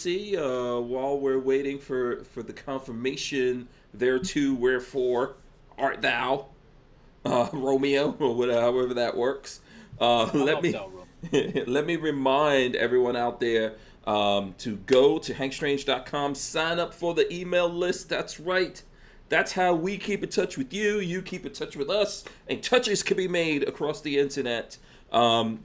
See, while we're waiting for the confirmation thereto, wherefore art thou, Romeo, or whatever, however that works. How Let about me that, Rum? let me remind everyone out there to go to hankstrange.com, sign up for the email list. That's right. That's how we keep in touch with you. You keep in touch with us, and touches can be made across the internet. Also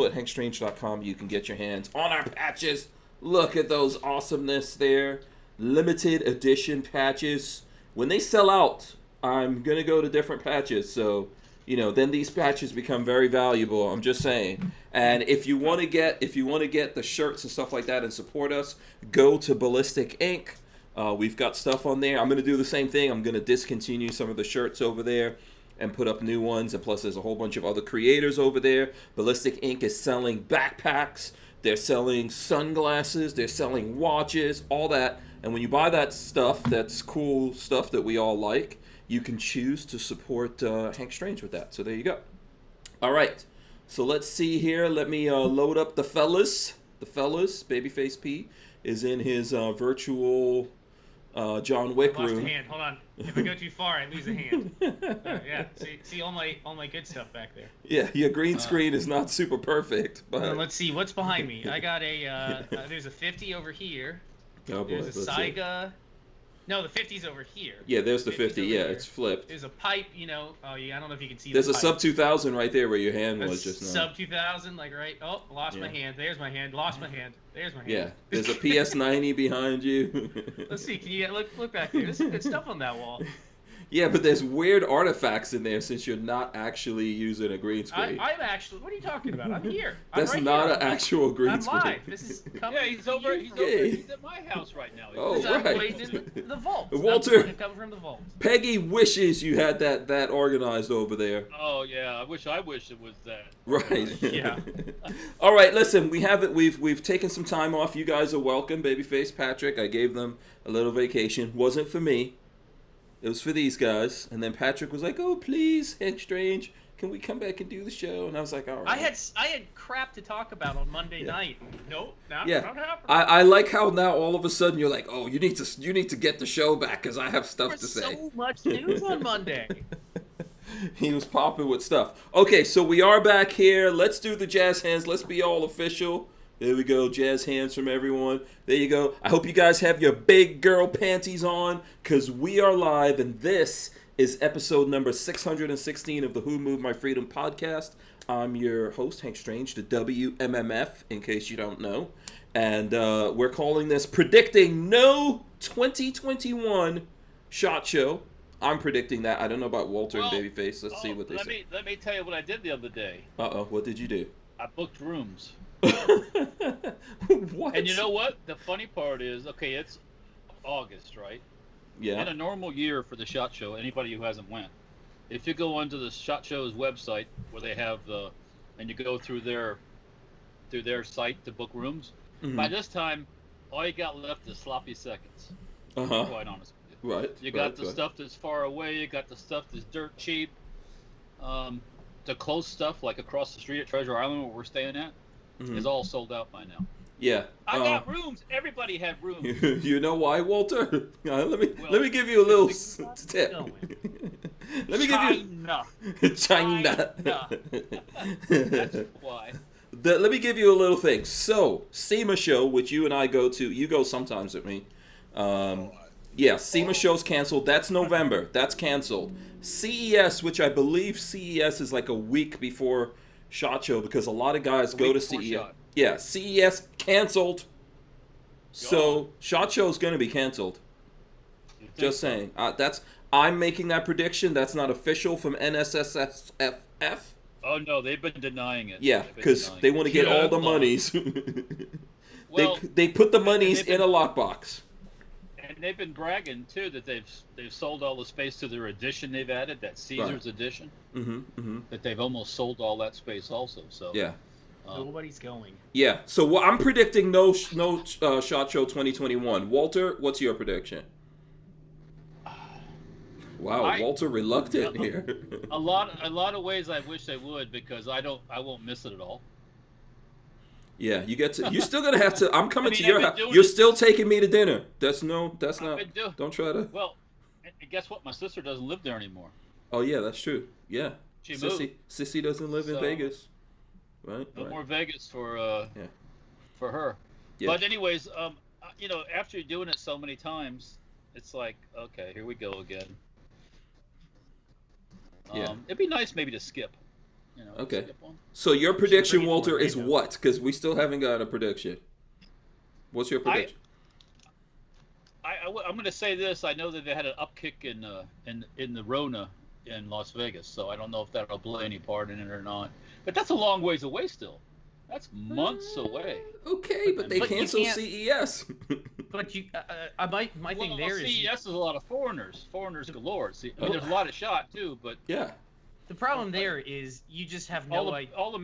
at hankstrange.com, you can get your hands on our patches. Look at those awesomeness there. Limited edition patches. When they sell out, I'm going to go to different patches. So, then these patches become very valuable. I'm just saying. And if you want to get the shirts and stuff like that and support us, go to Ballistic Ink. We've got stuff on there. I'm going to do the same thing. I'm going to discontinue some of the shirts over there and put up new ones. And plus, there's a whole bunch of other creators over there. Ballistic Ink is selling backpacks. They're selling sunglasses. They're selling watches, all that. And when you buy that stuff, that's cool stuff that we all like, you can choose to support Hank Strange with that. So there you go. All right. So let's see here. Let me load up the fellas. The fellas. Babyface P is in his virtual John Wick I lost a room. hand. Hold on. If I go too far, I lose a hand. Yeah. See all my good stuff back there. Yeah, your green screen is not super perfect, but Let's see what's behind me. I got there's a 50 over here. oh boy, There's a let's see. Saiga. No, the 50's over here. Yeah, there's the 50's 50. over Yeah, here. it's flipped. There's a pipe. Oh yeah. I don't know if you can see. There's the a pipe. sub 2000 right there where your hand was just now. Sub 2000, like right. Oh, lost my hand. There's my hand. Lost my hand. There's my hand. Yeah, there's a PS90 behind you. Let's see. Can you look back there? There's some good stuff on that wall. Yeah, but there's weird artifacts in there since you're not actually using a green screen. I'm actually. What are you talking about? I'm here. I'm That's right not here. an actual green I'm screen. live. This is coming. Yeah, he's over. He's Yeah. over. He's at my house right now. Oh, I'm right. waiting in the vault. Walter. I'm coming from the vault. Peggy wishes you had that organized over there. Oh yeah, I wish it was that. Right. Yeah. All right, listen, we have it. We've taken some time off. You guys are welcome. Babyface Patrick, I gave them a little vacation. Wasn't for me. It was for these guys. And then Patrick was like, "Oh, please, Hank Strange, can we come back and do the show?" And I was like, "All right." I had crap to talk about on Monday night. Nope, not Yeah, happening. I like how now all of a sudden you're like, "Oh, you need to get the show back because I have stuff There to was say." so much news on Monday. He was popping with stuff. Okay, so we are back here. Let's do the jazz hands. Let's be all official. There we go, jazz hands from everyone. There you go. I hope you guys have your big girl panties on because we are live, and this is episode number 616 of the Who Moved My Freedom podcast. I'm your host, Hank Strange, the WMMF, in case you don't know. And we're calling this Predicting No 2021 Shot Show. I'm predicting that. I don't know about Walter and Babyface. Let's see what they say. Let me tell you what I did the other day. Uh-oh, what did you do? I booked rooms. What? And you know what? The funny part is, okay, it's August, right? Yeah. In a normal year for the SHOT Show, anybody who hasn't went, if you go onto the SHOT Show's website where they have and you go through their site to book rooms, by this time, all you got left is sloppy seconds. Uh-huh. Quite honest with you. Right. You got the stuff that's far away. You got the stuff that's dirt cheap. The close stuff, like across the street at Treasure Island where we're staying at, is all sold out by now. Yeah. I got rooms. Everybody had rooms. You know why, Walter? Let me give you a little tip. Let me give you China. That's why. Let me give you a little thing. So, SEMA show, which you and I go to, you go sometimes with me. Yeah, SEMA show's canceled. That's November. That's canceled. CES, which I believe CES is like a week before SHOT Show because a lot of guys go to CES. Shot. Yeah, CES canceled. So SHOT Show is going to be canceled. Just saying. I'm making that prediction. That's not official from NSSFF. Oh no, they've been denying it. Yeah, because they want to get all the monies. Well, they put the monies in a lockbox. And they've been bragging too that they've sold all the space to their edition they've added, that Caesar's edition. That they've almost sold all that space also. So yeah, nobody's going. Yeah. So I'm predicting no SHOT Show 2021. Walter, what's your prediction? Wow, Walter reluctant here. a lot of ways I wish they would because I won't miss it at all. Yeah, you get to. You're still gonna have to. I'm coming I mean, to your I've been house. doing You're it still since- taking me to dinner. That's not. Don't try to. Well, and guess what? My sister doesn't live there anymore. Oh yeah, that's true. Yeah, She moved. Sissy doesn't live in So- Vegas. Right. No Right. more Vegas for Yeah. for her. Yeah. But anyways, after you're doing it so many times, it's like, okay, here we go again. Yeah. It'd be nice maybe to skip. Okay. Skip one. So your prediction, bring it to Walter, is Orlando. what? Because we still haven't got a prediction. What's your prediction? I'm going to say this. I know that they had an upkick in the Rona in Las Vegas, so I don't know if that'll play any part in it or not. But that's a long ways away still. That's months away. Okay, but they But you canceled can't- CES. But you, my thing Well, there is CES is a lot of foreigners galore. See, I mean, there's a lot of shot too, but Yeah. the problem there is you just have all no the idea. all the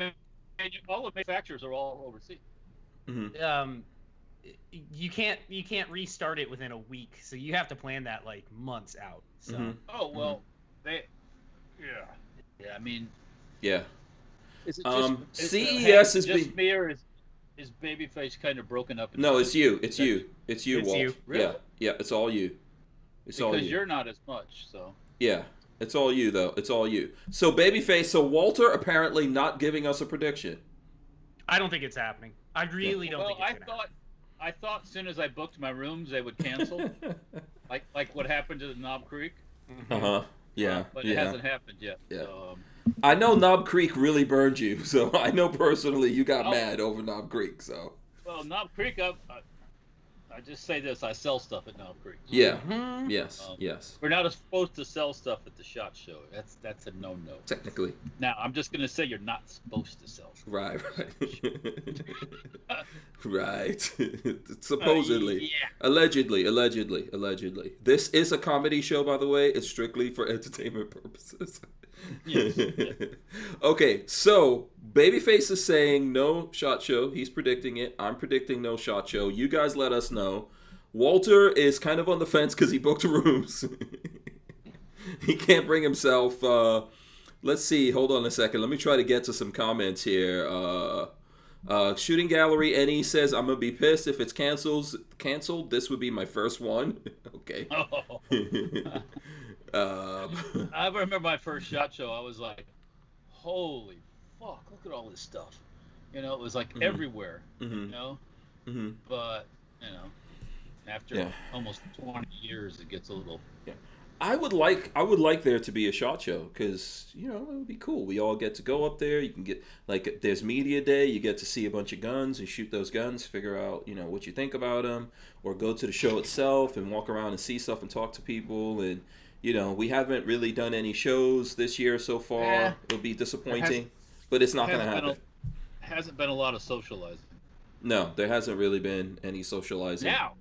manufacturers are all overseas. Mm-hmm. You can't restart it within a week, so you have to plan that like months out. So Mhm. Oh well, yeah. I mean, Yeah. is it CES is just me, or is Babyface kind of broken up? No, it's you. It's you. It's you, It's Walt. you. Really? Yeah. Yeah. It's all you. It's all because you. you're not as much. So Yeah. It's all you, though. It's all you. So Babyface. So Walter apparently not giving us a prediction. I don't think it's happening. I really don't think it's gonna happen. I thought as soon as I booked my rooms they would cancel, like what happened to the Knob Creek. Uh huh. Yeah. But yeah. it hasn't happened yet. Yeah. So, I know Knob Creek really burned you, so I know personally you got Oh. mad over Knob Creek. So well, Knob Creek, I just say this: I sell stuff at Knob Creek. yeah. Mhm. Yes. Yes. We're not supposed to sell stuff at the SHOT Show. That's a no-no. Technically. Now, I'm just gonna say you're not supposed to sell. Right. Right. Supposedly. Yeah. Allegedly. This is a comedy show, by the way. It's strictly for entertainment purposes. Yes. Okay, so Babyface is saying no SHOT Show. He's predicting it. I'm predicting no SHOT Show. You guys let us know. Walter is kind of on the fence because he booked rooms. He can't bring himself. Let's see. Hold on a second. Let me try to get to some comments here. Shooting Gallery NE says, I'm going to be pissed if it's canceled. This would be my first one. Okay. Oh. I remember my first SHOT Show. I was like, "Holy fuck! Look at all this stuff." It was like everywhere. Mm-hmm. But after almost 20 years, it gets a little. Yeah. I would like there to be a SHOT Show because it would be cool. We all get to go up there. You can get there's media day. You get to see a bunch of guns and shoot those guns. Figure out what you think about them, or go to the show itself and walk around and see stuff and talk to people. And we haven't really done any shows this year so far. Yeah. It'll be disappointing, but it's not going to happen. Hasn't been a lot of socializing. No, there hasn't really been any socializing. Now,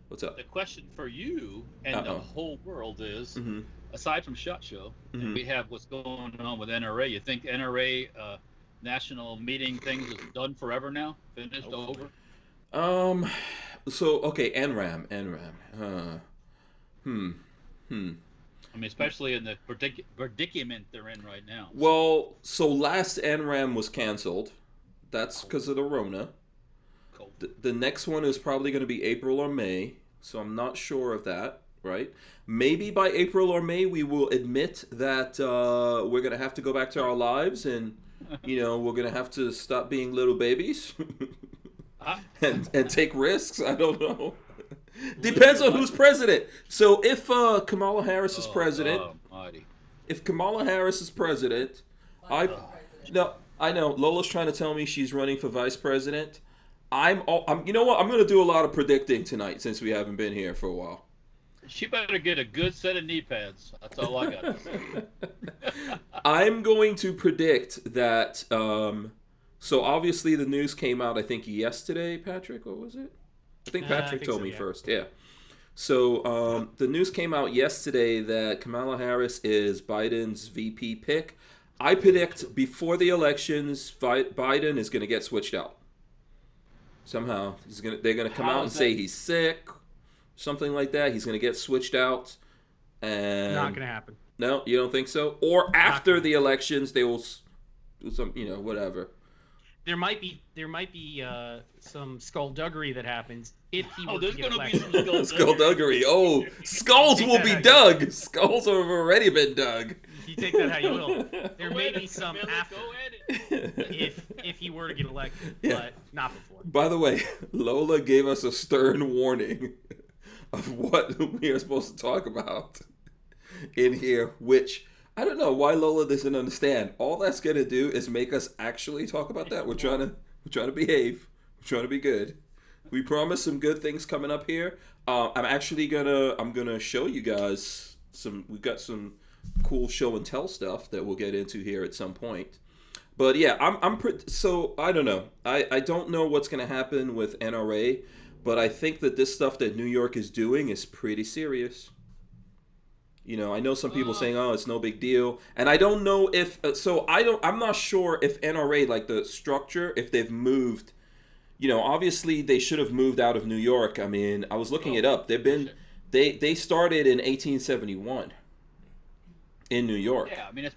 what's up? the question for you and the whole world is, Mm-hmm. aside from SHOT Show, and we have what's going on with NRA. You think NRA national meeting things is done forever now? Finished over? So okay, NRAM. I mean, especially in the predicament they're in right now. Well, so last NRAM was canceled. That's because of the Rona. Cool. The next one is probably going to be April or May, so I'm not sure of that, right? Maybe by April or May we will admit that we're going to have to go back to our lives and, we're going to have to stop being little babies and take risks. I don't know. Depends on who's president. So if Kamala Harris is president, if Kamala Harris is president, I know Lola's trying to tell me she's running for vice president. You know what? I'm going to do a lot of predicting tonight since we haven't been here for a while. She better get a good set of knee pads. That's all I got to say. I'm going to predict that. So obviously the news came out, I think yesterday, Patrick. What was it? I think Patrick told me first. Yeah. So the news came out yesterday that Kamala Harris is Biden's VP pick. I predict before the elections, Biden is going to get switched out. Somehow they're going to come out and say he's sick, something like that. He's going to get switched out, and Not going to happen. No, you don't think so? Or after the elections, they will do some, whatever. there might be some skullduggery that happens if he were there's to get gonna be elected. some Skullduggery. Oh, skulls will be dug. Skulls have already been dug. You take that how you will. There may be some Billy, after go at it. if he were to get elected, Yeah. but not before. By the way, Lola gave us a stern warning of what we are supposed to talk about in here, which I don't know why Lola doesn't understand. All that's gonna do is make us actually talk about that. We're trying to behave. We're trying to be good. We promise some good things coming up here. I'm gonna show you guys we've got some cool show and tell stuff that we'll get into here at some point. But yeah, so I don't know. I don't know what's gonna happen with NRA, but I think that this stuff that New York is doing is pretty serious. You know, I know some people saying, "Oh, it's no big deal," and I don't know if. I'm not sure if NRA, like the structure, if they've moved. You know, obviously they should have moved out of New York. I mean, I was looking it up. They started in 1871 in New York. Yeah, I mean,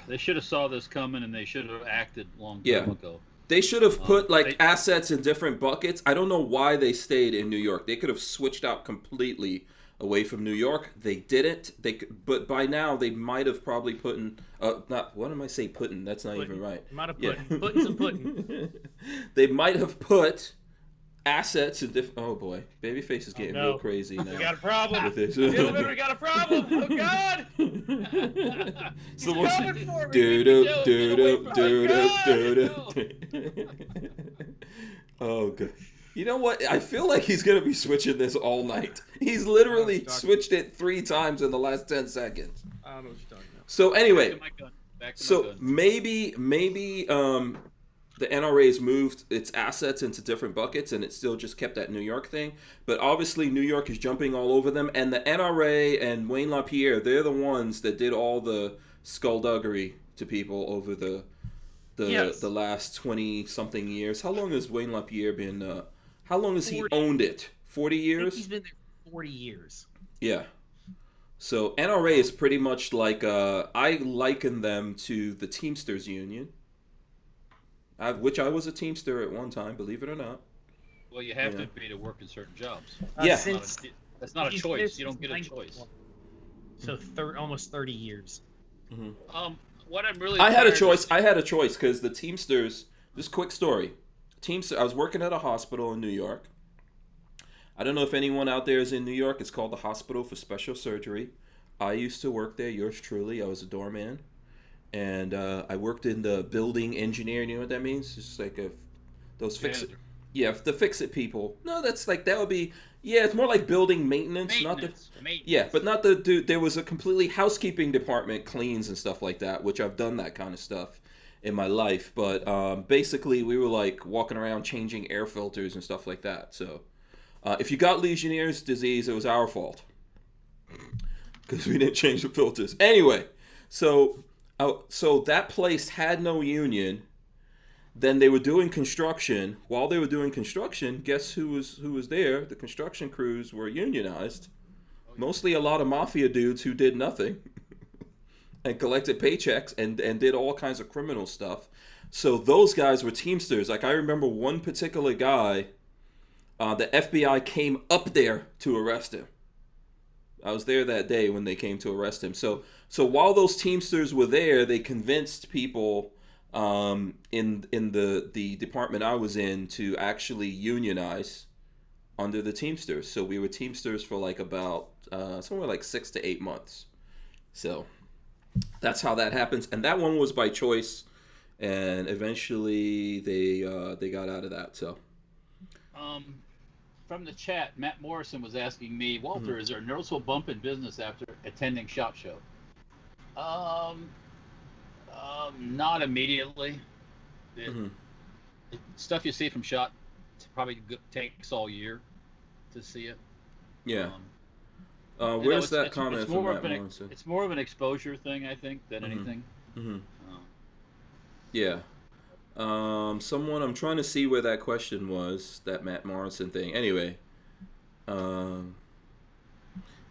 they should have saw this coming and they should have acted long time ago. They should have put assets in different buckets. I don't know why they stayed in New York. They could have switched out completely away from New York. They didn't. But by now they might have probably put in. What am I saying? Putting. That's not even right. Might have putting some pudding. They might have put assets in different. Oh boy, Babyface is getting real crazy now. We got a problem. With this. We got a problem. Oh God! So He's coming for me. Oh god. You know what? I feel like he's gonna be switching this all night. He's literally switched it 3 times in the last 10 seconds. I don't know what you're talking about. So anyway, Back to my gun. maybe the NRA's moved its assets into different buckets and it still just kept that New York thing. But obviously New York is jumping all over them, and the NRA and Wayne LaPierre, they're the ones that did all the skullduggery to people over the last 20 something years. How long has Wayne LaPierre been how long has 40. He owned it? 40 years? He's been there 40 years. Yeah. So NRA is pretty much like I liken them to the Teamsters Union. Which I was a Teamster at one time, believe it or not. Well, you have to be to work in certain jobs. That's not a choice. You don't get a choice. So almost 30 years. Mm-hmm. What I'm really I had a choice because the Teamsters. Just quick story. I was working at a hospital in New York. I don't know if anyone out there is in New York. It's called the Hospital for Special Surgery. I used to work there. Yours truly. I was a doorman. And I worked in the building engineering. You know what that means? It's like those fix-it. Yeah, the fix-it people. No, that's like that would be. Yeah, it's more like building maintenance. Maintenance. Yeah, but not the dude. There was a completely housekeeping department, cleans and stuff like that, which I've done that kind of stuff in my life. But basically, we were like walking around changing air filters and stuff like that. So if you got Legionnaire's disease, it was our fault because we didn't change the filters. Anyway, so that place had no union. Then they were doing construction. While they were doing construction, guess who was there? The construction crews were unionized. Mostly a lot of mafia dudes who did nothing and collected paychecks and did all kinds of criminal stuff. So those guys were Teamsters. Like I remember one particular guy, the FBI came up there to arrest him. I was there that day when they came to arrest him. So while those Teamsters were there, they convinced people in the department I was in to actually unionize under the Teamsters. So we were Teamsters for like about somewhere like 6 to 8 months. So that's how that happens. And that one was by choice. And eventually they got out of that. So from the chat, Matt Morrison was asking me, Walter, is there a noticeable bump in business after attending SHOT Show? Not immediately. Stuff you see from SHOT probably takes all year to see it. Yeah. Where's that comment from Matt Morrison? It's more of an exposure thing, I think, than anything. Yeah. I'm trying to see where that question was, that Matt Morrison thing. Anyway,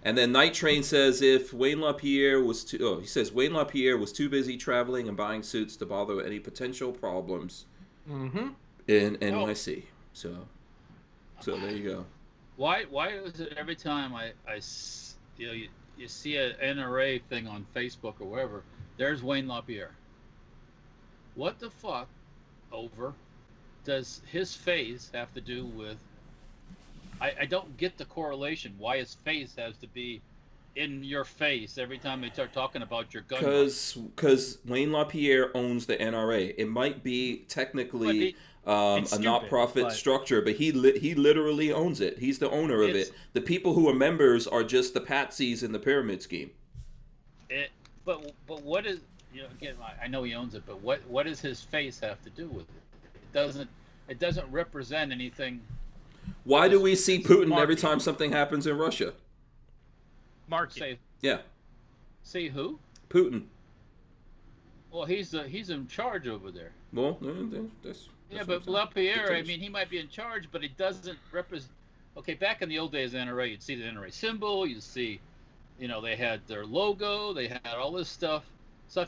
And then Night Train says if Wayne LaPierre was too, he says Wayne LaPierre was too busy traveling and buying suits to bother with any potential problems in NYC. So there you go. Why is it every time you see an NRA thing on Facebook or wherever, there's Wayne LaPierre. What the fuck does his face have to do with? I don't get the correlation. Why his face has to be in your face every time they start talking about your gun? Because Wayne LaPierre owns the NRA. It might be technically a not-profit structure, but he literally owns it. He's the owner of it. The people who are members are just the patsies in the pyramid scheme. But what is, again, I know he owns it, but what does his face have to do with it? It doesn't represent anything. Why do we see Putin every time something happens in Russia? Market. See who? Putin. Well, he's in charge over there. Well, that's but LaPierre, I mean, he might be in charge, but it doesn't represent. Okay, back in the old days of NRA, you'd see the NRA symbol, you'd see, they had their logo, they had all this stuff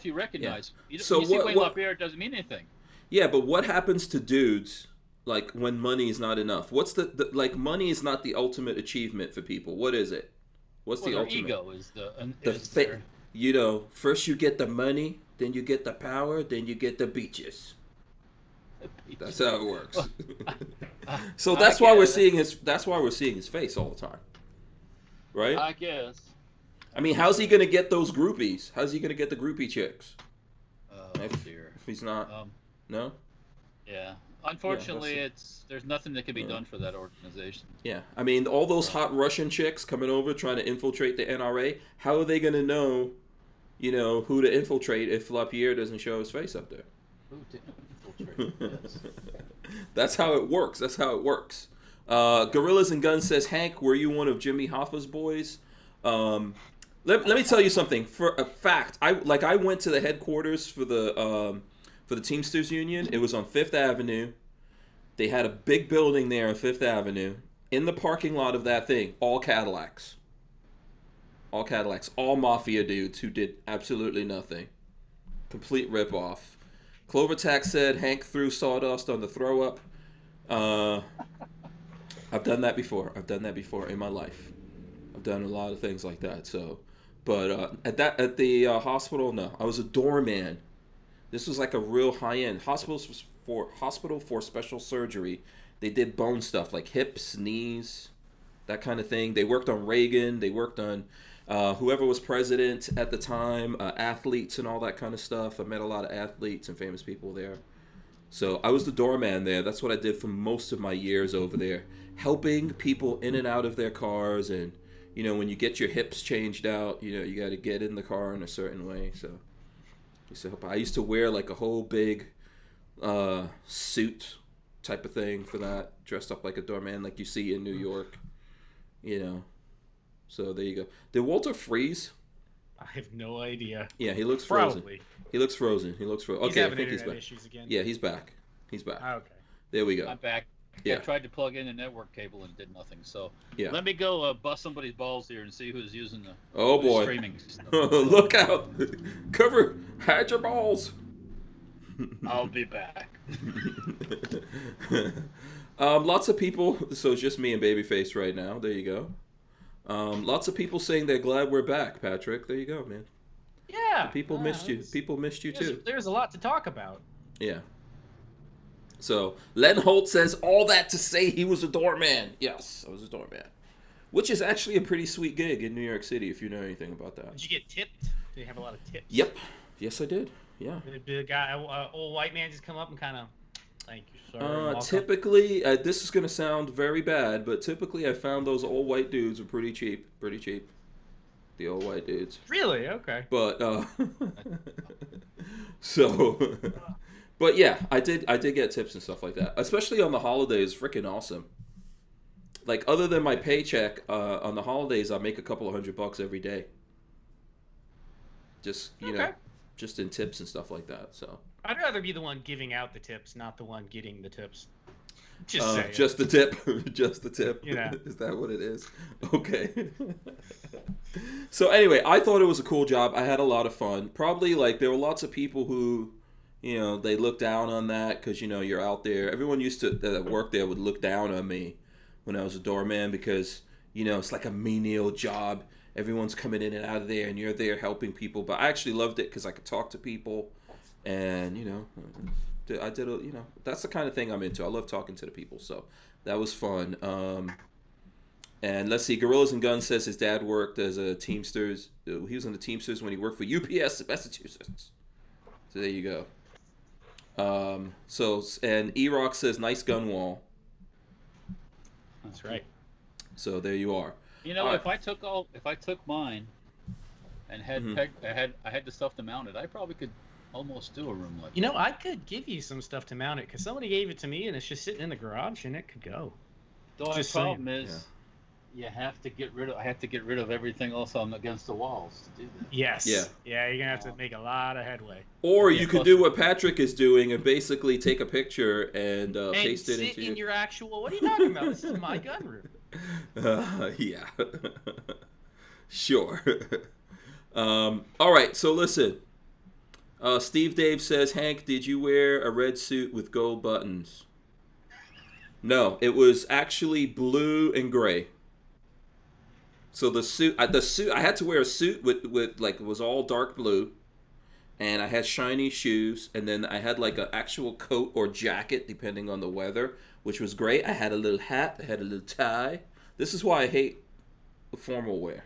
you recognize. Yeah. You see Wayne LaPierre, it doesn't mean anything. Yeah, but what happens to dudes? Like when money is not enough. What's the money is not the ultimate achievement for people. What is it? What's the ultimate? Ego is the first you get the money, then you get the power, then you get the beaches. That's how it works. So that's why we're seeing his face all the time. Right? I guess. I mean, how's he gonna get those groupies? How's he gonna get the groupie chicks? If he's not no? Yeah. Unfortunately, there's nothing that can be done for that organization. Yeah, I mean, all those hot Russian chicks coming over trying to infiltrate the NRA. How are they going to know, who to infiltrate if LaPierre doesn't show his face up there? Who to infiltrate? Yes. That's how it works. Gorillas and Guns says, Hank, were you one of Jimmy Hoffa's boys? Let me tell you something. For a fact, I went to the headquarters for the Teamsters Union. It was on Fifth Avenue. They had a big building there on Fifth Avenue. In the parking lot of that thing, all Cadillacs. All mafia dudes who did absolutely nothing. Complete ripoff. Clovertax said Hank threw sawdust on the throw up. I've done that before. In my life. I've done a lot of things like that. So, but at the hospital, no. I was a doorman. This was like a real high-end hospital for special surgery. They did bone stuff like hips, knees, that kind of thing. They worked on Reagan. They worked on whoever was president at the time, athletes and all that kind of stuff. I met a lot of athletes and famous people there. So I was the doorman there. That's what I did for most of my years over there, helping people in and out of their cars. And, when you get your hips changed out, you got to get in the car in a certain way. So I used to wear like a whole big suit type of thing for that, dressed up like a doorman like you see in New York, So there you go. Did Walter freeze? I have no idea. Yeah, he looks frozen. Probably. He looks frozen. Okay, I think he's back. Issues again. Yeah, he's back. Okay. There we go. I'm back. Yeah. I tried to plug in a network cable and did nothing. So yeah. Let me go bust somebody's balls here and see who's using the streaming stuff. Look out. Hide your balls. I'll be back. Lots of people, so it's just me and Babyface right now. There you go. Lots of people saying they're glad we're back, Patrick. There you go, man. Yeah. People missed you. People missed you too. There's a lot to talk about. Yeah. So, Len Holt says, all that to say he was a doorman. Yes, I was a doorman. Which is actually a pretty sweet gig in New York City, if you know anything about that. Did you get tipped? Did you have a lot of tips? Yep. Yes, I did. Yeah. Did a guy, old white man, just come up and kind of, thank you, sir? Typically, this is going to sound very bad, but typically I found those old white dudes were pretty cheap. Pretty cheap. The old white dudes. Really? Okay. But, so... But yeah, I did get tips and stuff like that, especially on the holidays. Freaking awesome. Like, other than my paycheck, on the holidays I make a couple of $100 every day. Just just in tips and stuff like that. So I'd rather be the one giving out the tips, not the one getting the tips. Just saying. Just the tip. Just the tip. Yeah. Is that what it is? Okay. So anyway, I thought it was a cool job. I had a lot of fun. Probably like there were lots of people who, you know, they look down on that because, you know, you're out there. Everyone used to that worked there would look down on me when I was a doorman because, you know, it's like a menial job. Everyone's coming in and out of there and you're there helping people. But I actually loved it because I could talk to people and, you know, I did, you know, that's the kind of thing I'm into. I love talking to the people. So that was fun. And let's see, Gorillas and Guns says his dad worked as a Teamsters. He was in the Teamsters when he worked for UPS in Massachusetts. So there you go. And E-Rock says nice gun wall. That's right. So there you are. You know, if I took mine and had I had the stuff to mount it, I probably could almost do a room like that. You know, I could give you some stuff to mount it because somebody gave it to me and it's just sitting in the garage and it could go. The only problem is you have to get rid of. I have to get rid of everything else on against the walls to do that. Yes. Yeah. Yeah, you're gonna have to make a lot of headway. Or you could do what Patrick is doing and basically take a picture and paste it into in your actual. What are you talking about? This is my gun room. Yeah. Sure. All right. So listen. Steve Dave says, Hank, did you wear a red suit with gold buttons? No, it was actually blue and gray. So the suit, I had to wear a suit with like, it was all dark blue, and I had shiny shoes, and then I had like an actual coat or jacket, depending on the weather, which was great. I had a little hat, I had a little tie. This is why I hate formal wear,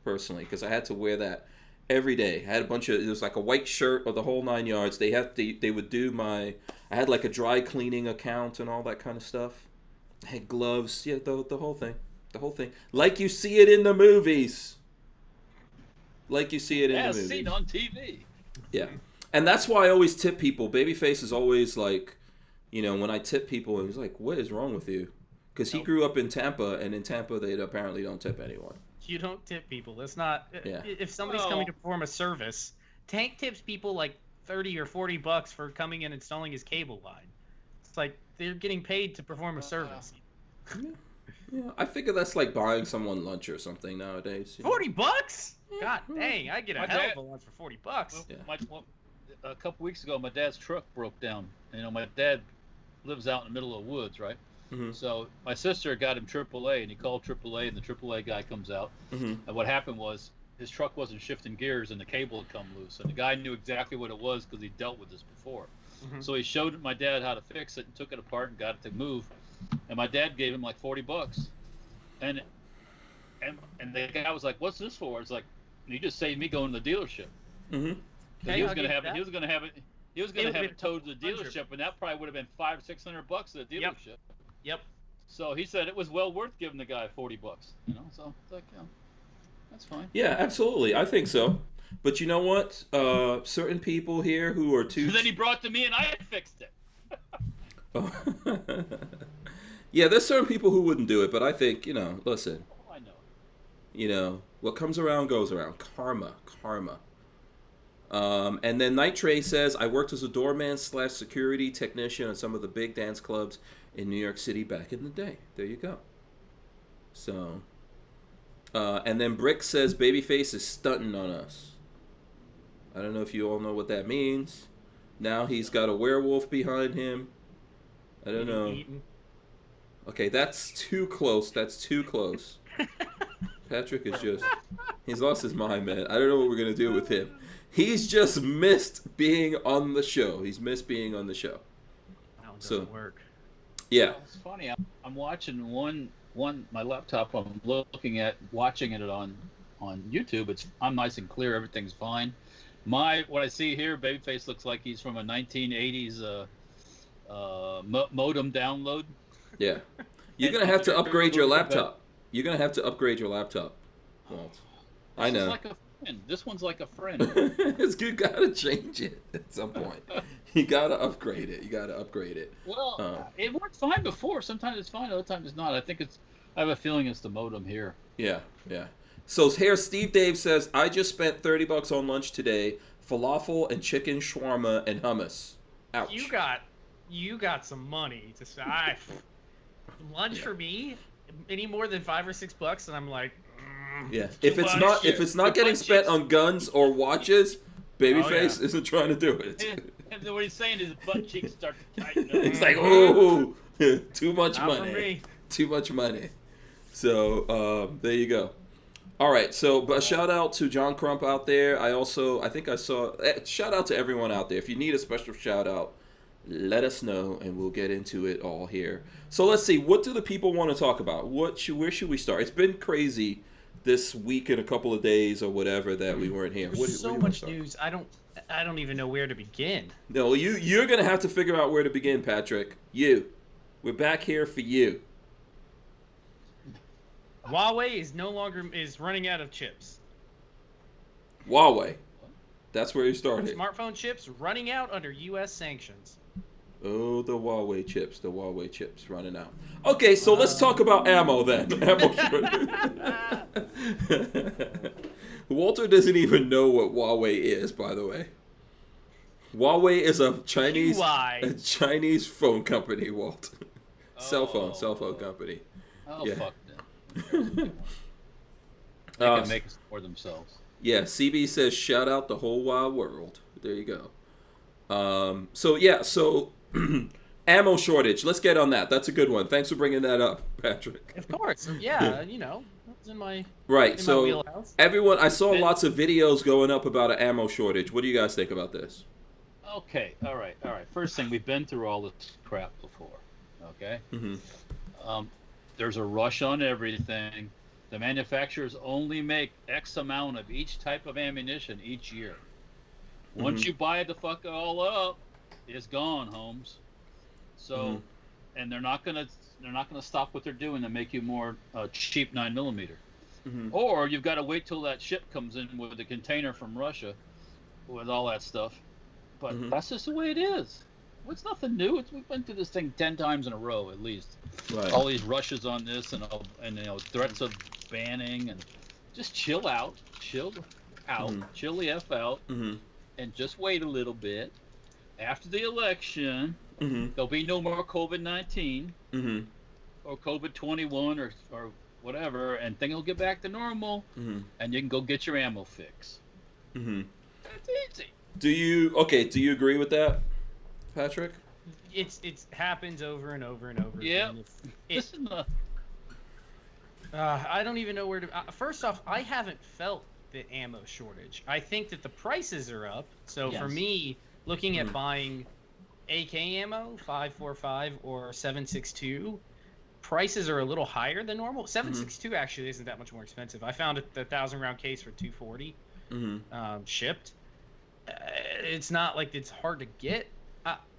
personally, because I had to wear that every day. I had a bunch of, it was like a white shirt or the whole 9 yards. They would do I had like a dry cleaning account and all that kind of stuff. I had gloves, yeah, the whole thing. The whole thing. Like you see it in the movies. Like you see it in the movies. Yeah, seen on TV. Yeah. And that's why I always tip people. Babyface is always like, you know, when I tip people, he's like, what is wrong with you? Because he grew up in Tampa, and in Tampa, they apparently don't tip anyone. You don't tip people. That's not. Yeah. If somebody's coming to perform a service, Tank tips people like $30 or $40 for coming and installing his cable line. It's like they're getting paid to perform a service. Yeah, I figure that's like buying someone lunch or something nowadays. $40? God dang, I get a hell of a lunch for $40. Well, a couple weeks ago, my dad's truck broke down. You know, my dad lives out in the middle of the woods, right? Mm-hmm. So my sister got him AAA, and he called AAA, and the AAA guy comes out. Mm-hmm. And what happened was his truck wasn't shifting gears, and the cable had come loose. And the guy knew exactly what it was because he dealt with this before. Mm-hmm. So he showed my dad how to fix it and took it apart and got it to move. And my dad gave him like $40. And the guy was like, "What's this for?" It's like, "You just saved me going to the dealership." Mm-hmm. He was going to have it towed to the dealership, and that probably would have been $500-600 at the dealership. Yep. So he said it was well worth giving the guy $40. You know, so it's like, that's fine. Yeah, absolutely. I think so. But you know what? Certain people here who are too. So then he brought it to me, and I had fixed it. Yeah, there's certain people who wouldn't do it, but I think, you know, listen. Oh, I know. You know, what comes around goes around. Karma. And then Night Trey says, I worked as a doorman / security technician at some of the big dance clubs in New York City back in the day. There you go. So, and then Brick says, Babyface is stunting on us. I don't know if you all know what that means. Now he's got a werewolf behind him. I don't know. Okay, that's too close. Patrick is just, he's lost his mind, man. I don't know what we're going to do with him. He's just missed being on the show. That doesn't work. Yeah. Well, it's funny. I'm watching one my laptop. I'm watching it on YouTube. I'm nice and clear. Everything's fine. What I see here, Babyface looks like he's from a 1980s modem download. Yeah. You're going to have to upgrade your laptop. Walt. I know. This one's like a friend. You got to change it at some point. You got to upgrade it. Well, it worked fine before. Sometimes it's fine, other times it's not. I have a feeling it's the modem here. Yeah. So here, Steve Dave says, I just spent $30 on lunch today. Falafel and chicken shawarma and hummus. Ouch. You got you got some money to say, lunch for me, any more than $5 or $6, and I'm like, Yeah. too If it's much. not Too getting much spent chips. on guns or watches, Babyface Oh, isn't trying to do it. And then what he's saying is butt cheeks start to tighten up. It's like, oh, too much Not for money. me. Too much money. So there you go. All right, so a shout out to John Crump out there. I think I saw shout out to everyone out there. If you need a special shout out, let us know and we'll get into it all here. So let's see, what do the people want to talk about? Where should we start? It's been crazy this week and a couple of days or whatever that we weren't here. There's so much news. I don't even know where to begin. No, you're gonna have to figure out where to begin, Patrick. We're back here for you. Huawei is running out of chips. Huawei. That's where you started. Smartphone chips running out under U.S. sanctions. Oh, the Huawei chips running out. Okay, so let's talk about ammo then. Walter doesn't even know what Huawei is, by the way. Huawei is a Chinese phone company, Walt. Cell phone company. Oh, Yeah. fuck them. They can make it for themselves. Yeah, CB says shout out the whole wide world. There you go. So ammo shortage. Let's get on that. That's a good one. Thanks for bringing that up, Patrick. Of course. Yeah, that's in my Right. my So wheelhouse. everyone, I saw lots of videos going up about an ammo shortage. What do you guys think about this? Okay, all right. First thing, we've been through all this crap before. Okay. Mm-hmm. There's a rush on everything. The manufacturers only make X amount of each type of ammunition each year. Once you buy the fuck all up, it's gone, Holmes. So, and they're not gonna stop what they're doing to make you more cheap 9mm. Or you've got to wait till that ship comes in with a container from Russia, with all that stuff. But that's just the way it is. It's nothing new. We've been through this thing 10 times in a row at least. Right. All these rushes on this and threats of banning, and just chill out, chill the F out, and just wait a little bit. After the election, there'll be no more COVID-19 or COVID-21 or whatever, and things will get back to normal, and you can go get your ammo fix. It's easy. Do you agree with that, Patrick? It happens over and over and over Yeah. again. I don't even know where to. First off, I haven't felt the ammo shortage. I think that the prices are up. So for me, looking at buying AK ammo, 5.45 or 7.62, prices are a little higher than normal. 7.62 actually isn't that much more expensive. I found the 1,000-round case for $240 shipped. It's not like it's hard to get.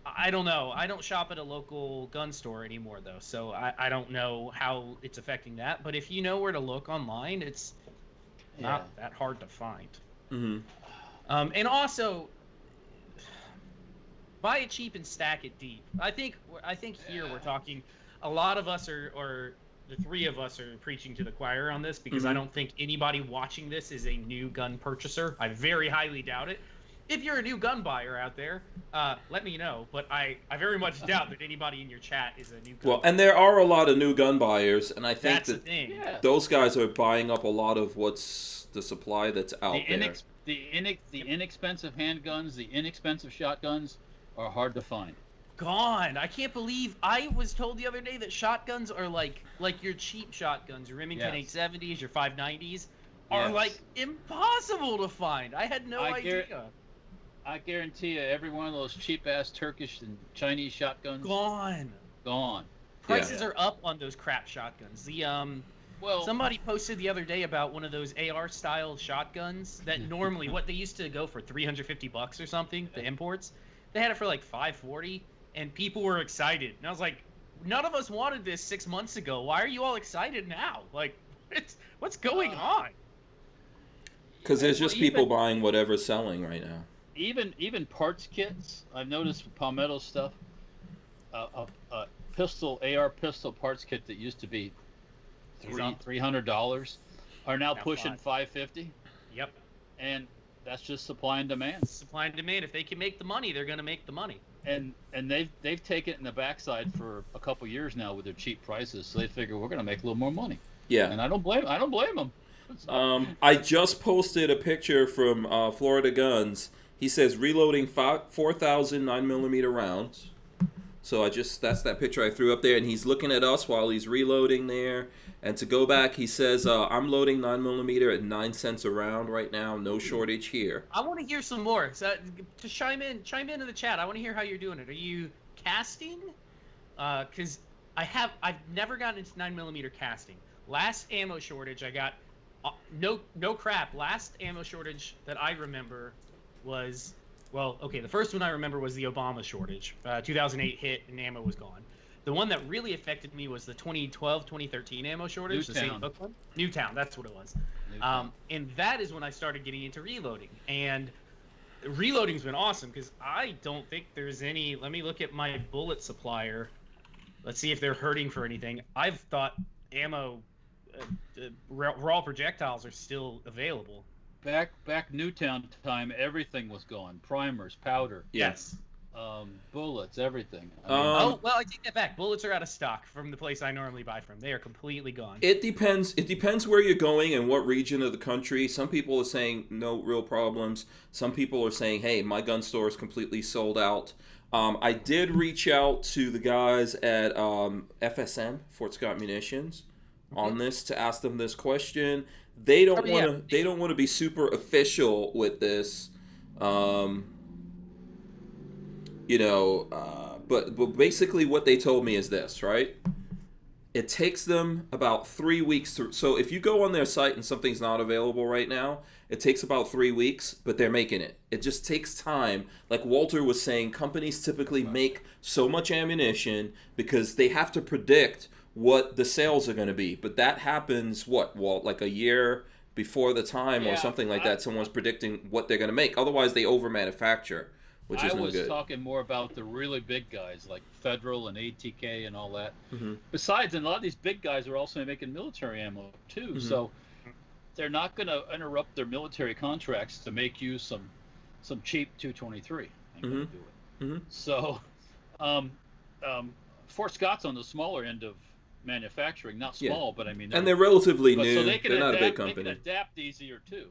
I don't know. I don't shop at a local gun store anymore, though, so I don't know how it's affecting that. But if you know where to look online, it's not that hard to find. And also, buy it cheap and stack it deep. I think here we're talking. A lot of us or the three of us are preaching to the choir on this because I don't think anybody watching this is a new gun purchaser. I very highly doubt it. If you're a new gun buyer out there, let me know. But I very much doubt that anybody in your chat is a new gun buyer. And there are a lot of new gun buyers, and I think That's the thing. those guys are buying up a lot of what's the supply that's out there. The inexpensive handguns, the inexpensive shotguns are hard to find. Gone. I can't believe I was told the other day that shotguns are like your cheap shotguns, your Remington 870s, your 590s, are like impossible to find. I had no idea. I guarantee you, every one of those cheap-ass Turkish and Chinese shotguns gone. Prices are up on those crap shotguns. Somebody posted the other day about one of those AR-style shotguns that normally what they used to go for $350 or something. The imports, they had it for like $540, and people were excited. And I was like, none of us wanted this 6 months ago. Why are you all excited now? Like, what's going on? Because there's just people buying whatever's selling right now. Even parts kits, I've noticed with Palmetto stuff, a AR pistol parts kit that used to be $300 are now pushing $550. Yep. And that's just supply and demand. Supply and demand. If they can make the money, they're going to make the money. and they've taken it in the backside for a couple years now with their cheap prices. So they figure we're going to make a little more money. Yeah. And I don't blame them. I just posted a picture from Florida Guns. He says reloading 4,000 9mm rounds. So that's that picture I threw up there, and he's looking at us while he's reloading there. And to go back, he says, I'm loading 9mm at 9 cents a round right now. No shortage here. I want to hear some more. So to chime in in the chat. I want to hear how you're doing it. Are you casting? Because I've never gotten into 9mm casting. Last ammo shortage I got, no crap. Last ammo shortage that I remember was, the first one I remember was the Obama shortage. 2008 hit and ammo was gone. The one that really affected me was the 2012, 2013 ammo shortage, the St. Book one. Newtown, that's what it was. And that is when I started getting into reloading. And reloading's been awesome because I don't think there's any. Let me look at my bullet supplier. Let's see if they're hurting for anything. I've thought ammo, raw projectiles are still available. Back Newtown time, everything was gone. Primers, powder. Yes. Bullets, everything. I take that back. Bullets are out of stock from the place I normally buy from. They are completely gone. It depends where you're going and what region of the country. Some people are saying no real problems. Some people are saying, hey, my gun store is completely sold out. I did reach out to the guys at FSM, Fort Scott Munitions, on this to ask them this question. They don't want to be super official with this. But basically what they told me is this, right? It takes them about 3 weeks so if you go on their site and something's not available right now, it takes about 3 weeks, but they're making it. It just takes time. Like Walter was saying, companies typically make so much ammunition because they have to predict what the sales are going to be. But that happens, Walt, like a year before the time or something like that. Someone's predicting what they're going to make. Otherwise, they over-manufacture. Which is no good. I was talking more about the really big guys like Federal and ATK and all that. Besides, and a lot of these big guys are also making military ammo too. So they're not going to interrupt their military contracts to make you some cheap 223. Ain't gonna do it. So Fort Scott's on the smaller end of manufacturing, not small, but I mean, and they're relatively new. So they they're not a big company. They can adapt easier too.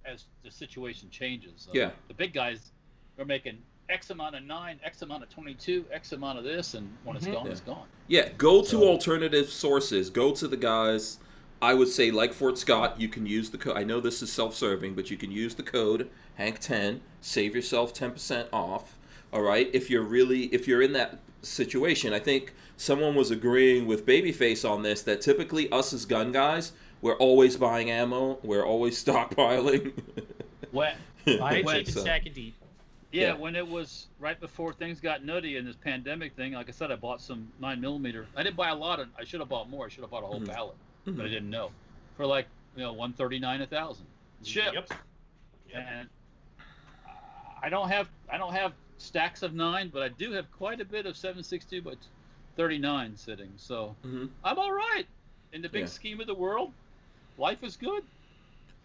As the situation changes. The big guys are making X amount of 9, X amount of 22, X amount of this, and when it's gone, it's gone. Yeah, go to alternative sources. Go to the guys. I would say, like Fort Scott, you can use the code. I know this is self-serving, but you can use the code Hank10. Save yourself 10% off. All right. If you're in that situation, I think someone was agreeing with Babyface on this that typically us as gun guys, we're always buying ammo. We're always stockpiling. I cheap and stack it deep. Yeah, when it was right before things got nutty in this pandemic thing, like I said, I bought some 9mm. I didn't buy a lot of. I should have bought more. I should have bought a whole pallet, but I didn't know. For like $139 $1,000 shipped. Yep. And I don't have stacks of 9, but I do have quite a bit of 7.62 by 39 sitting. So I'm all right in the big scheme of the world. Life is good.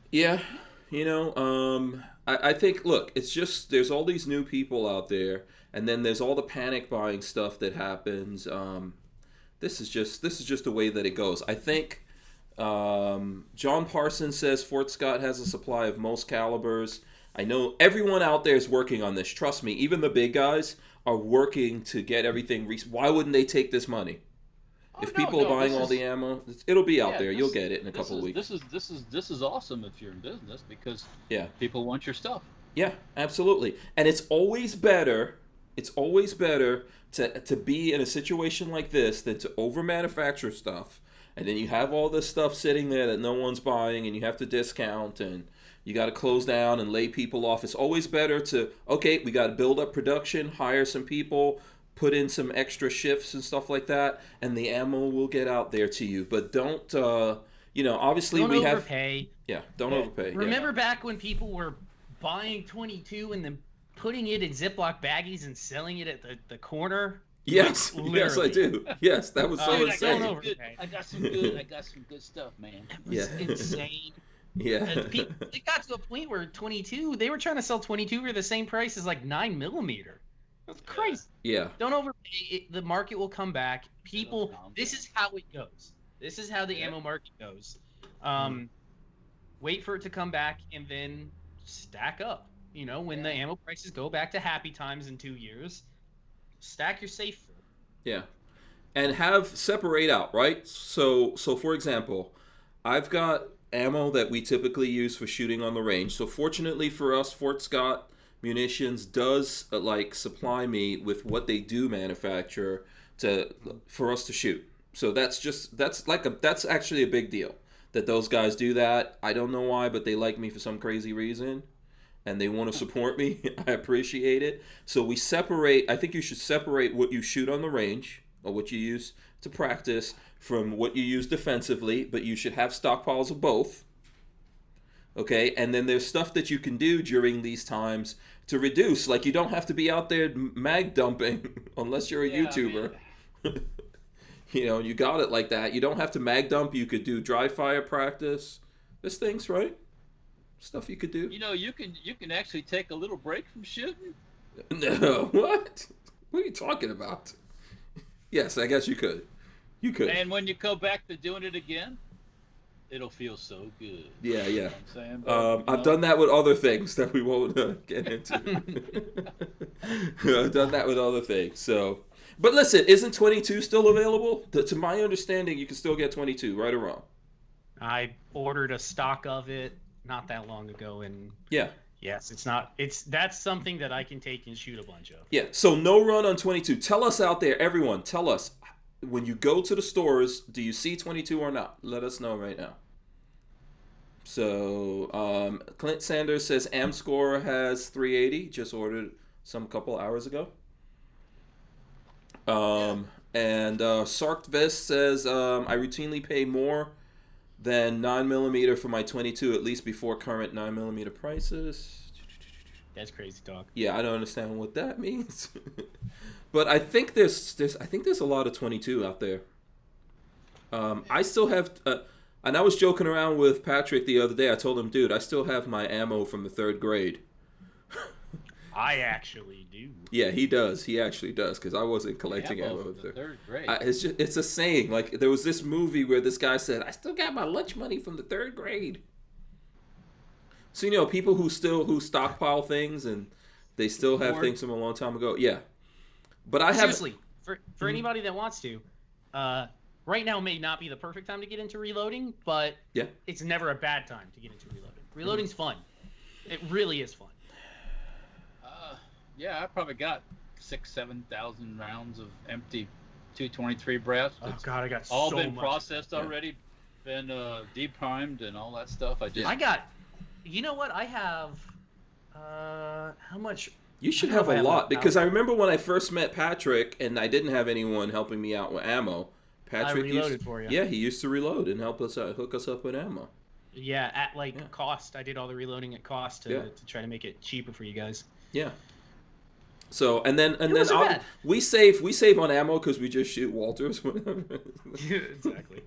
Yeah. I think, look, it's just, there's all these new people out there, and then there's all the panic buying stuff that happens. This is just the way that it goes. I think John Parsons says Fort Scott has a supply of most calibers. I know everyone out there is working on this. Trust me, even the big guys are working to get everything. Why wouldn't they take this money? If people are buying all the ammo, it'll be out there. You'll get it in a couple of weeks. This is awesome if you're in business because people want your stuff. Yeah, absolutely. And it's always better. It's always better to be in a situation like this than to over manufacture stuff, and then you have all this stuff sitting there that no one's buying, and you have to discount, and you got to close down and lay people off. It's always better to we got to build up production, hire some people, put in some extra shifts and stuff like that, and the ammo will get out there to you. But don't, obviously don't we overpay. Don't overpay. Remember back when people were buying 22 and then putting it in Ziploc baggies and selling it at the corner? Yes, yes, I do. Yes, that was so insane. I got some good stuff, man. It was insane. Yeah. It got to a point where 22, they were trying to sell 22 for the same price as like 9mm. That's crazy. Yeah. Don't overpay it. The market will come back. People, this is how it goes. This is how the ammo market goes. Wait for it to come back and then stack up. You know, when the ammo prices go back to happy times in 2 years, stack your safe full. Yeah. And separate out, right? So for example, I've got ammo that we typically use for shooting on the range. So fortunately for us, Fort Scott Munitions does supply me with what they do manufacture for us to shoot. So that's actually a big deal that those guys do that. I don't know why, but they like me for some crazy reason and they want to support me. I appreciate it. So we separate. I think you should separate what you shoot on the range or what you use to practice from what you use defensively, but you should have stockpiles of both. Okay, and then there's stuff that you can do during these times to reduce. Like, you don't have to be out there mag dumping unless you're a YouTuber. You know, you got it like that. You don't have to mag dump. You could do dry fire practice. There's things, right? Stuff you could do. You know, you can actually take a little break from shooting. No, what? What are you talking about? Yes, I guess you could. You could. And when you go back to doing it again, it'll feel so good. Yeah, yeah. You know what I'm saying? But, I've done that with other things that we won't get into. I've done that with other things. So, but listen, isn't 22 still available? To my understanding, you can still get 22, right or wrong? I ordered a stock of it not that long ago, and yes, that's something that I can take and shoot a bunch of. Yeah. So no run on 22. Tell us out there, everyone. Tell us. When you go to the stores, do you see 22 or not? Let us know right now. So, Clint Sanders says AmScore has 380. Just ordered some couple hours ago. And Sarked Vest says, I routinely pay more than 9mm for my 22, at least before current 9mm prices. That's crazy talk. Yeah, I don't understand what that means. But I think there's a lot of 22 out there. I still have, and I was joking around with Patrick the other day. I told him, dude, I still have my ammo from the 3rd grade. I actually do. Yeah, he does. He actually does, because I wasn't collecting ammo from the 3rd grade. It's a saying. Like, there was this movie where this guy said, I still got my lunch money from the 3rd grade. So, you know, people who stockpile things and they still have things from a long time ago. Yeah. But I have seriously, for anybody that wants to, right now may not be the perfect time to get into reloading, but it's never a bad time to get into reloading. Reloading's fun. It really is fun. Yeah, I probably got 7,000 rounds of empty 223 brass. Oh God, I got all so been much. Processed already, been deprimed and all that stuff. You know what? I have how much? You should have a lot, because I remember when I first met Patrick and I didn't have anyone helping me out with ammo. Patrick reloaded for you. Yeah, he used to reload and help us out, hook us up with ammo. Yeah, at cost. I did all the reloading at cost to try to make it cheaper for you guys. Yeah. So and then we save on ammo because we just shoot Walters. Exactly.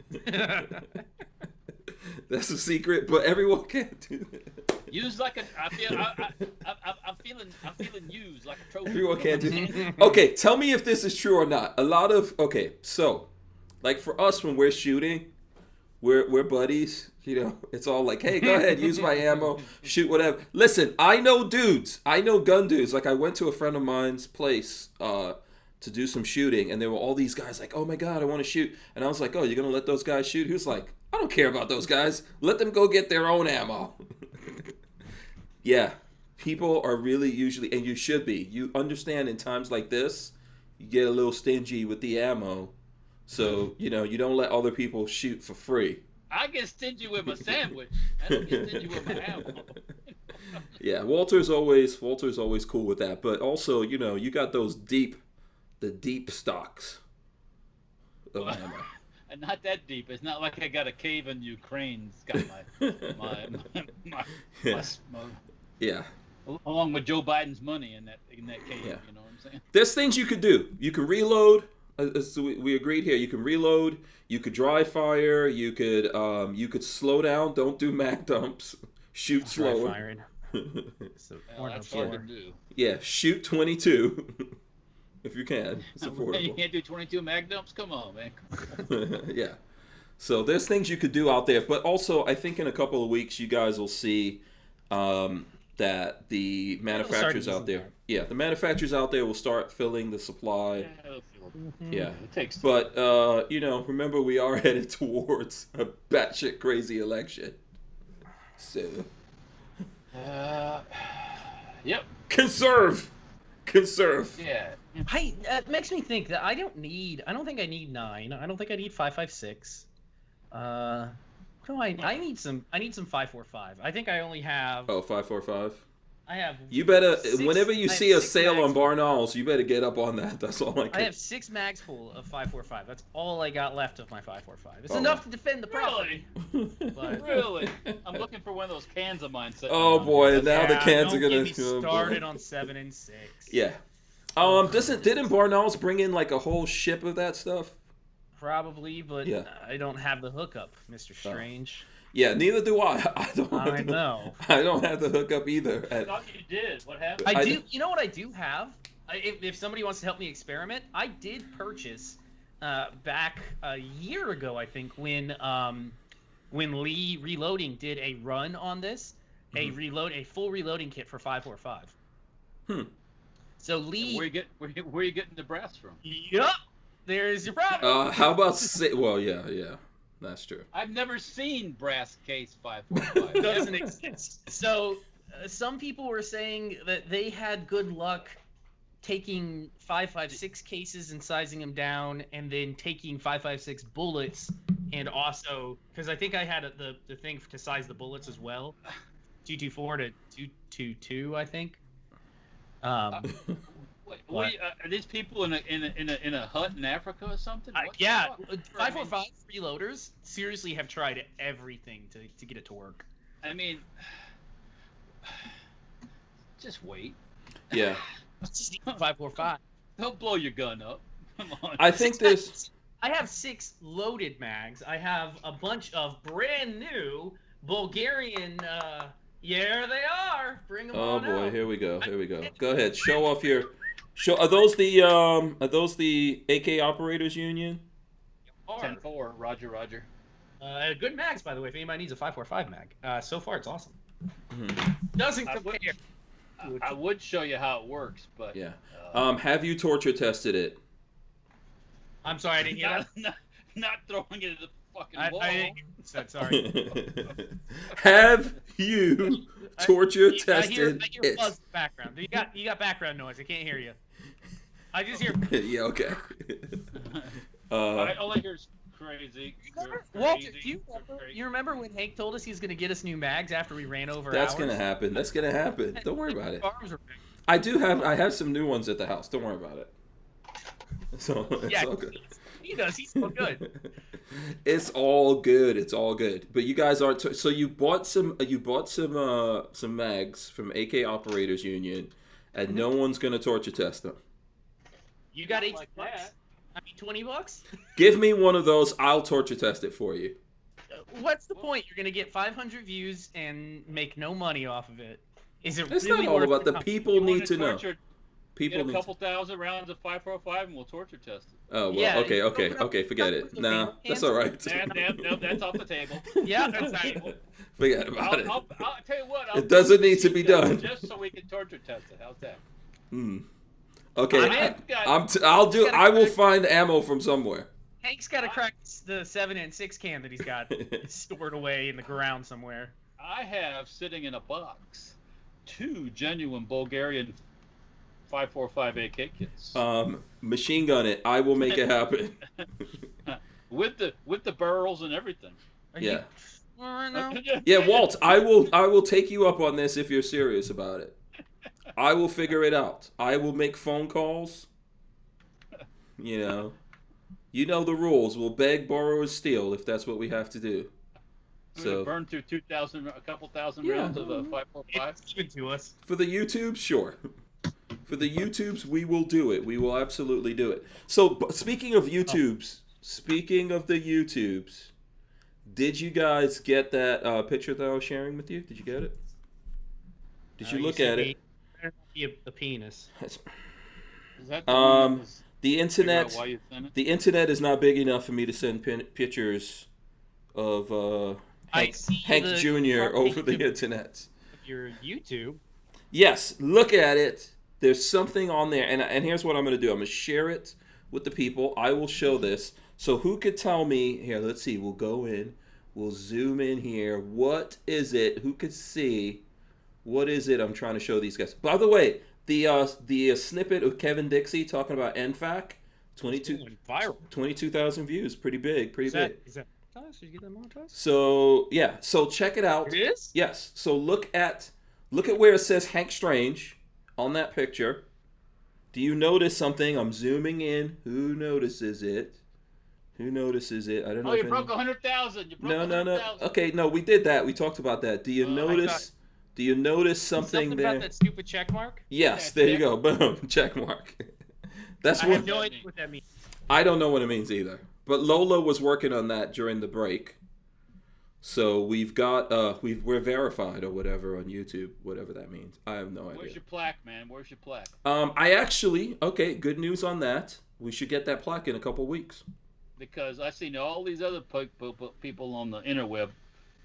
That's a secret, but everyone can't do that. Used like I'm feeling used like a trophy. Everyone can't do that. Okay, tell me if this is true or not. So, like for us when we're shooting, we're buddies. You know, it's all like, hey, go ahead, use my ammo, shoot whatever. Listen, I know gun dudes. Like, I went to a friend of mine's place to do some shooting, and there were all these guys like, oh my God, I want to shoot. And I was like, oh, you're going to let those guys shoot? He was like, I don't care about those guys. Let them go get their own ammo. Yeah, people are really usually, and you should be. You understand in times like this, you get a little stingy with the ammo. So, you know, you don't let other people shoot for free. I get stingy with my sandwich. I don't get stingy with my ammo. Yeah, Walter's always cool with that. But also, you know, you got the deep stocks of ammo. And not that deep. It's not like I got a cave in Ukraine. It's got my yeah. Along with Joe Biden's money in that cave. Yeah. You know what I'm saying? There's things you could do. You can reload. So we agreed here. You can reload. You could dry fire. You could slow down. Don't do mag dumps. Shoot slower. So, that's hard to do. Yeah, shoot 22. if you can. It's You affordable. can't do 22 magnums? Come on, man. Yeah. So there's things you could do out there, but also I think in a couple of weeks you guys will see that the manufacturers out there, the manufacturers out there will start filling the supply. Yeah. It takes. But remember we are headed towards a batshit crazy election. So. Yep. Conserve. Yeah. It makes me think that I don't think I need 9. I don't think I need 556. What do I need some 545. I think I only have 545. I have You better whenever you I have see a 6 sale on mags. Barnauls, you better get up on that. That's all I can. I have 6 mags full of 545. That's all I got left of my 545. It's Oh. enough to defend the property. Really? But Really? I'm looking for one of those cans of mine. sitting Oh around. boy, now the Yeah, cans don't are gonna get me started on 7 and 6. Yeah. Didn't Barnauls bring in like a whole ship of that stuff? Probably, but Yeah. I don't have the hookup, Mr. Strange. Yeah, neither do I. I know. I don't have the hookup either. I thought you did. What happened? I I do. d- You know what I do have? If somebody wants to help me experiment, I did purchase back a year ago, I think, when Lee Reloading did a run on this, a full reloading kit for 545. So Lee. Where you getting the brass from? Yup. There's your problem. How about well, yeah, that's true. I've never seen brass case 545. Doesn't exist. So some people were saying that they had good luck taking 556 cases and sizing them down, and then taking 556 bullets, and also because I think I had the thing to size the bullets as well, 224 to 222, I think. Wait, are these people in a hut in Africa or something? What the Yeah, fuck? 545 freeloaders seriously have tried everything to get it to work. I mean, just wait. Yeah. 545. Don't blow your gun up. Come on. I think there's I have 6 loaded mags. I have a bunch of brand new Bulgarian. Here they are. Bring them Oh on boy, out. here we go. Go ahead, show off your. Are those the AK Operators Union? 10-4, Roger. Good mags, by the way. If anybody needs a 545 mag, so far it's awesome. Mm-hmm. Doesn't I compare. I would show you how it works, but Yeah. Have you torture tested it? I'm sorry, I didn't hear that. not throwing it at the fucking wall. I didn't hear what you said, sorry. Have you torture I tested hear it? buzz in the background. You got background noise. I can't hear you. I just hear. Yeah. Okay. All I hear is crazy. Walter, you remember when Hank told us he was going to get us new mags after we ran over That's ours? gonna happen. Don't worry about it. Arms were- I have some new ones at the house. Don't worry about it. So it's Yeah, all good. he does. He's so good. It's all good. It's all good. But you guys aren't. So you bought some mags from AK Operators Union, and no one's gonna torture test them. You got $18. Like that. I mean, $20. Give me one of those. I'll torture test it for you. What's the point? You're gonna get 500 views and make no money off of it. Is it It's really not all worth about the time? people You need wanna to know. torture- People Get a need. couple thousand rounds of 545 and we'll torture test it. Oh well. Yeah, Okay. you Okay. open up- Okay. Forget open it. up the Nah, paint that's cans. all right. No, that's off the table. Yeah, that's right. Forget about it. I'll tell you what. I'll It doesn't do need to be sheet metal done. just so we can torture test it. How's that? Okay. I've I will find ammo from somewhere. Hank's got to crack the 7 and 6 can that he's got stored away in the ground somewhere. I have sitting in a box 2 genuine Bulgarian 545 AK kits Machine gun it. I will make it happen. with the barrels and everything. Are Yeah. you right now? Yeah, Walt. I will take you up on this if you're serious about it. I will figure it out. I will make phone calls. You know the rules. We'll beg, borrow, or steal if that's what we have to do. We're gonna So burn through a couple thousand Yeah. rounds of a 545. It's given to us. for the YouTubes, sure. For the YouTubes, we will do it. We will absolutely do it. So speaking of YouTubes, did you guys get that picture that I was sharing with you? Did you get it? Did you look at it? Better not be a penis. Is that the one that was The figure out internet, why you sent it? the internet is not big enough for me to send pictures of I Hank, see Hank the Jr. front over page the of internet. your YouTube. Yes, look at it. There's something on there, and here's what I'm going to do. I'm going to share it with the people. I will show this. So who could tell me here? Let's see. We'll go in. We'll zoom in here. What is it? Who could see? What is it? I'm trying to show these guys. By the way, the snippet of Kevin Dixie talking about NFAC, 22,000 views. Pretty big. Pretty big. Is that monetized? Did you get that monetized? So yeah. So check it out. It is? Yes. So look at where it says Hank Strange on that picture. Do you notice something? I'm zooming in. Who notices it? Who notices it? I don't know. Oh, you broke 100,000. No. Okay, no, we did that. We talked about that. Do you notice? Do you notice something there? About that stupid check mark? Yes, Yeah, there you go. Boom, check mark. That's I what. have no idea what that means. I don't know what it means either. But Lola was working on that during the break. So we've got we're verified or whatever on YouTube, whatever that means. I have no idea. Where's your plaque, man? Where's your plaque? I actually, okay, good news on that. We should get that plaque in a couple weeks. Because I seen all these other people on the interweb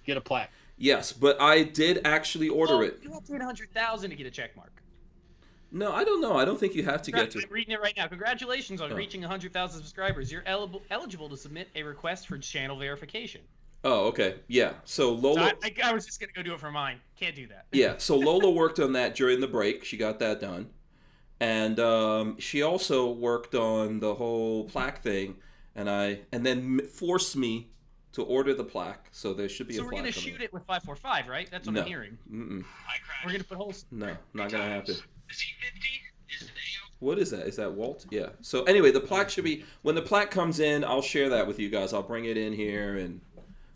get a plaque. Yes, but I did actually order it. You have to hit 100,000 to get a check mark. No, I don't know. I don't think you have to get to. I'm reading it right now. Congratulations on reaching 100,000 subscribers. You're eligible to submit a request for channel verification. Oh, okay. Yeah. So Lola. So I was just gonna go do it for mine. Can't do that. Yeah. So Lola worked on that during the break. She got that done, and she also worked on the whole plaque thing, and then forced me to order the plaque. So there should be a plaque. So we're gonna shoot it with 545, right? That's what I'm hearing. Mm-mm. We're gonna put holes. No, not gonna happen. Is he 50? Is it What is that? Is that Walt? Yeah. So anyway, the plaque should be, when the plaque comes in, I'll share that with you guys. I'll bring it in here and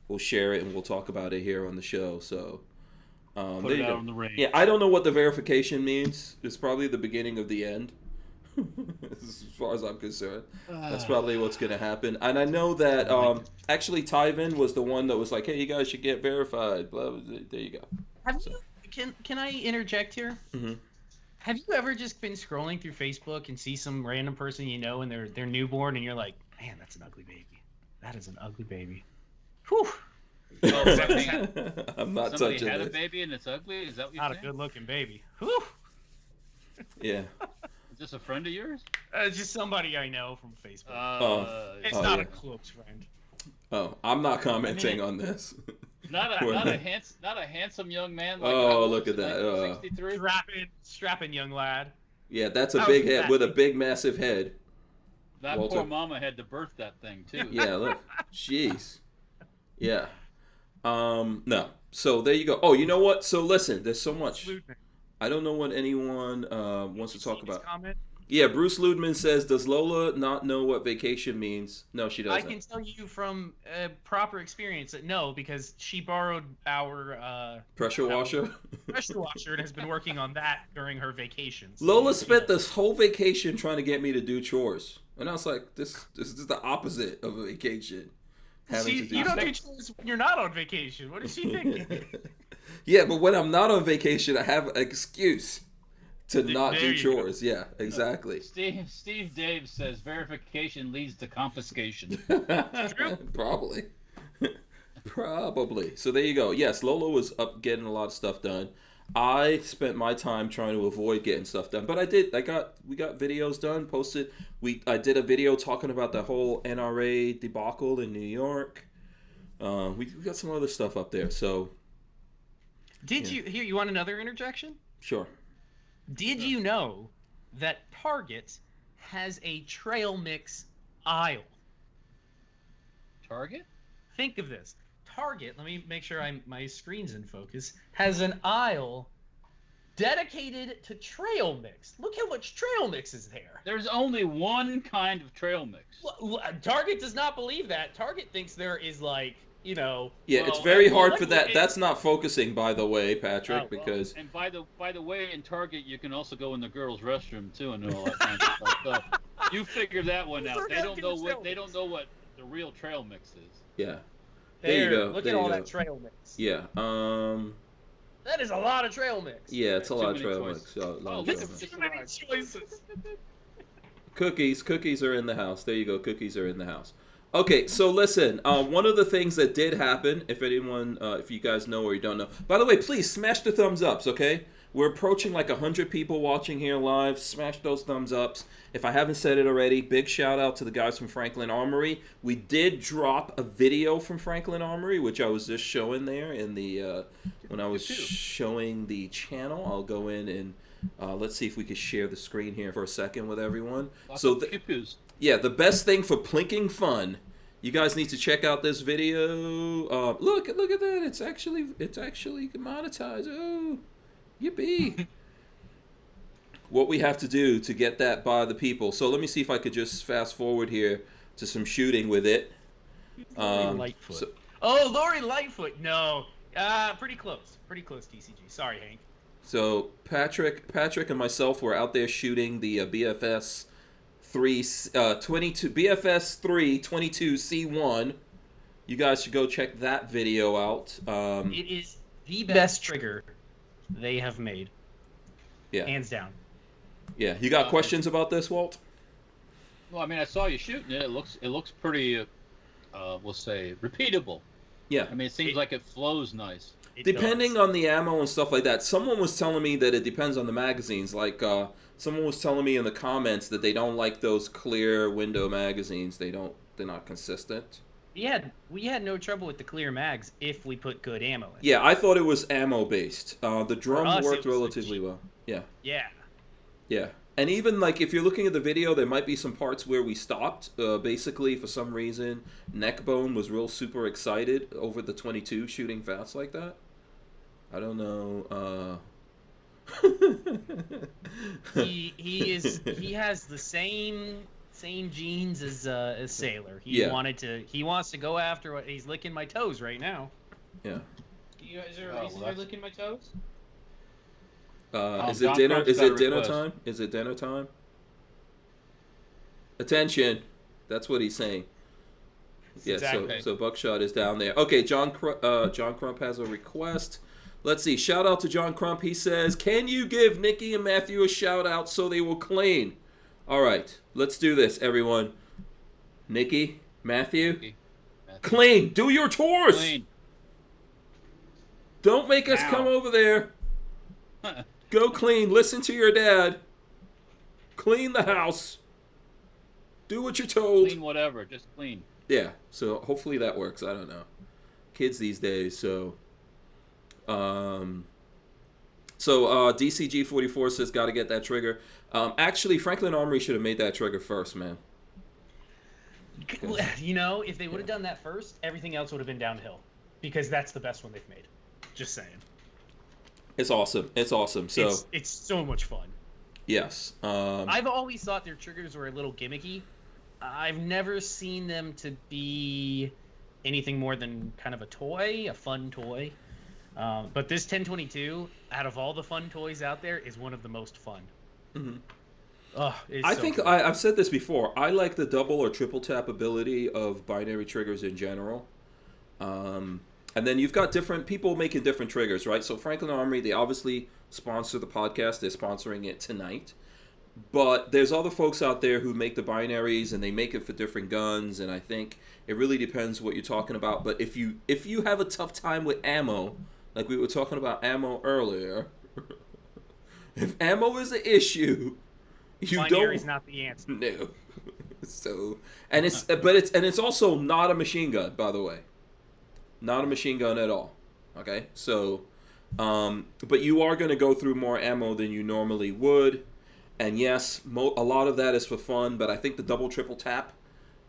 we'll share it and we'll talk about it here on the show. So Put there it you out go. on the range. Yeah, I don't know what the verification means. It's probably the beginning of the end. As far as I'm concerned, that's probably what's going to happen. And I know that actually Tyvin was the one that was like, "Hey, you guys should get verified." Blah, blah, blah. There you go. Have you? Can I interject here? Mm-hmm. Have you ever just been scrolling through Facebook and see some random person you know and they're newborn and you're like, "Man, that's an ugly baby. That is an ugly baby." Whew. I'm not Somebody touching had a this. baby and it's ugly? Is that what you're Not a saying? good-looking baby. Whew. Yeah. Is this a friend of yours? Just somebody I know from Facebook. It's Oh, not yeah. a close friend. Oh, I'm not commenting on this. Not a handsome young man like Oh, I look was at in that. 1963. Strapping young lad. Yeah, that's a That big was head bad. with a big, massive head. That Walter. poor mama had to birth that thing too. Yeah, look. Jeez. Yeah. No. So there you go. Oh, you know what? So listen, there's so much. I don't know what anyone wants to talk about. Comment? Yeah, Bruce Ludman says, does Lola not know what vacation means? No, she I doesn't. can tell you from proper experience that no, because she borrowed our Pressure washer? pressure washer and has been working on that during her vacations. Lola spent this whole vacation trying to get me to do chores. And I was like, this is the opposite of a vacation. Having to do You don't stuff. do chores when you're not on vacation. What is she thinking? Yeah, but when I'm not on vacation, I have an excuse to not There do you go. chores. Yeah, exactly. Steve Dave says verification leads to confiscation. Probably. Probably. So there you go. Yes, Lola was up getting a lot of stuff done. I spent my time trying to avoid getting stuff done, but I did. We got videos done, posted. I did a video talking about the whole NRA debacle in New York. We got some other stuff up there. So Did you here? You want another interjection? sure. Did you know that Target has a trail mix aisle? Target? Think of this. Target, let me make sure my screen's in focus, has an aisle dedicated to trail mix. Look how much trail mix is there. There's only one kind of trail mix. Target does not believe that. Target thinks there is Yeah, it's very hard for that. That's not focusing, by the way, Patrick, because And by the way, in Target you can also go in the girls' restroom too and all that kind of stuff. So you figure that one out. They don't know what the real trail mix is. yeah. There you go. Look there at you all go. that trail mix. Yeah. That is a lot of trail mix. Yeah, it's a Too lot of many trail choices. mix. A lot of Oh, trail look at mix. Too many choices. Cookies are in the house. There you go. Cookies are in the house. Okay, so listen. One of the things that did happen, if anyone, if you guys know or you don't know, by the way, please smash the thumbs ups. Okay, we're approaching like 100 people watching here live. Smash those thumbs ups. If I haven't said it already, big shout out to the guys from Franklin Armory. We did drop a video from Franklin Armory, which I was just showing there in the when I was showing the channel. I'll go in and let's see if we can share the screen here for a second with everyone. So yeah, the best thing for plinking fun. You guys need to check out this video. Look at that. It's actually monetized. Oh, yippee. What we have to do to get that by the people. So let me see if I could just fast forward here to some shooting with it. Lightfoot. Oh, Lori Lightfoot. No. Pretty close. Pretty close, TCG. Sorry, Hank. So Patrick and myself were out there shooting the BFS 3 22 BFS 3 22C1. You guys should go check that video out. It is the best trigger they have made. Yeah. Hands down. Yeah. You got questions about this, Walt? Well, I mean, I saw you shooting it. It looks pretty, we'll say, repeatable. Yeah. I mean, it seems like it flows nice. Depending on the ammo and stuff like that. Someone was telling me that it depends on the magazines. Like, someone was telling me in the comments that they don't like those clear window magazines. They're not consistent. We had no trouble with the clear mags if we put good ammo in. Yeah, I thought it was ammo based. The drum worked relatively well. Yeah. Yeah. Yeah. And even like if you're looking at the video, there might be some parts where we stopped. Basically, for some reason, Neckbone was real super excited over the 22 shooting fast like that. I don't know. He has the same genes as Sailor. He wants to go after what he's licking my toes right now. Yeah. Is there a reason you're licking my toes? Is it dinner? Is it dinner time? Is it dinner time? Attention! That's what he's saying. Yeah. Exactly. So Buckshot is down there. Okay. John Crump has a request. Let's see. Shout out to John Crump. He says, "Can you give Nikki and Matthew a shout out so they will clean?" All right. Let's do this, everyone. Nikki, Matthew. Clean. Do your chores. Clean. Don't make us come over there. Go clean. Listen to your dad. Clean the house. Do what you're told. Clean whatever. Just clean. Yeah. So hopefully that works. I don't know. Kids these days. So, DCG44 says got to get that trigger. Actually, Franklin Armory should have made that trigger first, man. You know, if they would have done that first, everything else would have been downhill. Because that's the best one they've made. Just saying. It's awesome. It's awesome. So it's so much fun. Yes. I've always thought their triggers were a little gimmicky. I've never seen them to be anything more than kind of a toy, a fun toy. But this 1022, out of all the fun toys out there, is one of the most fun. Mm-hmm. I think I've said this before. I like the double or triple tap ability of binary triggers in general. And then you've got different people making different triggers, right? So Franklin Armory, they obviously sponsor the podcast. They're sponsoring it tonight. But there's other folks out there who make the binaries, and they make it for different guns. And I think it really depends what you're talking about. But if you have a tough time with ammo, like we were talking about ammo earlier, if ammo is an issue, binary's not the answer. No. So it's also not a machine gun, by the way. Not a machine gun at all. Okay? So, but you are going to go through more ammo than you normally would. And yes, a lot of that is for fun, but I think the double triple tap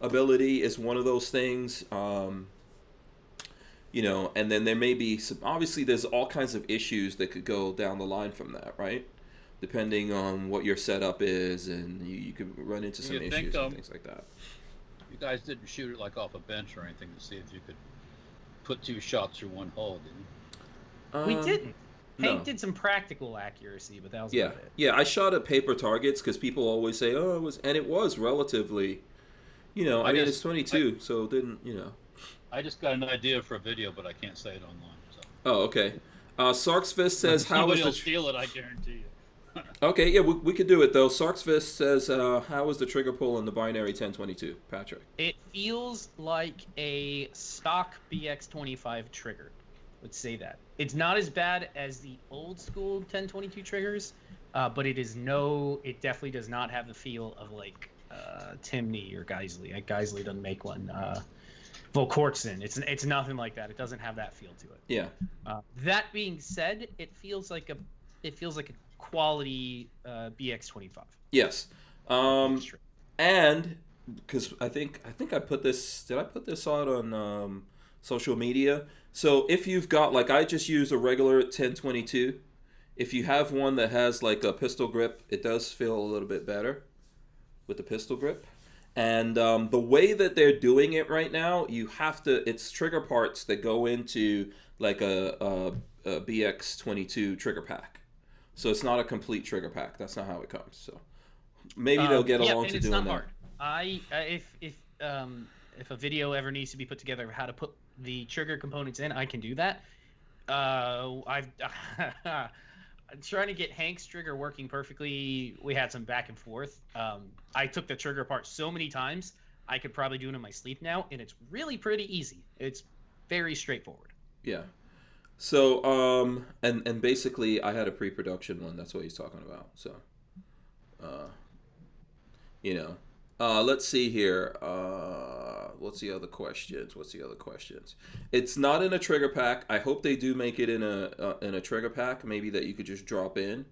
ability is one of those things. And then there may be some, obviously there's all kinds of issues that could go down the line from that, right? Depending on what your setup is, and you could run into some issues and things like that. You guys didn't shoot it like off a bench or anything to see if you could put two shots through one hole, didn't you? We didn't. Hank No. did some practical accuracy, but that was Yeah, about it. yeah. I shot at paper targets because people always say, "Oh, it was relatively." I mean, it's 22, so it didn't. I just got an idea for a video, but I can't say it online. So. Oh, okay. Sark's Fist says, "How is Somebody will the?" steal it, I guarantee you. Okay, yeah, we could do it though. Sarksfist says, how is the trigger pull in the binary 1022, Patrick? It feels like a stock BX25 trigger. Let's say that. It's not as bad as the old school 1022 triggers, but it definitely does not have the feel of like Timney or Geisley. Geisley doesn't make one. Volkortsen. It's nothing like that. It doesn't have that feel to it. Yeah. That being said, it feels like a quality BX25. Yes. And because I think I put this. Did I put this out on social media? So if you've got, like, I just use a regular 1022. If you have one that has like a pistol grip, it does feel a little bit better with the pistol grip. And the way that they're doing it right now, you have to. It's trigger parts that go into like a BX22 trigger pack. So it's not a complete trigger pack. That's not how it comes. So maybe they'll get along to doing that. Yeah, and it's not hard. If a video ever needs to be put together of how to put the trigger components in, I can do that. I'm trying to get Hank's trigger working perfectly. We had some back and forth. I took the trigger apart so many times, I could probably do it in my sleep now, and it's really pretty easy. It's very straightforward. Yeah. So, and basically, I had a pre-production one. That's what he's talking about. So, let's see here. What's the other questions? It's not in a trigger pack. I hope they do make it in a trigger pack. Maybe that you could just drop in.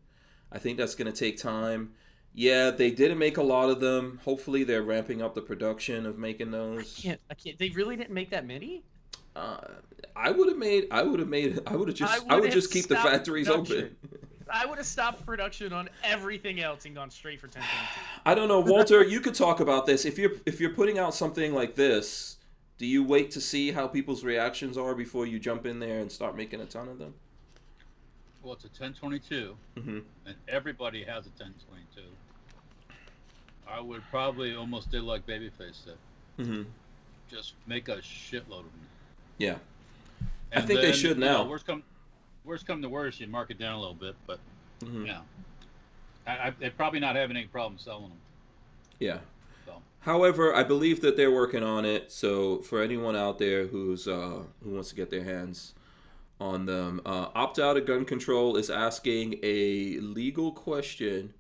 I think that's going to take time. Yeah, they didn't make a lot of them. Hopefully, they're ramping up the production of making those. I can't. They really didn't make that many? I would just keep the factories open. I would have stopped production on everything else and gone straight for 1022. I don't know, Walter. You could talk about this. If you're putting out something like this, do you wait to see how people's reactions are before you jump in there and start making a ton of them? Well, it's a 1022, and everybody has a 1022. I would probably almost do like Babyface said. Just make a shitload of them. Yeah. And I think they should now. Worst come to worst, you mark it down a little bit, but they're probably not having any problem selling them. Yeah. So. However, I believe that they're working on it. So for anyone out there who wants to get their hands on them, Opt Out of Gun Control is asking a legal question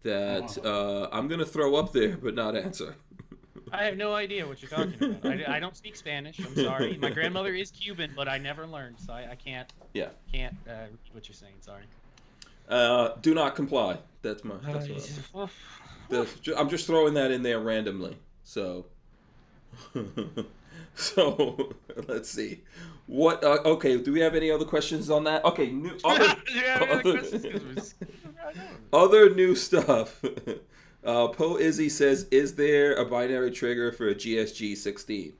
that I'm gonna throw up there but not answer. I have no idea what you're talking about. I don't speak Spanish. I'm sorry. My grandmother is Cuban, but I never learned, so I can't. Yeah. Can't repeat what you're saying. Sorry. Do not comply. That's I'm just throwing that in there randomly. So. So let's see. What? Okay. Do we have any other questions on that? Okay. Other new stuff. Poe Izzy says, is there a binary trigger for a GSG 16?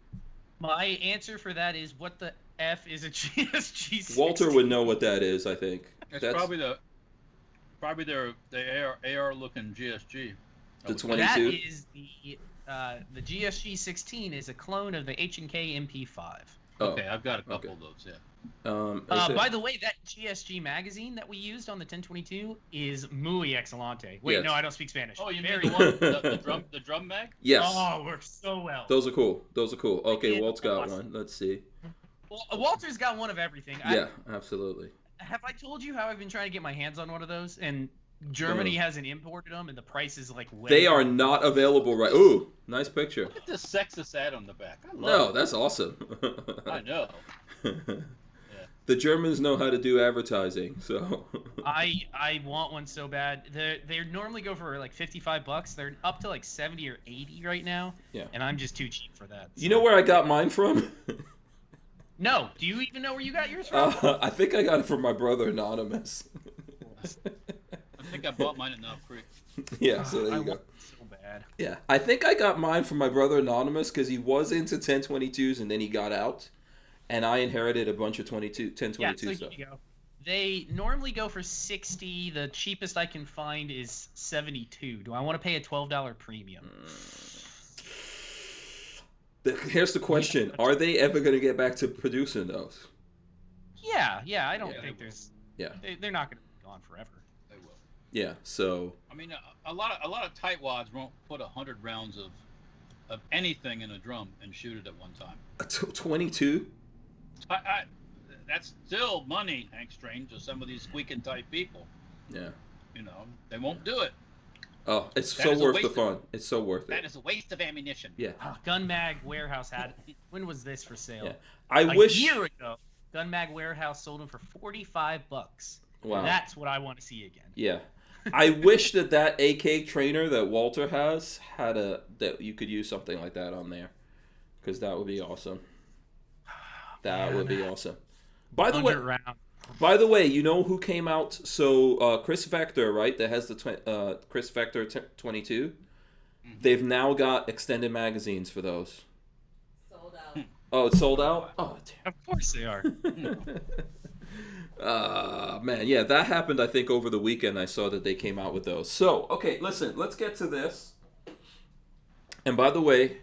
My answer for that is, what the F is a GSG 16? Walter would know what that is, I think. That's probably the AR looking GSG. The 22? That is the GSG 16 is a clone of the H&K MP5. Okay, I've got a couple of those, yeah. By the way, that GSG magazine that we used on the 1022 is muy excelente. Wait, yes. No, I don't speak Spanish. Oh, you mean the one, the drum mag? Yes. Oh, works so well. Those are cool. Okay, Walt's got one. Let's see. Well, Walter's got one of everything. Yeah, absolutely. Have I told you how I've been trying to get my hands on one of those? And Germany hasn't imported them, and the price is like way They are not available right. Ooh, nice picture. Look at the sexist ad on the back. That's awesome. I know. The Germans know how to do advertising, so. I want one so bad. They normally go for like $55. They're up to like 70 or 80 right now. Yeah. And I'm just too cheap for that. So. You know where I got mine from? No. Do you even know where you got yours from? I think I got it from my brother Anonymous. I think I bought mine at Knob Creek. Yeah, so there you go. So bad. Yeah, I think I got mine from my brother Anonymous because he was into 1022s and then he got out, and I inherited a bunch of 1022 yeah, so stuff. You go. They normally go for 60. The cheapest I can find is 72. Do I want to pay a $12 premium? Here's the question: are they ever going to get back to producing those? Yeah. I don't think there's. Yeah. They're not going to be gone forever. They will. Yeah, so I mean, a lot of tightwads won't put 100 rounds of anything in a drum and shoot it at one time. 22. I, that's still money, Hank Strange, to some of these squeaking type people. Yeah. You know, they won't do it. Oh, it's That so is a worth the waste fun. It's so worth That it. is a waste of ammunition. Yeah. Gun Mag Warehouse had. When was this for sale? Yeah. I A wish. year ago, Gun Mag Warehouse sold them for $45. Wow. That's what I want to see again. Yeah. I wish that AK trainer that Walter has had that you could use something like that on there, because that would be awesome. That would be awesome. By the way, you know who came out? So Chris Vector, right? That has the Chris Vector 22. Mm-hmm. They've now got extended magazines for those. Sold out. Oh, it's sold out? Oh, damn. Of course they are. Man, yeah, that happened, I think, over the weekend. I saw that they came out with those. So, okay, listen, let's get to this. And by the way,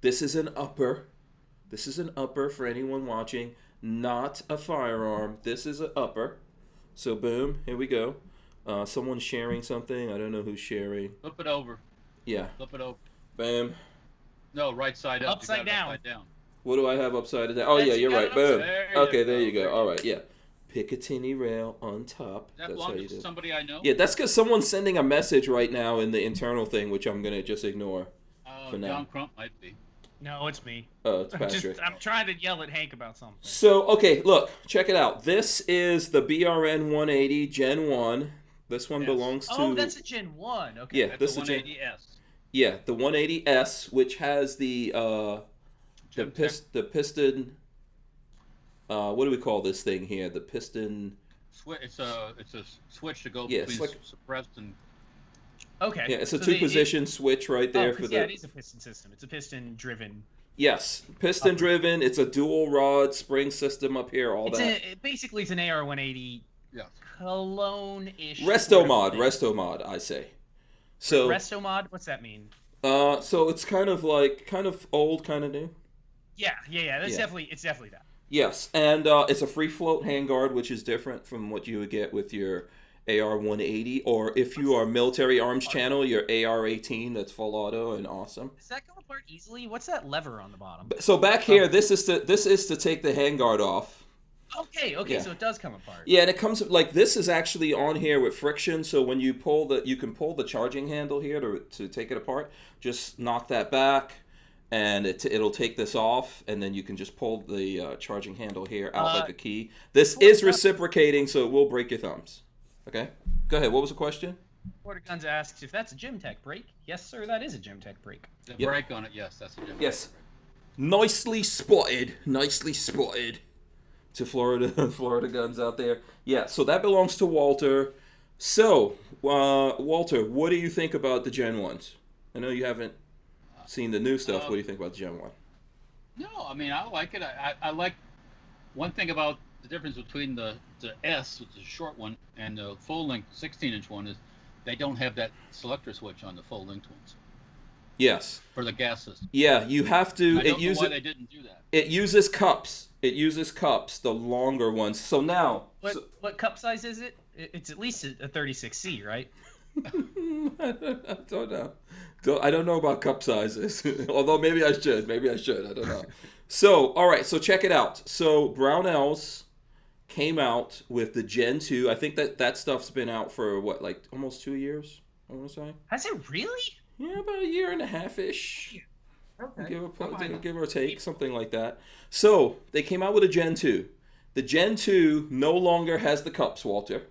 this is an upper. This is an upper for anyone watching, not a firearm. This is an upper. So, boom, here we go. Someone's sharing something. I don't know who's sharing. Flip it over. Yeah. Flip it over. Bam. No, right side up. Upside down. Upside down. What do I have upside down? Oh, yeah, you're right. Boom. Okay, there you go. All right, yeah. Picatinny rail on top. That belongs to somebody I know? Yeah, that's because someone's sending a message right now in the internal thing, which I'm going to just ignore for now. John Crump might be. No, it's me. Oh, it's Patrick. I'm trying to yell at Hank about something. So, okay, look, check it out. This is the BRN 180 Gen 1. This one belongs to... Oh, that's a Gen 1. Okay. Yeah, That's this the is 180S. Yeah, the 180S, which has the piston... what do we call this thing here? The piston... It's a switch to go between suppressed and... Okay. Yeah, it's a two-position switch right there for the... Yeah, it is a piston system. It's a piston-driven... Yes, piston-driven. It's a dual-rod spring system up here, Basically, it's an AR-180 clone-ish... Resto mod, I say. So Resto mod? What's that mean? So it's kind of old, kind of new. Yeah. It's definitely that. Yes, and it's a free float handguard, which is different from what you would get with your AR-180, or if you are military arms channel, your AR-18 that's full auto and awesome. Does that come apart easily? What's that lever on the bottom? So back here, this is to take the handguard off. Okay, yeah. So it does come apart. Yeah, and it comes like this is actually on here with friction, so when you you can pull the charging handle here to take it apart. Just knock that back, and it'll take this off, and then you can just pull the charging handle here out like a key. This is reciprocating, so it will break your thumbs. Okay, go ahead. What was the question? Porter Guns asks if that's a Gymtech brake. Yes, sir, that is a Gymtech brake. The brake on it, yes, that's a Gymtech. Yes, nicely spotted. To Florida Guns out there. Yeah, so that belongs to Walter. So, Walter, what do you think about the Gen 1s? I know you haven't seen the new stuff. What do you think about the Gen 1? No, I mean, I like it. I like one thing about the difference between the S, which is a short one, and the full-length 16-inch one is they don't have that selector switch on the full-length ones. Yes. For the gas system. Yeah, you have to... I don't know why they didn't do that. It uses cups. The longer ones. So now... What cup size is it? It's at least a 36C, right? I don't know. I don't know about cup sizes. Although maybe I should. I don't know. So, all right. So check it out. So Barnauls came out with the Gen 2. I think that stuff's been out for, like almost 2 years, I want to say. Has it really? Yeah, about a year and a half-ish. Okay. Give or take, something like that. So, they came out with a Gen 2. The Gen 2 no longer has the cups, Walter.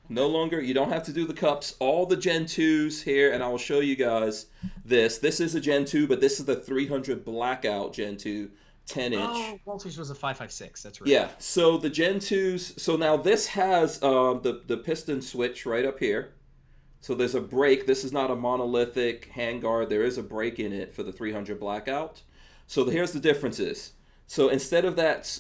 No longer, you don't have to do the cups. All the Gen 2s here, and I will show you guys this. This is a Gen 2, but this is the 300 Blackout Gen 2 10-inch. Oh, Walter's was a 5.56, that's right. Yeah, so the Gen 2s, so now this has the piston switch right up here. So there's a brake. This is not a monolithic handguard. There is a brake in it for the 300 Blackout. So here's the differences. So instead of that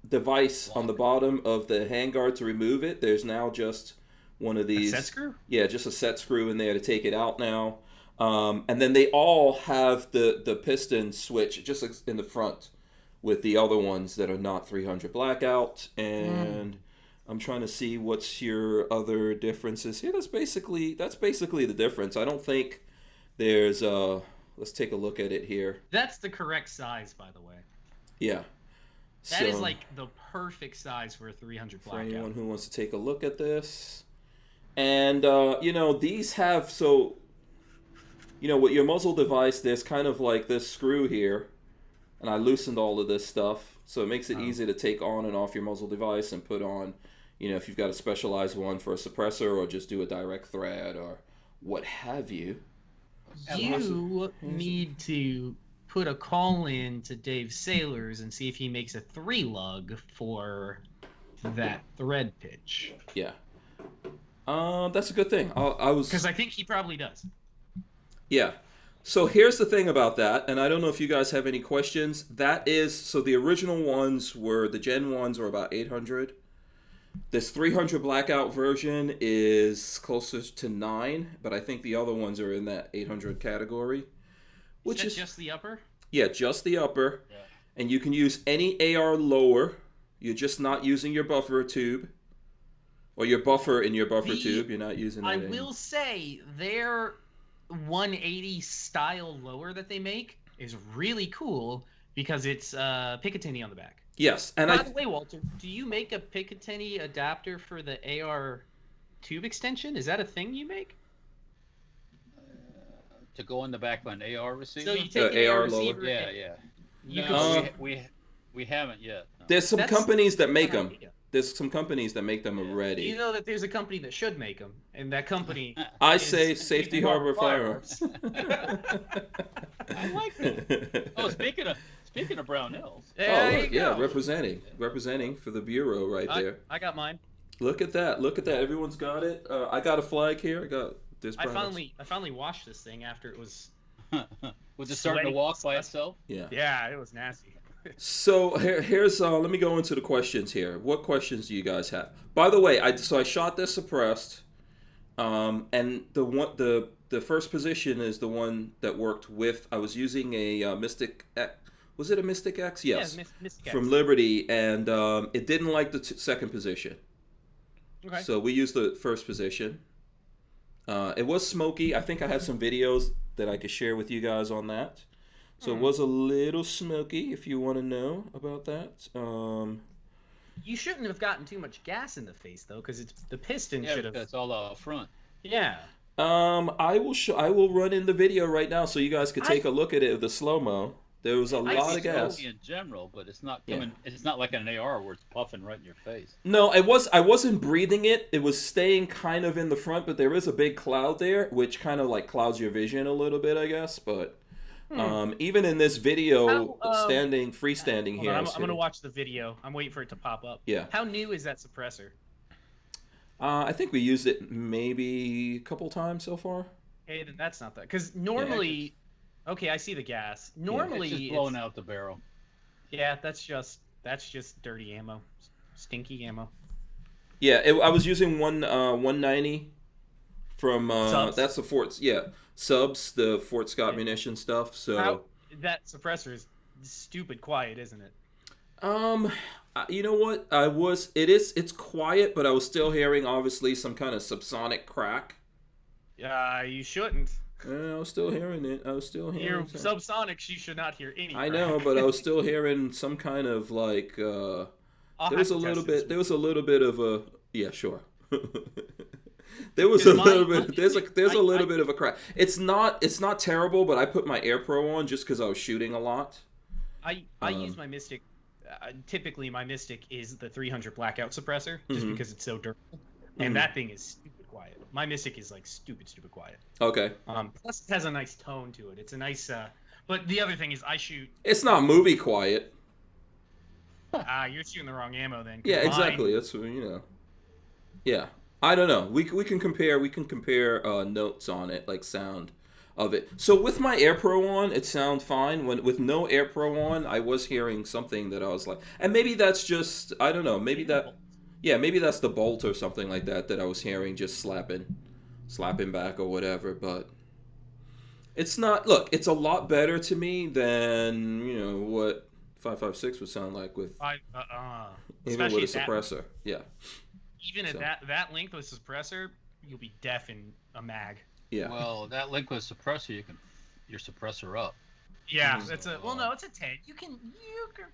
device on the bottom of the handguard to remove it, there's now just one of these. A set screw? Yeah, just a set screw in there to take it out now. And then they all have the piston switch just in the front with the other ones that are not 300 Blackout. And I'm trying to see what's your other differences here. That's basically the difference. I don't think there's let's take a look at it here. That's the correct size, by the way. Yeah. That is like the perfect size for a 300 blackout. For anyone who wants to take a look at this. And these have with your muzzle device, there's kind of like this screw here, and I loosened all of this stuff, so it makes it easy to take on and off your muzzle device and put on, if you've got a specialized one for a suppressor or just do a direct thread or what have you. You need to put a call in to Dave Sailors and see if he makes a 3-lug for that thread pitch. Yeah. That's a good thing. Because I think he probably does. Yeah. So here's the thing about that, and I don't know if you guys have any questions. So the original ones the Gen 1s were about 800. This 300 blackout version is closer to 9, but I think the other ones are in that 800 category. Which is just the upper? Yeah, just the upper. Yeah. And you can use any AR lower. You're just not using your buffer tube. Or your buffer in your buffer tube. You're not using that. I will say their 180 style lower that they make is really cool because it's Picatinny on the back. Yes, and by the way, Walter, do you make a Picatinny adapter for the AR tube extension? Is that a thing you make? To go in the back of an AR receiver? So you take an AR receiver? Yeah. We haven't yet. No. There's some companies that make them. There's some companies that make them already. You know that there's a company that should make them, and that company I say Safety Harbor Firearms. I like that. Oh, speaking of Barnauls. Representing for the bureau right there. I got mine. Look at that! Everyone's got it. I got a flag here. I got this. I finally washed this thing after it was. Was it starting to walk by itself? Yeah. Yeah, it was nasty. So here's let me go into the questions here. What questions do you guys have? By the way, I shot this suppressed, and the first position is the one that worked with. I was using a Mystic X. Was it a Mystic X? Yes. Yeah, Mystic X. From Liberty, and it didn't like the second position. Okay. So we used the first position. It was smoky. I think I have some videos that I could share with you guys on that. So it was a little smoky, if you want to know about that. You shouldn't have gotten too much gas in the face, though, because the piston should have. Yeah, it's all out front. Yeah. I will run in the video right now so you guys could take a look at it. The slow mo. There was a lot of gas. In general, but it's not coming. Yeah. It's not like an AR where it's puffing right in your face. No, I wasn't breathing it. It was staying kind of in the front, but there is a big cloud there, which kind of like clouds your vision a little bit, I guess. But even in this video, freestanding here. I'm going to watch the video. I'm waiting for it to pop up. Yeah. How new is that suppressor? I think we used it maybe a couple times so far. Hey, then that's not that. Because normally... Yeah. Okay, I see the gas. Normally, it's just blowing out the barrel. Yeah, that's just dirty ammo, stinky ammo. Yeah, I was using 190 from that's the Fort Subs, the Fort Scott munition stuff. So that suppressor is stupid quiet, isn't it? You know what? It's quiet, but I was still hearing obviously some kind of subsonic crack. Yeah, you shouldn't. I was still hearing it. Your subsonics, you should not hear any. I know, but I was still hearing some kind of like. There was a little bit of a. Yeah, sure. There was a little bit. There's a little bit of a crack. It's not terrible, but I put my Air Pro on just because I was shooting a lot. I use my Mystic. Typically, my Mystic is the 300 blackout suppressor, just because it's so durable, and that thing is stupid quiet. My Mystic is like stupid quiet. Okay. Plus, it has a nice tone to it. It's a nice. But the other thing is, I shoot. It's not movie quiet. You're shooting the wrong ammo then. Yeah, exactly. That's Yeah, I don't know. We can compare. We can compare notes on it, like sound of it. So with my Air Pro on, it sounds fine. With no Air Pro on, I was hearing something that I was like, and maybe that's just I don't know. Maybe that's the bolt or something like that I was hearing just slapping back or whatever. But it's not. Look, it's a lot better to me than what 5.56 would sound like with even with a suppressor. Yeah. even at that length with suppressor, you'll be deaf in a mag. Yeah. Well, that link with suppressor, you can your suppressor up. Yeah, it's a 10. You can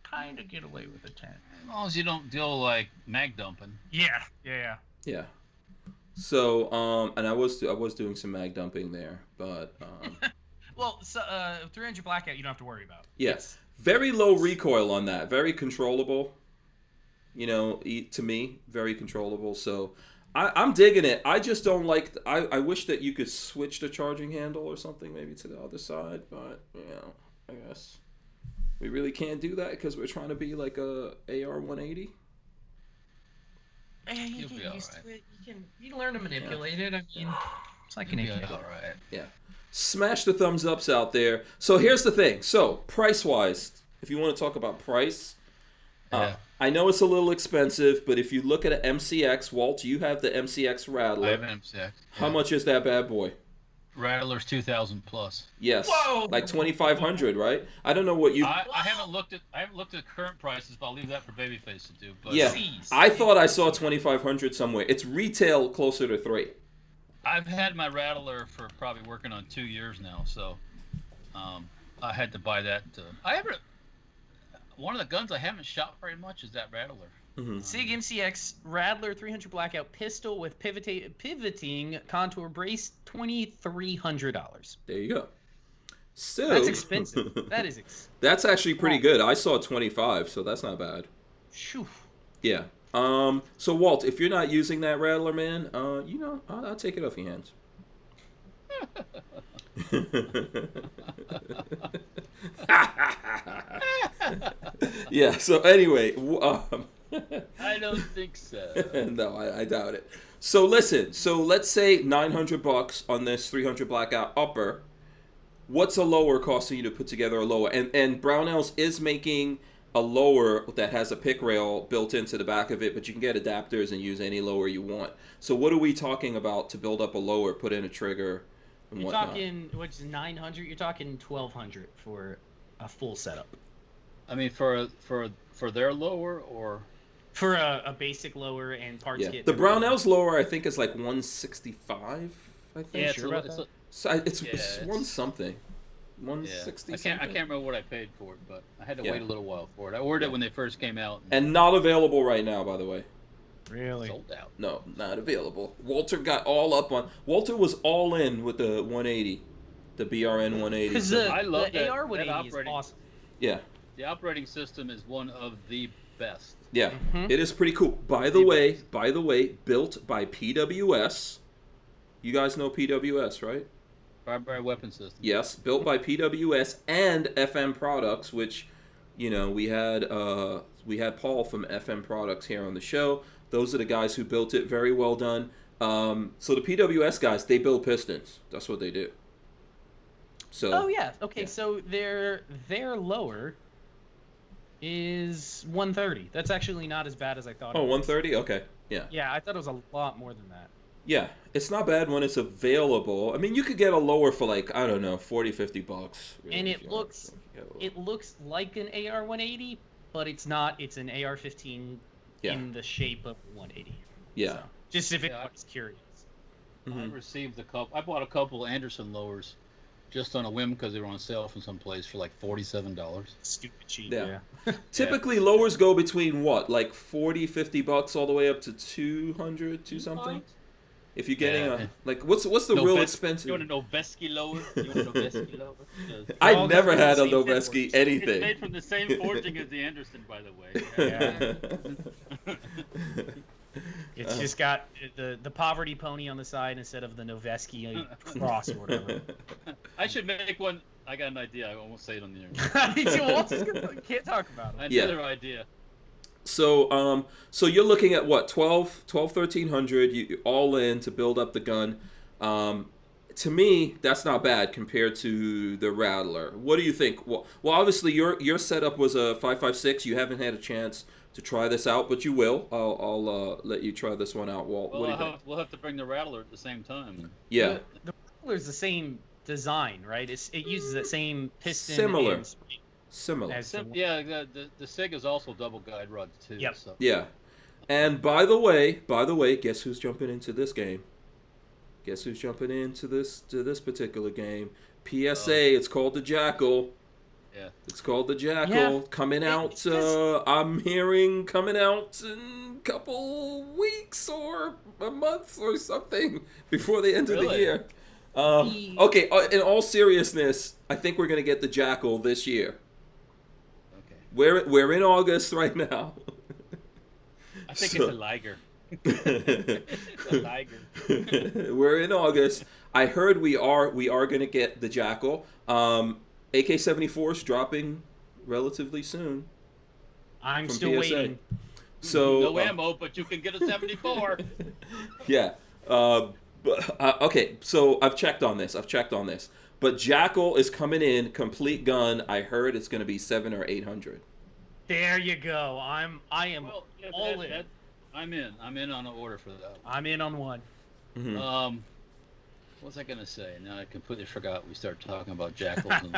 kind of get away with a 10. As long as you don't deal like mag dumping. Yeah. Yeah. So, and I was doing some mag dumping there, but well, so 300 blackout you don't have to worry about. Yes. Very low recoil on that. Very controllable. You know, to me, very controllable. So, I'm digging it. I just don't like. I wish that you could switch the charging handle or something, maybe to the other side. But you know, I guess we really can't do that because we're trying to be like a AR 180. You get used to it. You can learn to manipulate it. I mean, it's like an AK. All right. Yeah. Smash the thumbs ups out there. So here's the thing. So price wise, if you want to talk about price, I know it's a little expensive, but if you look at an MCX, Walt, you have the MCX Rattler. I have an MCX. How much is that bad boy? Rattler's 2,000 plus. Yes. Whoa! Like 2,500, right? I don't know what you. I haven't looked at current prices, but I'll leave that for Babyface to do. But Yeah. I thought I saw 2,500 somewhere. It's retail closer to 3. I've had my Rattler for probably working on 2 years now, so I had to buy that. One of the guns I haven't shot very much is that Rattler. Mm-hmm. SIG MCX Rattler 300 blackout pistol with pivoting contour brace, $2,300. There you go. So That's expensive. That is That's actually pretty good. I saw 25, so that's not bad. Shoo. Yeah. So Walt, if you're not using that Rattler, man, you know, I'll take it off your hands. Yeah. So anyway, I don't think so. No, I doubt it. So listen. So let's say $900 on this 300 blackout upper. What's a lower costing you to put together a lower? And Barnauls is making a lower that has a pick rail built into the back of it, but you can get adapters and use any lower you want. So what are we talking about to build up a lower, put in a trigger, and You're whatnot? talking, which is 900. You're talking 1,200 for a full setup. I mean, for their lower or For a basic lower and parts kit. The Barnauls lower I think is like 165. I think. yeah, sure about that? So it's one something. 160 I something. can't remember what I paid for it, but I had to wait a little while for it. I ordered it when they first came out. And not available right now, by the way. Really? Sold out. No, not available. Walter got all up on. Walter was all in with the 180, the BRN 180. Because I love the that, AR 180 that is operating. awesome. Yeah. The operating system is one of the best. Yeah, Mhm. It is pretty cool. By the way, built by PWS. You guys know PWS, right? Barbarian Weapon System. Yes, built by PWS and FM Products, which, you know, we had Paul from FM Products here on the show. Those are the guys who built it. Very well done. So the PWS guys, they build pistons. That's what they do. So. Oh yeah. Okay. Yeah. So their lower is 130. That's actually not as bad as I thought. Oh, 130. Okay. Yeah. Yeah, I thought it was a lot more than that. Yeah, it's not bad when it's available. I mean, you could get a lower for like, I don't know, $40-50. Really, and it looks like an AR 180, but it's not. It's an AR 15 in the shape of 180. Yeah. So, just if anybody's curious. Mm-hmm. I received a couple. I bought a couple Anderson lowers just on a whim because they were on sale from someplace for like $47. Stupid cheap. Yeah. Typically, lowers go between what, like $40-50 all the way up to 200 to something. If you're getting what's the real expensive? You want a Noveski lower? I never had a Noveski anything. It's made from the same forging as the Anderson, by the way. Yeah. It's just got the poverty pony on the side instead of the Noveski cross or whatever. I should make one. I got an idea. I won't say it on the air. Can't talk about it. Another idea. So you're looking at what, 1,300 you all in to build up the gun. To me, that's not bad compared to the Rattler. What do you think? Well, obviously your setup was a 5.56. You haven't had a chance to try this out, but you will. I'll let you try this one out, Walt. Well, what do you think? We'll have to bring the Rattler at the same time. Yeah. The Rattler's the same design, right? It uses the same piston. Similar. And spring. Similar. Yeah, the SIG is also double guide rods too. Yep. So. Yeah. And by the way, guess who's jumping into this game? Guess who's jumping into this particular game? PSA. It's called the Jackal. Yeah. It's called the Jackal. Yeah. Coming out. I'm hearing coming out in a couple weeks or a month or something before the end of the Really? year. Okay. In all seriousness, I think we're gonna get the Jackal this year. Okay. We're in August right now. I think it's a liger. It's a liger. We're in August. I heard we are gonna get the Jackal. AK-74 is dropping relatively soon. I'm from still PSA. waiting. So No ammo, but you can get a 74. yeah. Okay. So I've checked on this. But Jackal is coming in complete gun. I heard it's gonna be 700 or 800. There you go. I am Well, yeah, all in. I'm in. I'm in on an order for that. I'm in on one. Mhm. What was I gonna say? Now I completely forgot. We started talking about jackals and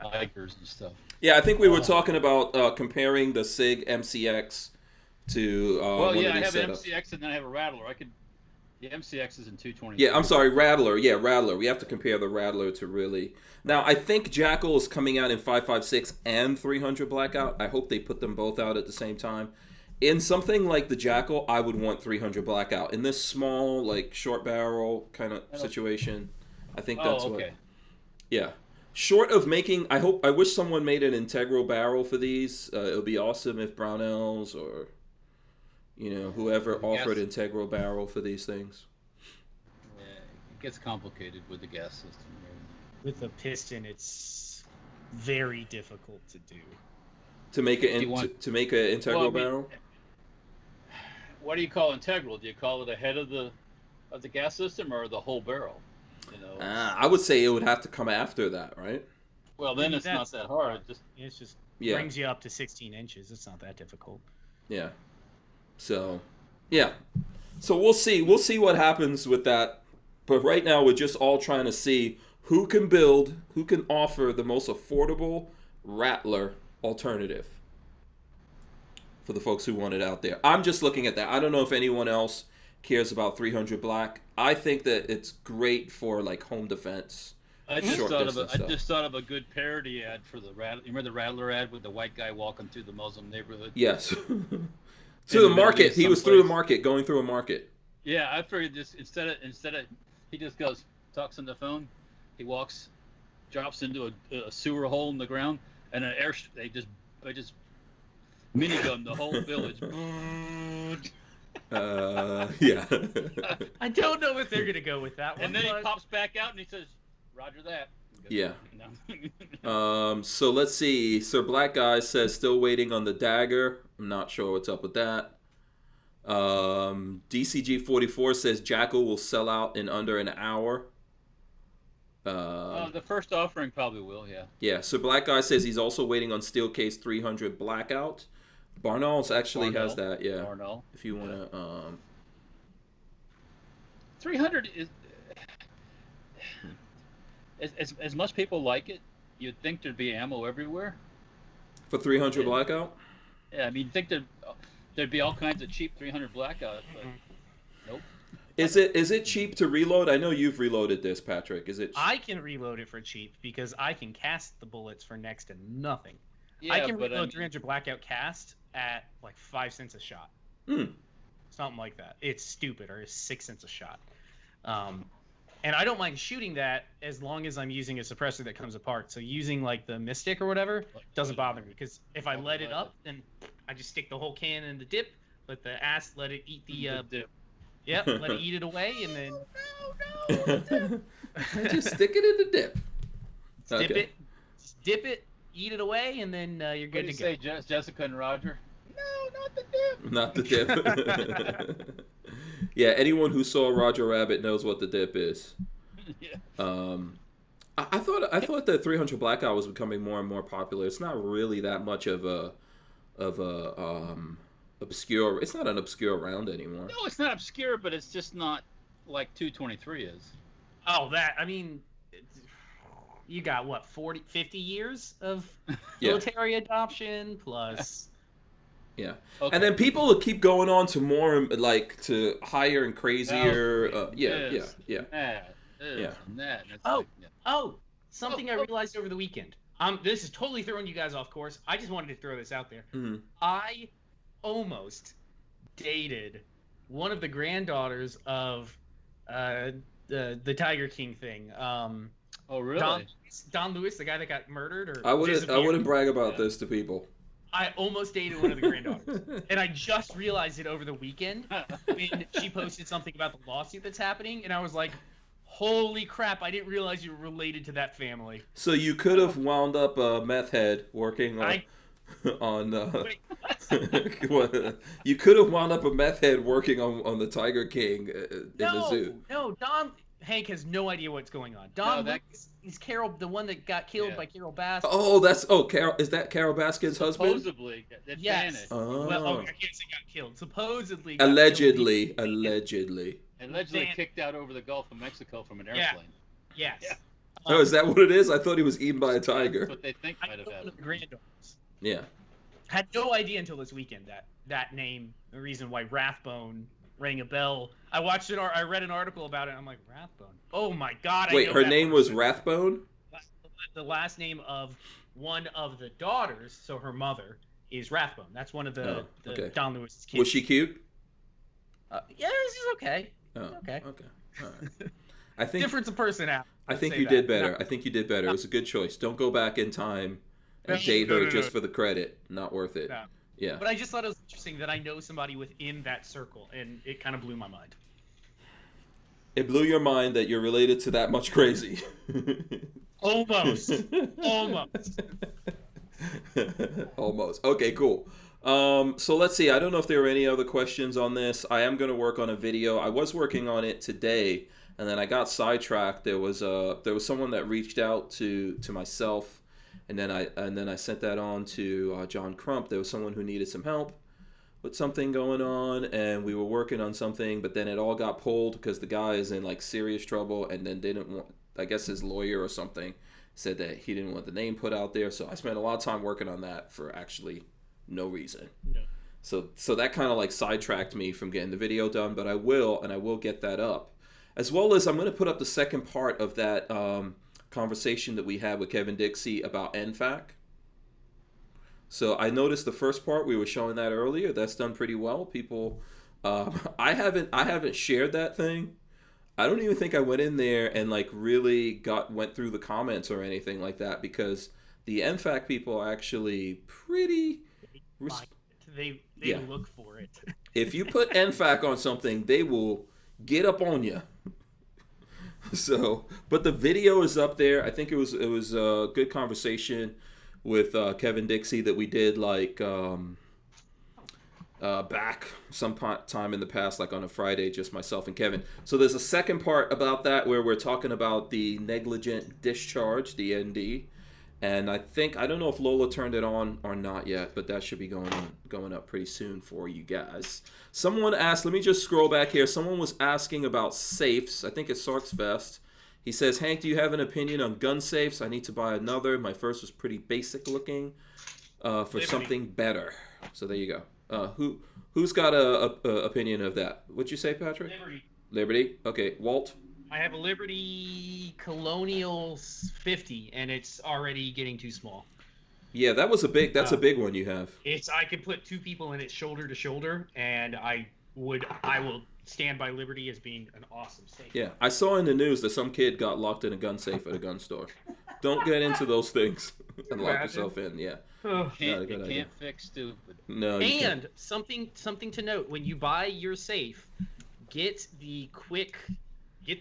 ligers and stuff. Yeah, I think we were talking about comparing the SIG MCX to Well, one yeah, of I these have an setups. MCX and then I have a Rattler. The MCX is in 220. Yeah, I'm sorry, Rattler. Yeah, Rattler. We have to compare the Rattler to really. Now, I think Jackal is coming out in 5.56 and 300 Blackout. I hope they put them both out at the same time. In something like the Jackal, I would want 300 Blackout. In this small, like, short barrel kind of situation, I think that's okay. what. Yeah. Short of making, I wish someone made an integral barrel for these. It would be awesome if Barnauls or, whoever offered integral barrel for these things. Yeah, it gets complicated with the gas system. With a piston, it's very difficult to do. To make to make an integral barrel. What do you call integral? Do you call it ahead of the gas system or the whole barrel? I would say it would have to come after that, right? Well, then it's not that hard. It just brings you up to 16 inches. It's not that difficult. Yeah. So, yeah. So we'll see. We'll see what happens with that. But right now, we're just all trying to see who can offer the most affordable Rattler alternative for the folks who want it out there. I'm just looking at that. I don't know if anyone else cares about 300 Black. I think that it's great for like home defense. I just thought of a good parody ad for the Rattler. You remember the Rattler ad with the white guy walking through the Muslim neighborhood? Yes. To the market. He was through the market, going through a market. Yeah, I figured this instead of he just talks on the phone. He drops into a sewer hole in the ground, and they just minigun the whole village. Yeah. I don't know if they're gonna go with that one. And then he pops back out and he says, "Roger that." Yeah. So let's see. Sir Black Guy says still waiting on the dagger. I'm not sure what's up with that. DCG44 says Jackal will sell out in under an hour. The first offering probably will, yeah. Yeah. So Black Guy says he's also waiting on Steelcase 300 Blackout. Barnauls actually has that. Yeah. Barnaul. If you want to. 300 is. As much people like it, you'd think there'd be ammo everywhere. For 300 Blackout? Yeah, I mean, you'd think there'd be all kinds of cheap 300 Blackout, but nope. Is it cheap to reload? I know you've reloaded this, Patrick. Is it? I can reload it for cheap because I can cast the bullets for next to nothing. Yeah, I can reload 300 Blackout cast at like 5 cents a shot. Something like that. It's stupid, or it's 6 cents a shot. And I don't mind shooting that as long as I'm using a suppressor that comes apart. So using like the Mystic or whatever doesn't bother me, because if I let it up, then I just stick the whole can in the dip, let it eat the dip. Yep, let it eat it away, and then just stick it in the dip. Dip it, eat it away, and then you're good to go. What do you say, Jessica and Roger? No, not the dip. Not the dip. Yeah, anyone who saw Roger Rabbit knows what the dip is. Yeah. I thought that 300 Blackout was becoming more and more popular. It's not really that much of a obscure. It's not an obscure round anymore. No, it's not obscure, but it's just not like 223 is. Oh, you got what, 50 years of military adoption plus. Yeah. Okay. And then people will keep going on to more, like, to higher and crazier. Yeah. That, Yeah. and that. And it's Oh, like, yeah. something I realized over the weekend. This is totally throwing you guys off course. I just wanted to throw this out there. Mm-hmm. I almost dated one of the granddaughters of the Tiger King thing. Oh, really? Don Lewis, the guy that got murdered or I wouldn't disappeared. brag about this to people. I almost dated one of the granddaughters, and I just realized it over the weekend when she posted something about the lawsuit that's happening, and I was like, "Holy crap! I didn't realize you were related to that family." So you could have wound up a meth head working on. You could have wound up a meth head working on the Tiger King in the zoo. No, Hank has no idea what's going on. He's Carol, the one that got killed by Carol Baskin. Oh, Carol. Is that Carol Baskin's husband? Supposedly, that yes. vanished. Oh. Well, I can't say got killed. Supposedly. Allegedly. Kicked out over the Gulf of Mexico from an airplane. Yes. Yeah. Oh, is that what it is? I thought he was eaten by a tiger. That's what they think might have happened. The granddaughters. Yeah. Had no idea until this weekend that name, the reason why Rathbone rang a bell. I read an article about it. And I'm like, Rathbone. Oh my God! Wait, her name was Rathbone? The last name of one of the daughters, so her mother, is Rathbone. That's one of the Don Lewis's kids. Was she cute? Yeah, she's okay. Oh, okay. All right. I think difference of personality. I think you did better. I think you did better. It was a good choice. Don't go back in time and date her just for the credit. Not worth it. No. Yeah. But I just thought it was interesting that I know somebody within that circle, and it kind of blew my mind. It blew your mind that you're related to that much crazy. Almost. Almost. Okay, cool. So let's see. I don't know if there were any other questions on this. I am going to work on a video. I was working on it today, and then I got sidetracked. There was someone that reached out to myself, and then I sent that on to John Crump. There was someone who needed some help with something going on, and we were working on something, but then it all got pulled because the guy is in like serious trouble, and then didn't want, I guess his lawyer or something said that he didn't want the name put out there. So I spent a lot of time working on that for actually no reason. No. So that kind of like sidetracked me from getting the video done, but I will get that up. As well as I'm going to put up the second part of that conversation that we had with Kevin Dixie about NFAC. So I noticed the first part, we were showing that earlier. That's done pretty well. People, I haven't shared that thing. I don't even think I went in there and like really went through the comments or anything like that, because the NFAC people are actually pretty. They look for it. If you put NFAC on something, they will get up on you. So, but the video is up there. I think it was a good conversation with Kevin Dixie that we did like back some time in the past, like on a Friday, just myself and Kevin. So there's a second part about that where we're talking about the negligent discharge, the ND. And I don't know if Lola turned it on or not yet, but that should be going up pretty soon for you guys. Someone asked, let me just scroll back here. Someone was asking about safes. I think it's Sarksfest. He says, Hank, do you have an opinion on gun safes? I need to buy another. My first was pretty basic looking for Liberty. Something better. So there you go. Who's got a opinion of that? What'd you say, Patrick? Liberty. Okay, Walt? I have a Liberty Colonial 50, and it's already getting too small. Yeah, that's a big one you have. I could put two people in it shoulder to shoulder, and I will stand by Liberty as being an awesome safe. Yeah, I saw in the news that some kid got locked in a gun safe at a gun store. Don't get into those things and lock yourself in. Yeah. You can't fix stupid. No. And something to note: when you buy your safe, get the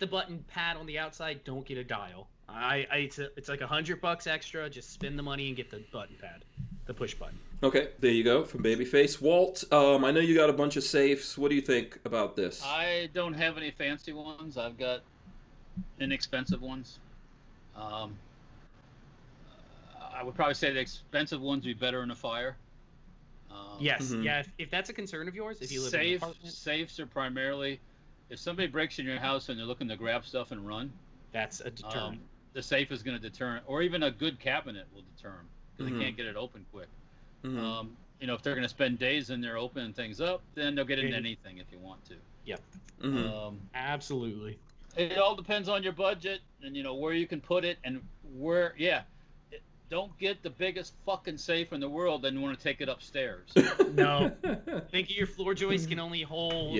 button pad on the outside. Don't get a dial. It's like $100 extra. Just spend the money and get the button pad, the push button. Okay, there you go from Babyface. Walt, I know you got a bunch of safes. What do you think about this? I don't have any fancy ones. I've got inexpensive ones. I would probably say the expensive ones would be better in a fire. Yes, mm-hmm. Yeah. If that's a concern of yours, if you live in an apartment, safes are primarily. If somebody breaks in your house and they're looking to grab stuff and run, that's a deterrent. The safe is going to deter, or even a good cabinet will deter them because they can't get it open quick. Mm-hmm. If they're going to spend days in there opening things up, then they'll get into anything if you want to. Yep. Mm-hmm. Absolutely. It all depends on your budget and where you can put it and where. Yeah, don't get the biggest fucking safe in the world, then you want to take it upstairs. No. Think your floor joist can only hold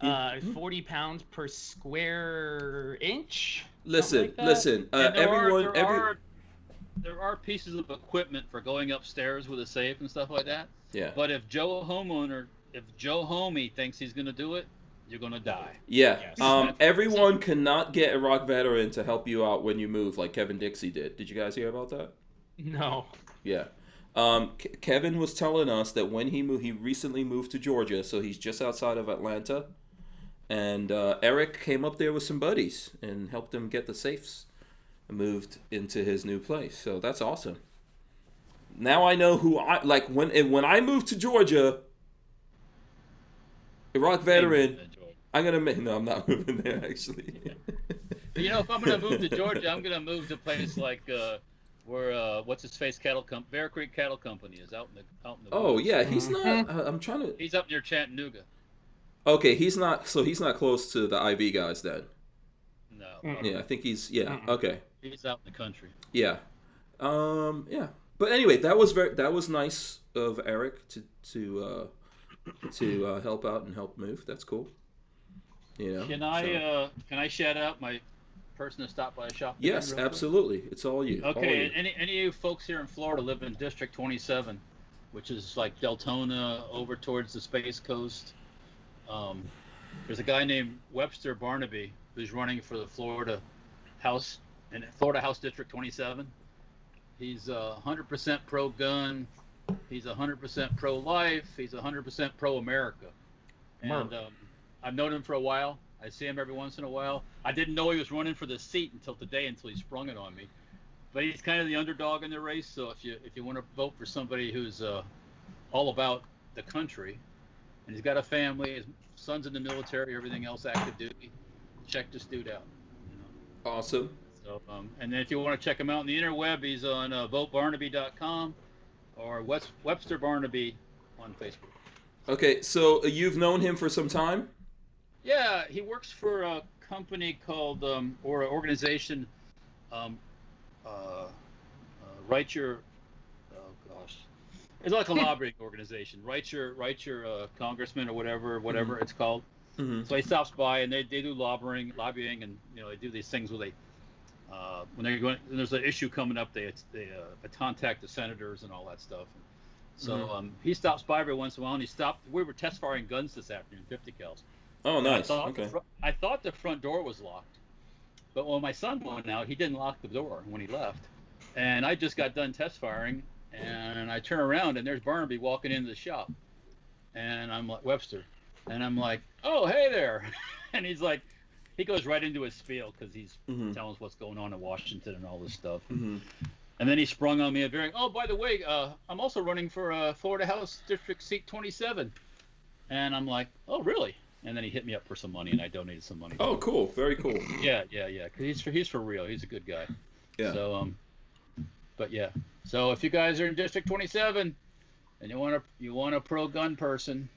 40 pounds per square inch. Listen. There are pieces of equipment for going upstairs with a safe and stuff like that. Yeah. But if Joe Homie thinks he's gonna do it, you're gonna die. Yeah. Yes. Everyone cannot get a Rock veteran to help you out when you move, like Kevin Dixie did. Did you guys hear about that? No. Yeah. Kevin was telling us that when he recently moved to Georgia, so he's just outside of Atlanta, and Eric came up there with some buddies and helped him get the safes moved into his new place. So that's awesome. Now I know who I like when I moved to Georgia. A Rock veteran. I'm not moving there actually. If I'm gonna move to Georgia, I'm gonna move to a place like where what's his face Bear Creek Cattle Company is out in the woods. Yeah, he's not. I'm trying to. He's up near Chattanooga. Okay, he's not. So he's not close to the IV guys then. No. Yeah, I think he's. Yeah. Okay. He's out in the country. Yeah. Yeah. But anyway, that was nice of Eric to help out and help move. That's cool. Can I shout out my person that stopped by the shop? Yes, absolutely. It's all you. Okay. All you. Any of you folks here in Florida live in District 27, which is like Deltona over towards the Space Coast. There's a guy named Webster Barnaby who's running for the Florida House District 27. He's 100% pro-gun. He's 100% pro-life. He's 100% pro-America. And I've known him for a while. I see him every once in a while. I didn't know he was running for the seat until he sprung it on me. But he's kind of the underdog in the race. So if you want to vote for somebody who's all about the country, and he's got a family, his son's in the military, everything else active duty, check this dude out. Awesome. So, and then if you want to check him out on the interweb, he's on votebarnaby.com or Webster Barnaby on Facebook. Okay, so you've known him for some time? Yeah, he works for a company called, or an organization, Write Your, it's like a lobbying organization. Write your congressman or whatever it's called. Mm-hmm. So he stops by and they do lobbying, and they do these things where they when they're going, there's an issue coming up, they contact the senators and all that stuff. So he stops by every once in a while, and we were test firing guns this afternoon, 50 cals. Oh, nice. I thought the front door was locked, but when my son went out, he didn't lock the door when he left, and I just got done test firing, and I turn around and there's Barnaby walking into the shop, and I'm like, Webster, and I'm like, oh, hey there, and he's like, he goes right into his spiel because he's telling us what's going on in Washington and all this stuff. And then he sprung on me a very, oh, by the way, I'm also running for Florida House District Seat 27. And I'm like, oh, really? And then he hit me up for some money, and I donated some money. Oh, cool. Very cool. Yeah. Because he's for real. He's a good guy. Yeah. So, but yeah. So if you guys are in District 27 and you want a pro-gun person,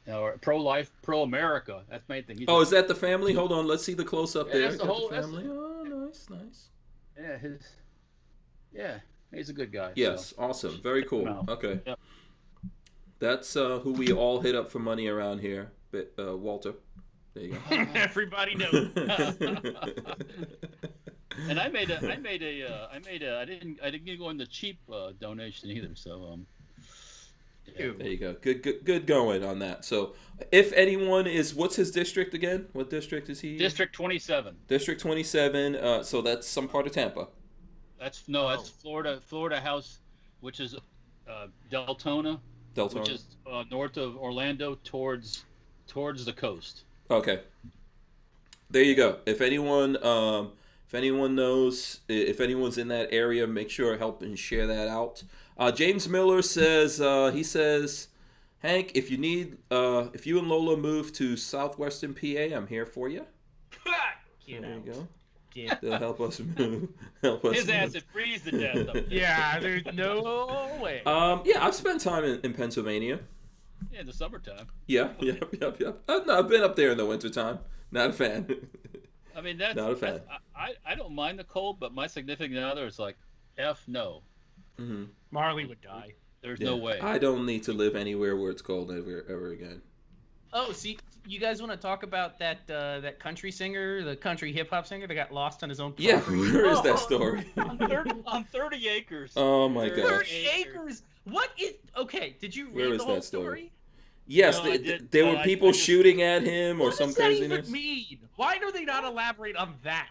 or pro-life, pro-America, that's the main thing. Is that the family? Hold on, let's see the close-up there. That's the whole family. Oh, nice. Yeah, he's a good guy. Yes, so. Awesome. Very cool. No. Okay. Yep. That's who we all hit up for money around here. But Walter. There you go. Everybody knows. And I didn't go in the cheap donation either. So yeah. There you go. Good going on that. So if anyone is, what's his district again? What district is he? District 27. District 27. So that's some part of Tampa. That's Florida House, which is Deltona, which is north of Orlando towards the coast. Okay. There you go. If anyone knows, if anyone's in that area, make sure help and share that out. James Miller says, Hank, if you need, if you and Lola move to southwestern PA, I'm here for you. There you go. did. They'll help us move. Help us His move. ass would freeze to death up there. Yeah, there's no way. Yeah, I've spent time in Pennsylvania. Yeah, in the summertime. Yeah, yep. No, I've been up there in the wintertime. Not a fan. I mean, that's Not a fan. I don't mind the cold, but my significant other is like, F no. Mm-hmm. Marley would die. There's no way. I don't need to live anywhere where it's cold ever again. Oh, see, you guys want to talk about that country singer, the country hip hop singer that got lost on his own property? Yeah, where is that story? on 30 acres. Oh my 30 gosh. 30 acres. What is? Okay, did you Where read is the whole that story? story? Yes, No, I didn't, there but were I people just- shooting at him or What some does that craziness. even mean? Why do they not elaborate on that?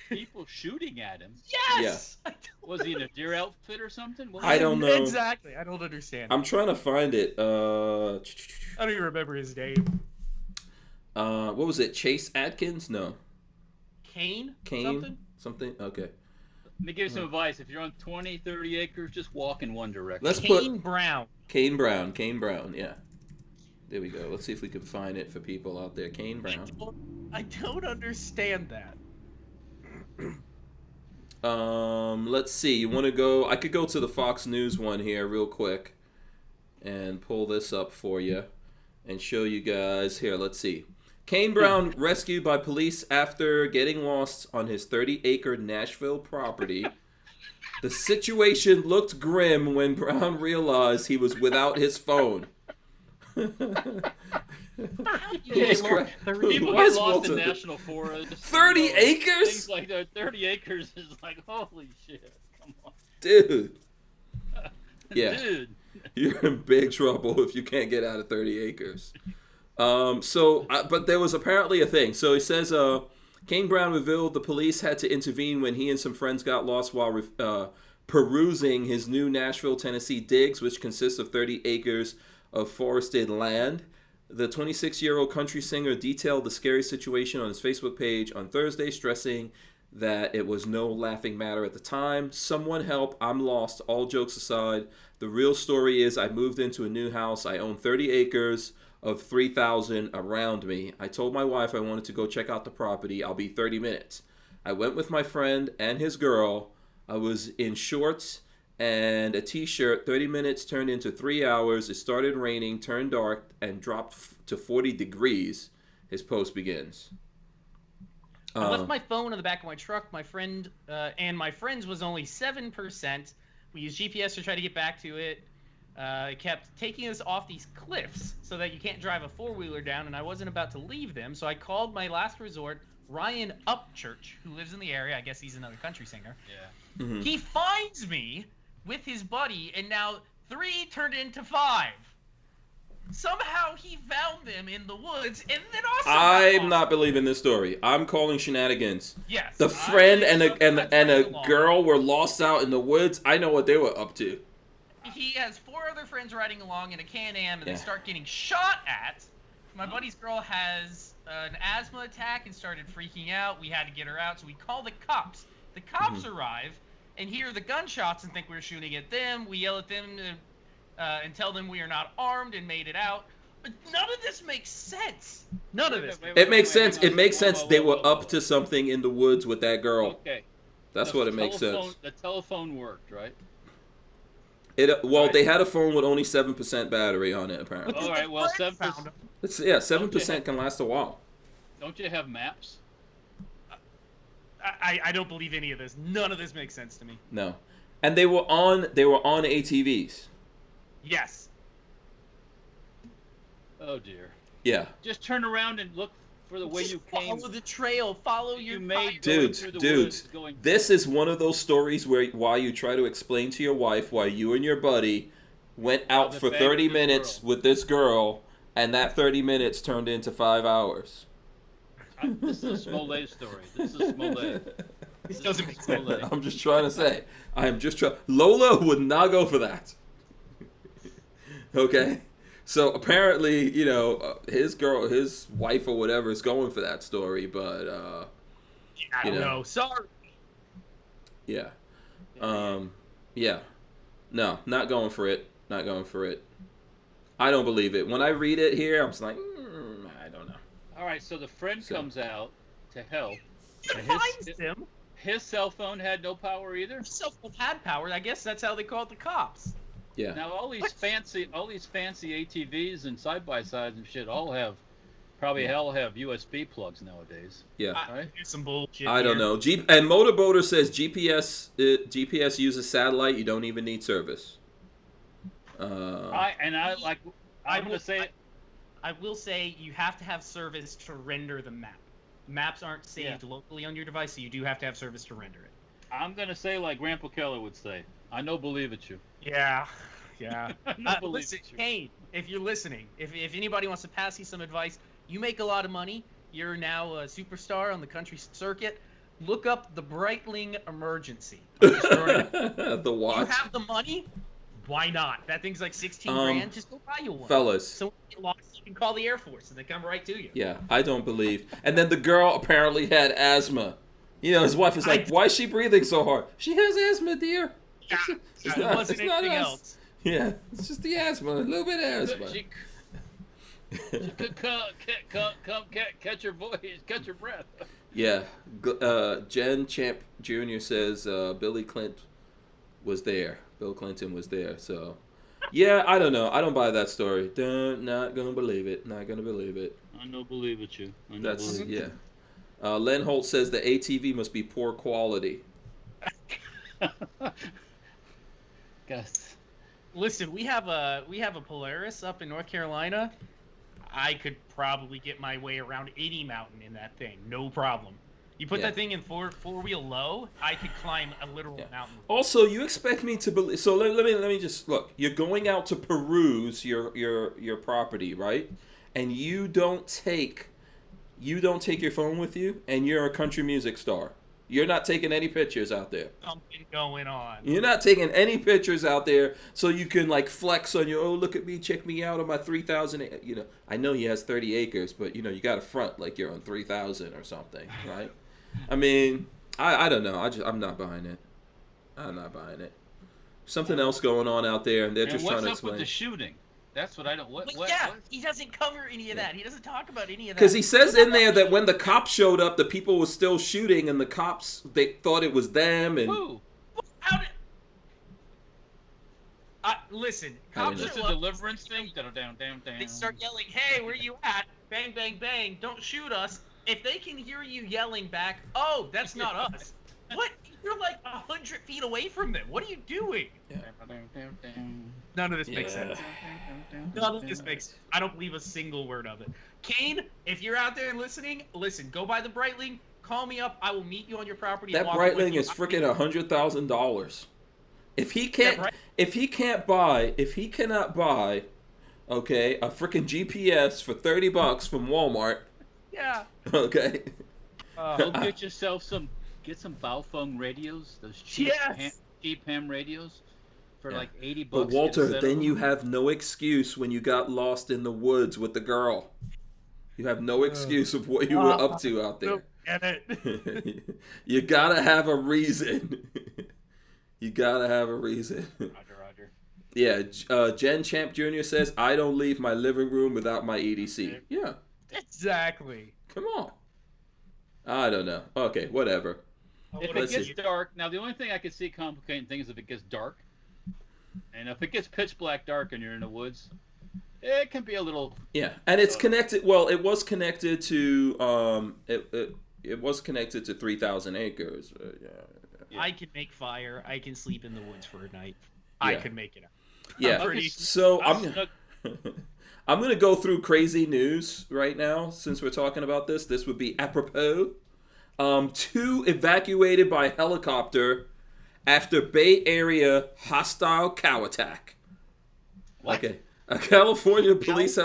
People shooting at him. Yes. I Was he in a deer outfit or something? What I don't know. Exactly. I don't understand. I'm trying to find it. I don't even remember his name. What was it? Chase Atkins? No. Kane? Kane? Something? Okay. Let me give you some advice. If you're on 20, 30 acres, just walk in one direction. Let's Kane put Brown. Kane Brown. Kane Brown. Yeah. There we go. Let's see if we can find it for people out there. Kane Brown. I don't understand that. Let's see. You want to go? I could go to the Fox News one here real quick and pull this up for you and show you guys. Here, let's see. Kane Brown rescued by police after getting lost on his 30-acre Nashville property. The situation looked grim when Brown realized he was without his phone. Yeah, Christ. People Why get is lost Walter- in national forests. 30 acres? Things like that. 30 acres is like, holy shit. Come on. Dude. Yeah. Dude. You're in big trouble if you can't get out of 30 acres. But there was apparently a thing. So he says, Kane Brown revealed the police had to intervene when he and some friends got lost while perusing his new Nashville, Tennessee digs, which consists of 30 acres of forested land. The 26-year-old country singer detailed the scary situation on his Facebook page on Thursday, stressing that it was no laughing matter at the time. Someone help, I'm lost. All jokes aside, the real story is I moved into a new house. I own 30 acres of 3,000 around me. I told my wife I wanted to go check out the property. I'll be 30 minutes. I went with my friend and his girl. I was in shorts and a t-shirt. 30 minutes turned into 3 hours. It started raining, turned dark, and dropped to 40 degrees. His post begins. I left my phone in the back of my truck. My friend and my friend's was only 7%. We used GPS to try to get back to it. It kept taking us off these cliffs so that you can't drive a four-wheeler down, and I wasn't about to leave them, so I called my last resort, Ryan Upchurch, who lives in the area. I guess he's another country singer. Yeah. Mm-hmm. He finds me with his buddy, and now 3 turned into 5. Somehow he found them in the woods, and then also I'm not believing this story. I'm calling shenanigans. Yes. The friend and that's a along. girl were lost out in the woods. I know what they were up to. He has 4 other friends riding along in a Can-Am, and Yeah. they start getting shot at. My buddy's girl has an asthma attack and started freaking out. We had to get her out, so we call the cops. The cops arrive and hear the gunshots and think we're shooting at them. We yell at them and tell them we are not armed and made it out. But none of this makes sense. None of this. It makes sense. hang on. It makes Whoa, sense. whoa, They whoa, were whoa, up whoa. to something in the woods with that girl. Okay. That's The what it makes telephone- sense. The telephone worked, right? Well, Right. they had a phone with only 7% battery on it, apparently. But All then right, the well, friend 7%. found 'em. It's, yeah, 7% can last a while. Don't you have maps? I don't believe any of this. None of this makes sense to me. No, and they were on ATVs. Yes. Oh dear. Yeah, Just turn around and look for the way Just you came. follow the trail. Follow your You made fire. going through the woods, going- This is one of those stories why you try to explain to your wife why you and your buddy went out the for bag 30 with this minutes girl. with this girl, and that 30 minutes turned into 5 hours. This is a Smollett story. This is Smollett. This doesn't make sense. Smollett. I'm just trying to say. Lola would not go for that. Okay? So apparently, his wife or whatever is going for that story, but I don't know. Sorry. yeah. Yeah. No, not going for it. Not going for it. I don't believe it. When I read it here, I'm just like, I don't know. All right, so the friend So- comes out to help. finds him. His cell phone had no power either. His cell phone had power. I guess that's how they called the cops. Yeah. Now all these fancy ATVs and side by sides and shit all have have USB plugs nowadays. Yeah. Right? Some bullshit. I don't know. And Motorboater says GPS uses satellite. You don't even need service. I will say you have to have service to render the map. Maps aren't saved locally on your device, so you do have to have service to render it. I'm gonna say like Grandpa Keller would say, I no believe it you. Yeah. Listen, Kane, if you're listening, if anybody wants to pass you some advice, you make a lot of money. You're now a superstar on the country circuit. Look up the Breitling Emergency. The watch. You have the money? Why not? That thing's like 16 grand. Just go buy you one. Fellas. So when you get lost, you can call the Air Force and they come right to you. Yeah, I don't believe. And then the girl apparently had asthma. You know, his wife is like, why is she breathing so hard? She has asthma, dear. Yeah, it wasn't anything else. Yeah, it's just the asthma, a little bit of asthma. Catch your voice, catch your breath. Yeah, Jen Champ Jr. says Bill Clinton was there. So, yeah, I don't know. I don't buy that story. Not gonna believe it. I don't believe it, you. Yeah. Len Holt says the ATV must be poor quality. Guess. Listen, we have a Polaris up in North Carolina. I could probably get my way around any mountain in that thing, no problem. You put that thing in four-wheel low, I could climb a literal mountain. Also, you expect me to believe? So let me just look. You're going out to peruse your property, right? And you don't take your phone with you, and you're a country music star. You're not taking any pictures out there. Something going on. You're not taking any pictures out there so you can like flex on your, oh, look at me, check me out on my 3,000. You know, I know he has 30 acres, but you know, you got to front like you're on 3,000 or something, right? I mean, I don't know. I'm not buying it. I'm not buying it. Something else going on out there, and they're just trying to explain. What's up with the shooting? That's what I don't. What? He doesn't cover any of that. He doesn't talk about any of that. Because he says in there that when the cops showed up, the people were still shooting, and the cops they thought it was them. And who? How did? Listen, cops show up. Deliverance thing. Down. They start yelling, "Hey, where you at? Bang, bang, bang! Don't shoot us!" If they can hear you yelling back, "Oh, that's not us." What? You're like 100 feet away from them. What are you doing? Yeah. None of this makes sense. None of this makes sense. I don't believe a single word of it. Kane, if you're out there and listening, listen, go by the Breitling, call me up, I will meet you on your property. That Breitling is freaking $100,000. If he cannot buy, okay, a freaking GPS for $30 from Walmart. Yeah. Okay. Go get yourself some Baofeng radios, those cheap ham radios for like $80. But Walter, then you have no excuse when you got lost in the woods with the girl. You have no excuse of what you were up to out there. Get it. You gotta have a reason. You gotta have a reason. Roger. Yeah, Jen Champ Jr. says, I don't leave my living room without my EDC. Yeah. Exactly. Come on. I don't know. Okay, whatever. If it gets dark, now the only thing I could see complicating things is if it gets dark. And if it gets pitch black dark and you're in the woods, it can be a little... Yeah, and it's connected... Well, it was connected to... It was connected to 3,000 acres. Yeah. I can make fire. I can sleep in the woods for a night. Yeah. I can make it up. Yeah, so I'm going to go through crazy news right now since we're talking about this. This would be apropos. 2 evacuated by helicopter after Bay Area hostile cow attack. What? Okay. A California police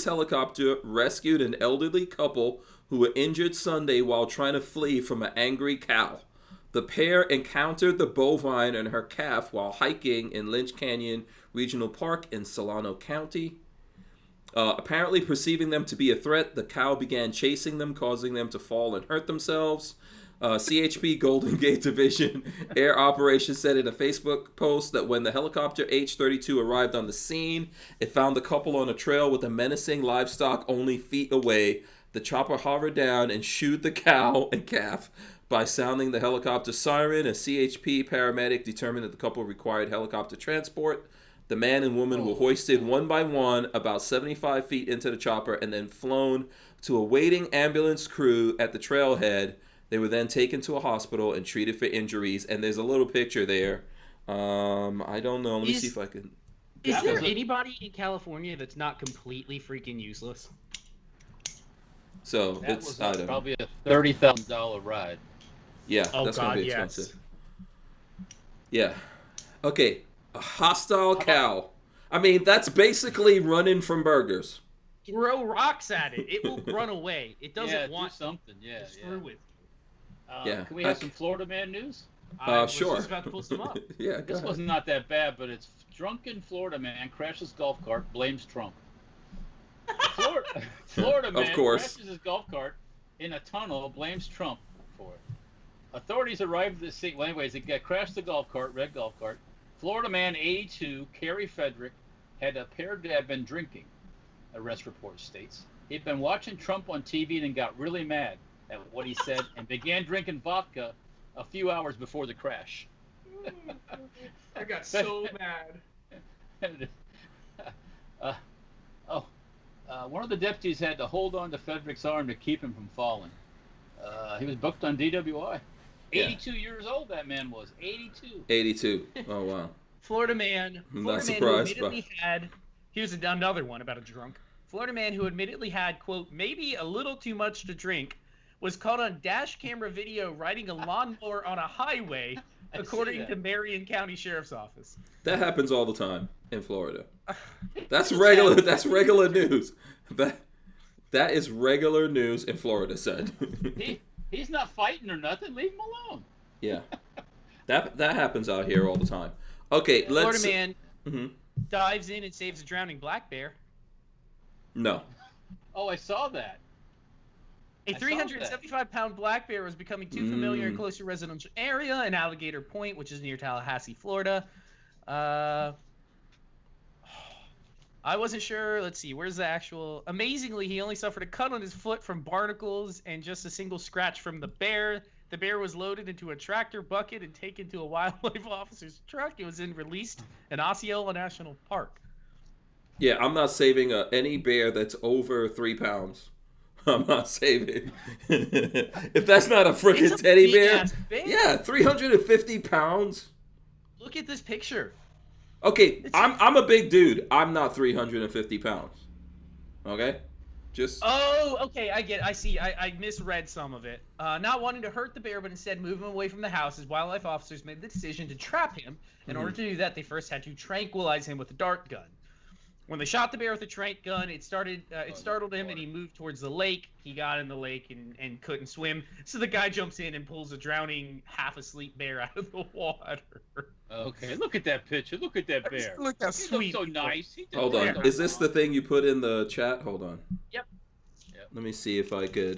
helicopter rescued an elderly couple who were injured Sunday while trying to flee from an angry cow. The pair encountered the bovine and her calf while hiking in Lynch Canyon Regional Park in Solano County. Apparently perceiving them to be a threat, the cow began chasing them, causing them to fall and hurt themselves. CHP Golden Gate Division Air Operations said in a Facebook post that when the helicopter H-32 arrived on the scene, it found the couple on a trail with a menacing livestock only feet away. The chopper hovered down and shooed the cow and calf. By sounding the helicopter siren, a CHP paramedic determined that the couple required helicopter transport. The man and woman were hoisted one by one about 75 feet into the chopper and then flown to a waiting ambulance crew at the trailhead. They were then taken to a hospital and treated for injuries. And there's a little picture there. I don't know. Let me see if I can... Is there anybody in California that's not completely freaking useless? So That it's was probably a $30,000 ride. Yeah, that's going to be expensive. Yeah. Okay. A hostile cow. I mean, that's basically running from burgers. Throw rocks at it. It will run away. It doesn't want do something. Yeah, to screw with you. Can we have some Florida man news? I was sure. just about to pull some up. Yeah, This was not that bad, but it's drunken Florida man crashes golf cart, blames Trump. Florida man crashes his golf cart in a tunnel, blames Trump for it. Authorities arrived at the scene. Well, anyways, it crashed the golf cart, red golf cart. Florida man 82, Kerry Frederick, had appeared to have been drinking, arrest report states. He'd been watching Trump on TV and got really mad at what he said and began drinking vodka a few hours before the crash. I got so mad. One of the deputies had to hold on to Frederick's arm to keep him from falling. He was booked on DWI. 82 years old that man was. 82. 82. Oh, wow. Florida man. I'm Florida not man surprised. who admittedly had. Here's another one about a drunk. Florida man who admittedly had, quote, maybe a little too much to drink, was caught on dash camera video riding a lawnmower on a highway, according to Marion County Sheriff's Office. That happens all the time in Florida. That's regular. That's regular news. That is regular news in Florida, said. He's not fighting or nothing. Leave him alone. Yeah, that happens out here all the time. Okay, let's. Florida man dives in and saves a drowning black bear. No. Oh, I saw that. A 375-pound black bear was becoming too familiar in closer residential area in Alligator Point, which is near Tallahassee, Florida. I wasn't sure. Let's see. Where's the actual... Amazingly, he only suffered a cut on his foot from barnacles and just a single scratch from the bear. The bear was loaded into a tractor bucket and taken to a wildlife officer's truck. It was then released in Osceola National Park. Yeah, I'm not saving any bear that's over 3 pounds. I'm not saving. If that's not a freaking teddy bear. Yeah, 350 pounds. Look at this picture. Okay, I'm a big dude. I'm not 350 pounds. Okay? Just... Oh, okay, I get it. I see. I misread some of it. Not wanting to hurt the bear, but instead move him away from the house, as wildlife officers made the decision to trap him. In order to do that, they first had to tranquilize him with a dart gun. When they shot the bear with a tranq gun, it startled him, and he moved towards the lake. He got in the lake and couldn't swim. So the guy jumps in and pulls a drowning, half-asleep bear out of the water. Okay, look at that picture. Look at that bear. Look how sweet. So nice. Hold on. Is this the thing you put in the chat? Hold on. Yep. Let me see if I could.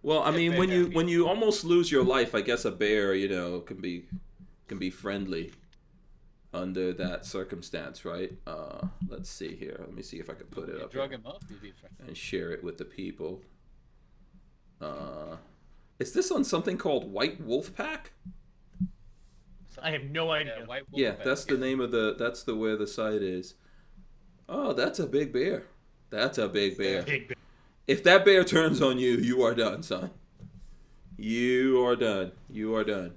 Well, I mean, when you almost lose your life, I guess a bear, can be friendly under that circumstance, right? Let's see here. Let me see if I can put it up drug him up, and share it with the people. Is this on something called White Wolf Pack? I have no idea. Yeah, that's the name of that's where the site is. Oh, that's a big bear. That's a big bear. If that bear turns on you, you are done, son. You are done. You are done.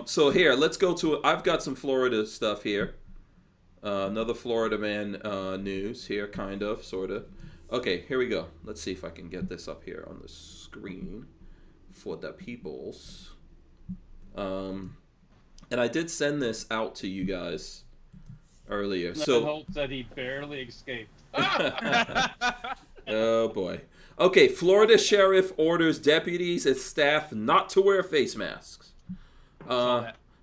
So here, let's go to... I've got some Florida stuff here. Another Florida man news here, kind of, sort of. Okay, here we go. Let's see if I can get this up here on the screen for the peoples. And I did send this out to you guys earlier. So hope that he barely escaped. Oh boy. Okay, Florida sheriff orders deputies and staff not to wear face masks.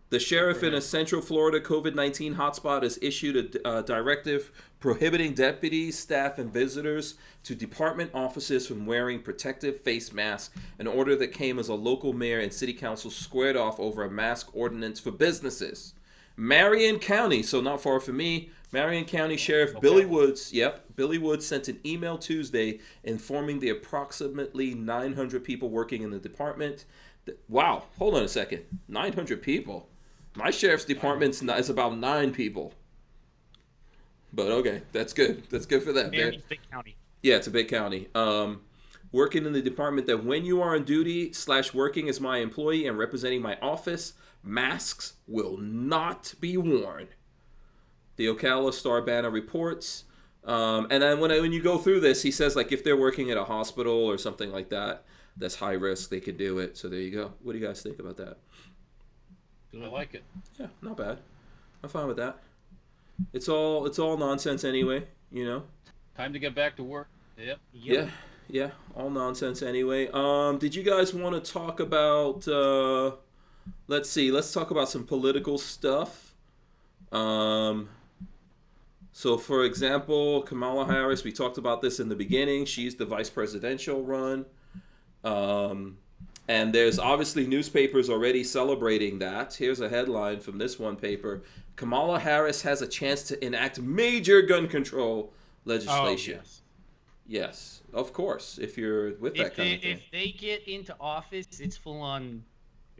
The sheriff in a Central Florida COVID-19 hotspot has issued a directive prohibiting deputies, staff, and visitors to department offices from wearing protective face masks, an order that came as a local mayor and city council squared off over a mask ordinance for businesses. Marion County, so not far from me. Marion County Sheriff Okay. Billy Woods, Billy Woods sent an email Tuesday informing the approximately 900 people working in the department. Wow, hold on a second. 900 people? My sheriff's department is about 9 people. But okay, that's good. That's good for them. Marion's big county. Yeah, it's a big county. Working in the department that when you are on duty / working as my employee and representing my office, masks will not be worn. The Ocala Star Banner reports. And then when you go through this, he says like if they're working at a hospital or something like that, that's high risk, they could do it. So there you go. What do you guys think about that? I like it. Yeah, not bad. I'm fine with that. It's all nonsense anyway, you know. Time to get back to work. Yep. Yeah, all nonsense anyway. Did you guys want to talk about let's talk about some political stuff. So for example, Kamala Harris, we talked about this in the beginning. She's the vice presidential run. And there's obviously newspapers already celebrating that. Here's a headline from this one paper. Kamala Harris has a chance to enact major gun control legislation. Oh, yes, of course, if you're with that kind of thing. If they get into office, it's full-on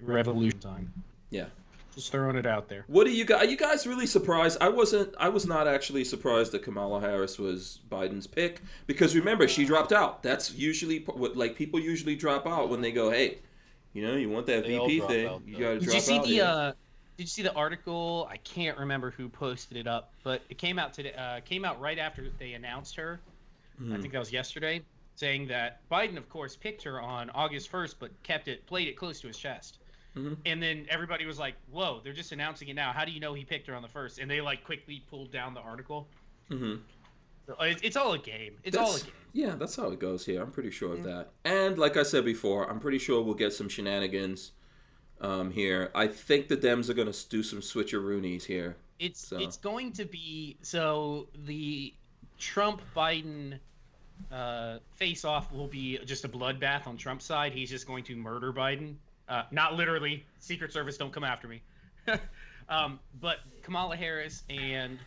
revolution time. Yeah. Just throwing it out there. What are you guys really surprised? I was not actually surprised that Kamala Harris was Biden's pick because remember, she dropped out. That's usually what like people usually drop out when they go, "Hey, you want that They all VP drop thing, out, you though. got to Did drop you see out." did you see the article? I can't remember who posted it up, but it came out today. Came out right after they announced her. I think that was yesterday, saying that Biden, of course, picked her on August 1st, but played it close to his chest. And then everybody was like, "Whoa, they're just announcing it now. How do you know he picked her on the 1st?" And they like quickly pulled down the article. So it's all a game. All a game. Yeah, that's how it goes here. I'm pretty sure of that. And like I said before, I'm pretty sure we'll get some shenanigans here. I think the Dems are going to do some switcheroonies here. It's going to be the Trump Biden face-off will be just a bloodbath on Trump's side. He's just going to murder Biden. Not literally. Secret Service, don't come after me. But Kamala Harris and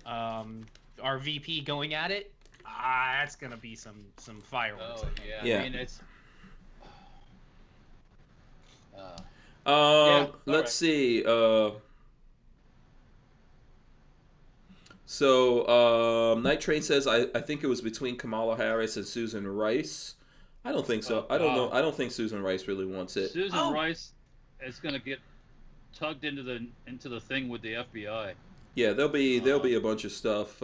our VP going at it. That's gonna be some fireworks. Oh yeah. I mean it's. Let's see. So Night Train says I think it was between Kamala Harris and Susan Rice. I don't think so. I don't know. I don't think Susan Rice really wants it. Susan Rice is going to get tugged into the thing with the FBI. Yeah, there'll be a bunch of stuff.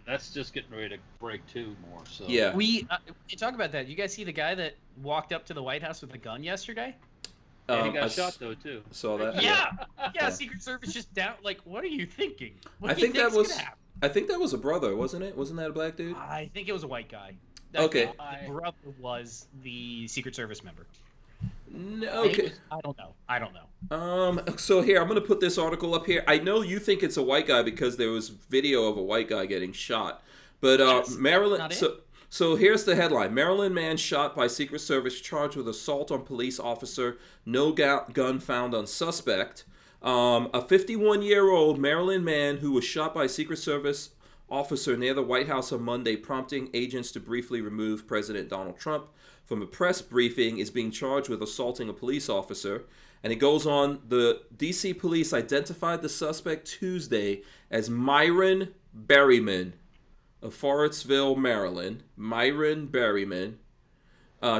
That's just getting ready to break too more. So yeah, we talk about that. You guys see the guy that walked up to the White House with a gun yesterday? And he got shot though too. Saw that. Yeah. Secret Service just down. Like, what are you thinking? I think that was a brother, wasn't it? Wasn't that a black dude? I think it was a white guy. Okay. The brother was the Secret Service member. No, okay. I don't know. So here, I'm going to put this article up here. I know you think it's a white guy because there was video of a white guy getting shot. But Maryland... So here's the headline. Maryland man shot by Secret Service charged with assault on police officer. No gun found on suspect. A 51-year-old Maryland man who was shot by Secret Service officer near the White House on Monday, prompting agents to briefly remove President Donald Trump from a press briefing, is being charged with assaulting a police officer. And it goes on, the D.C. police identified the suspect Tuesday as Myron Berryman of Forestville, Maryland. Myron Berryman.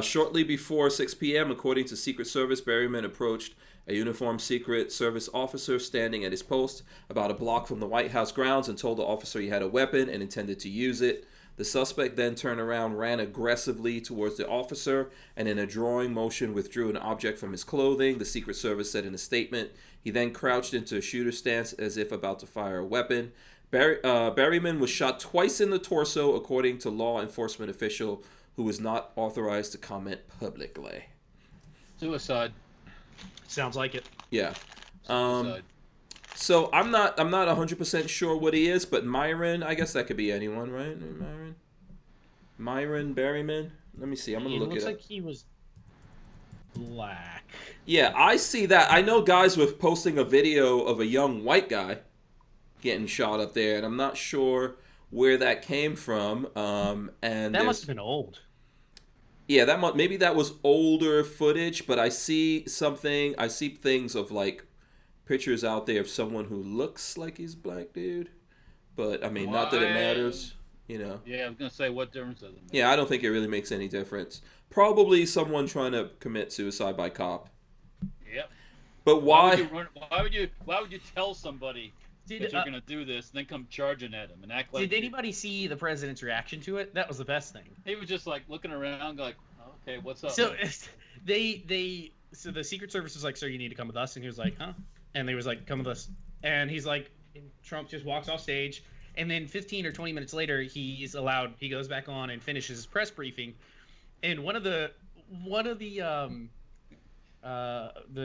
Shortly before 6 p.m., according to Secret Service, Berryman approached a uniformed Secret Service officer standing at his post about a block from the White House grounds and told the officer he had a weapon and intended to use it. The suspect then turned around, ran aggressively towards the officer, and in a drawing motion withdrew an object from his clothing, the Secret Service said in a statement. He then crouched into a shooter stance as if about to fire a weapon. Berryman was shot twice in the torso, according to law enforcement official who was not authorized to comment publicly. Suicide. Sounds like it. Yeah. Suicide. So I'm not 100% sure what he is, but Myron, I guess that could be anyone, right? Myron Berryman. Let me see. I'm gonna look it up. Looks like he was. black. Yeah, I see that. I know guys with posting a video of a young white guy getting shot up there, and I'm not sure where that came from. And that must have been old. Yeah, maybe that was older footage, but I see something. I see things of like pictures out there of someone who looks like he's black, dude. But I mean, not that it matters, you know. Yeah, I was gonna say, what difference does it make? Yeah, I don't think it really makes any difference. Probably someone trying to commit suicide by cop. Yep. But why? Why would you tell somebody that you're gonna do this and then come charging at him and act like? Did anybody see the president's reaction to it? That was the best thing. He was just like looking around, like, okay, what's up? So so the Secret Service was like, "Sir, you need to come with us," and he was like, "Huh?" And they was like, "Come with us," and he's like, and Trump just walks off stage, and then 15 or 20 minutes later, he goes back on and finishes his press briefing, and one of the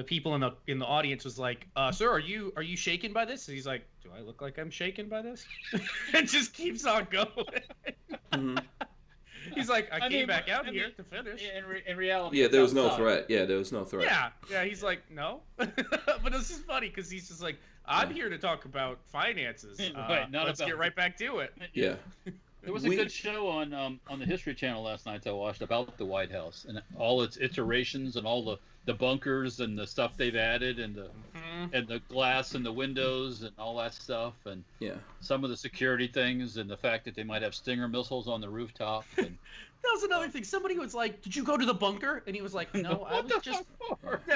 people in the audience was like, "Sir, are you shaken by this?" And he's like, "Do I look like I'm shaken by this?" And just keeps on going. Mhm. He's like, I came back out here to finish. In reality, Yeah, there was no threat. Yeah, there was no threat. Yeah. He's like, no. But it's just funny because he's just like, I'm here to talk about finances. Right, let's get right back to it. Yeah. There was a good show on the History Channel last night I watched about the White House and all its iterations and all the bunkers and the stuff they've added and the glass and the windows and all that stuff and some of the security things and the fact that they might have Stinger missiles on the rooftop. And, that was another thing. Somebody was like, "Did you go to the bunker?" And he was like, "No, I was just."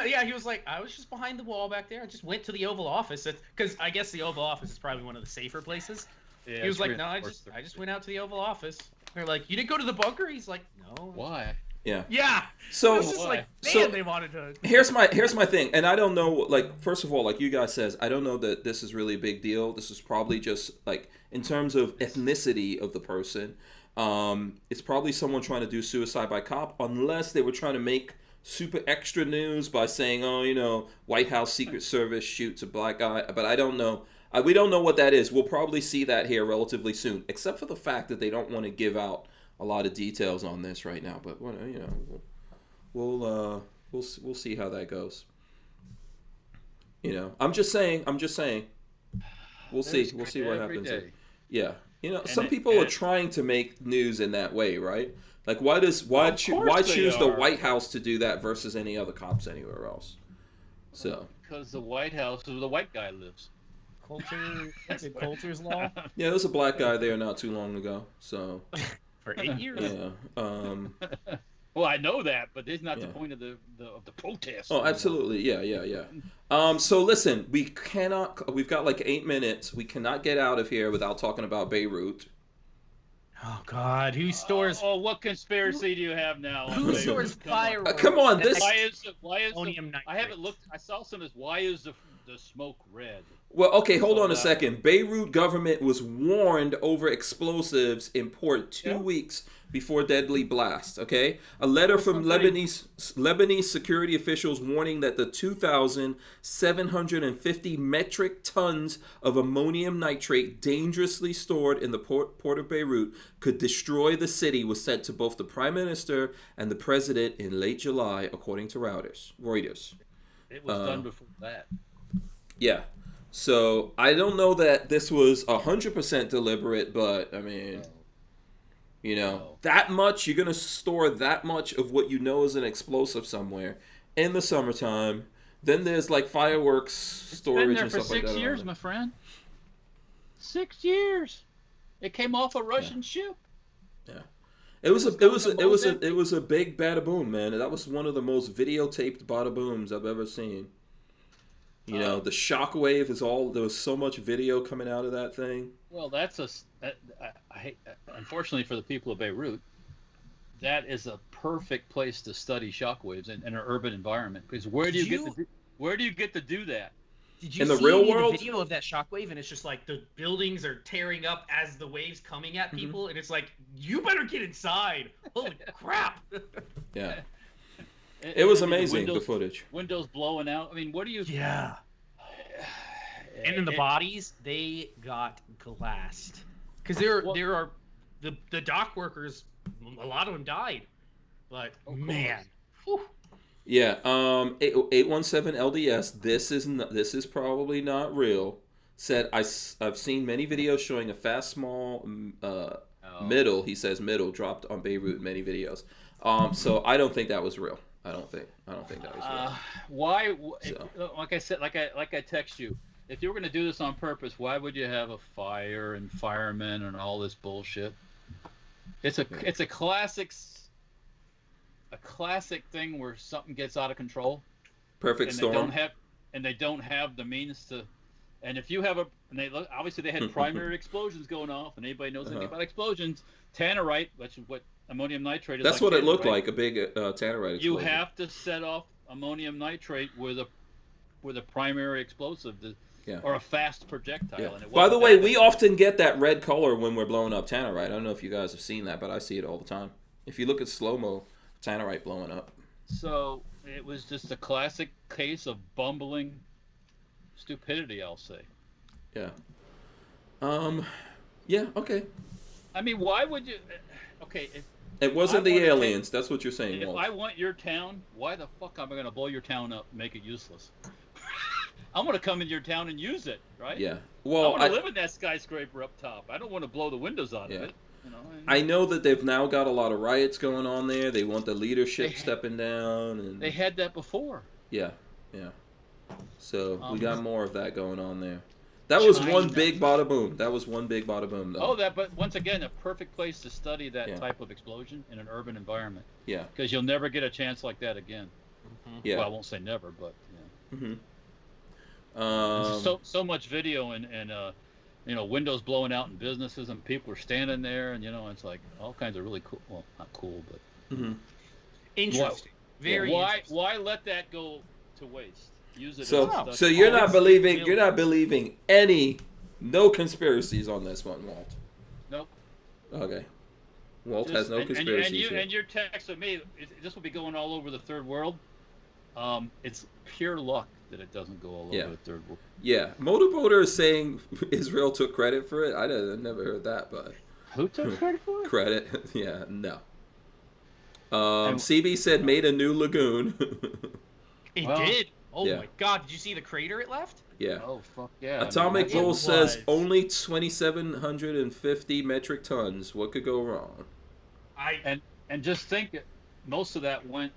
Yeah, he was like, "I was just behind the wall back there. I just went to the Oval Office because I guess the Oval Office is probably one of the safer places." Yeah, he was like, "No, I just went out to the Oval Office." They're like, "You didn't go to the bunker?" He's like, "No." Why? Yeah. Yeah. So it was just like, man, they wanted to. Here's my thing, and I don't know. Like, first of all, like you guys says, I don't know that this is really a big deal. This is probably just like in terms of ethnicity of the person. It's probably someone trying to do suicide by cop, unless they were trying to make super extra news by saying, "Oh, you know, White House Secret Service shoots a black guy." But I don't know. We don't know what that is. We'll probably see that here relatively soon, except for the fact that they don't want to give out a lot of details on this right now. But you know, we'll see how that goes. You know, I'm just saying. We'll see what happens. Yeah, you know, some people are trying to make news in that way, right? Like, why choose the White House to do that versus any other cops anywhere else? So because the White House is where the white guy lives. Coulter's Law? Yeah, there was a black guy there not too long ago. So for 8 years. Yeah. Well, I know that, but that's not the point of the protest. Oh, absolutely. Yeah. So listen, we've got like 8 minutes. We cannot get out of here without talking about Beirut. Oh God, who stores? What conspiracy do you have now? Who stores fireworks? Come on, this. Why is I haven't looked. I saw some as why is the smoke red? Well, okay, hold on a second. Beirut government was warned over explosives in port 2 weeks before deadly blast, okay? A letter from Lebanese security officials warning that the 2,750 metric tons of ammonium nitrate dangerously stored in the port of Beirut could destroy the city was sent to both the prime minister and the president in late July, according to Reuters. It was done before that. Yeah. So I don't know that this was 100% deliberate, but I mean, you know, that much, you're going to store that much of what you know is an explosive somewhere in the summertime. Then there's like fireworks storage and stuff like that. 6 years, my friend. 6 years. It came off a Russian ship. Yeah. It was a big bada boom, man. That was one of the most videotaped bada booms I've ever seen. You know, the shockwave there was so much video coming out of that thing. Well, unfortunately for the people of Beirut, that is a perfect place to study shockwaves in an urban environment. Because where do you get to do that? Did you in the see real world? The video of that shockwave, and it's just like the buildings are tearing up as the waves coming at people, and it's like, you better get inside. Holy crap! Yeah. It was amazing, the footage. Windows blowing out. I mean, what do you... Yeah. And then the bodies, they got glassed. Because there are... The dock workers, a lot of them died. But, man. Whew. Yeah. 817 LDS. This is probably not real. Said I've seen many videos showing a fast small middle. He says middle dropped on Beirut in many videos. So I don't think that was real. I don't think that was real. Why? So. Like I said, like I text you. If you were going to do this on purpose, why would you have a fire and firemen and all this bullshit? It's a classic thing where something gets out of control. Perfect and storm. They don't have the means to. And if you have obviously they had primary explosions going off, and anybody knows anything about explosions, tannerite, which is what ammonium nitrate is. That's like what it looked tannerite. like, a big tannerite explosion. You have to set off ammonium nitrate with a primary explosive, or a fast projectile. Yeah. And By the way, we often get that red color when we're blowing up tannerite. I don't know if you guys have seen that, but I see it all the time. If you look at slow-mo, tannerite blowing up. So it was just a classic case of bumbling stupidity, I'll say. Yeah. Yeah, okay. I mean, why would you... Okay, it wasn't the aliens. That's what you're saying, If Walt. I want your town, why the fuck am I going to blow your town up and make it useless? I'm going to come in your town and use it, right? Yeah. Well, I want to live in that skyscraper up top. I don't want to blow the windows out of it. You know, I know that they've now got a lot of riots going on there. They want the leadership stepping down. And they had that before. Yeah. So we got more of that going on there. That was one big bada boom. Though. But once again, a perfect place to study that type of explosion in an urban environment. Yeah. Because you'll never get a chance like that again. Yeah. Well, I won't say never, but yeah. So much video and windows blowing out in businesses and people are standing there and it's like all kinds of really cool. Well, not cool, but interesting. Very interesting. Why let that go to waste? Use it. So you're not believing no conspiracies on this one, Walt. Nope. Okay. Walt has no conspiracies. And your text with me, this will be going all over the third world. It's pure luck that it doesn't go all over the third world. Yeah. Motorboater is saying Israel took credit for it. I never heard that, but who took credit for it? Credit? Yeah, no. CB said made a new lagoon. It did. Oh my God! Did you see the crater it left? Yeah. Oh fuck yeah! Atomic Bull says only 2,750 metric tons. What could go wrong? And just think,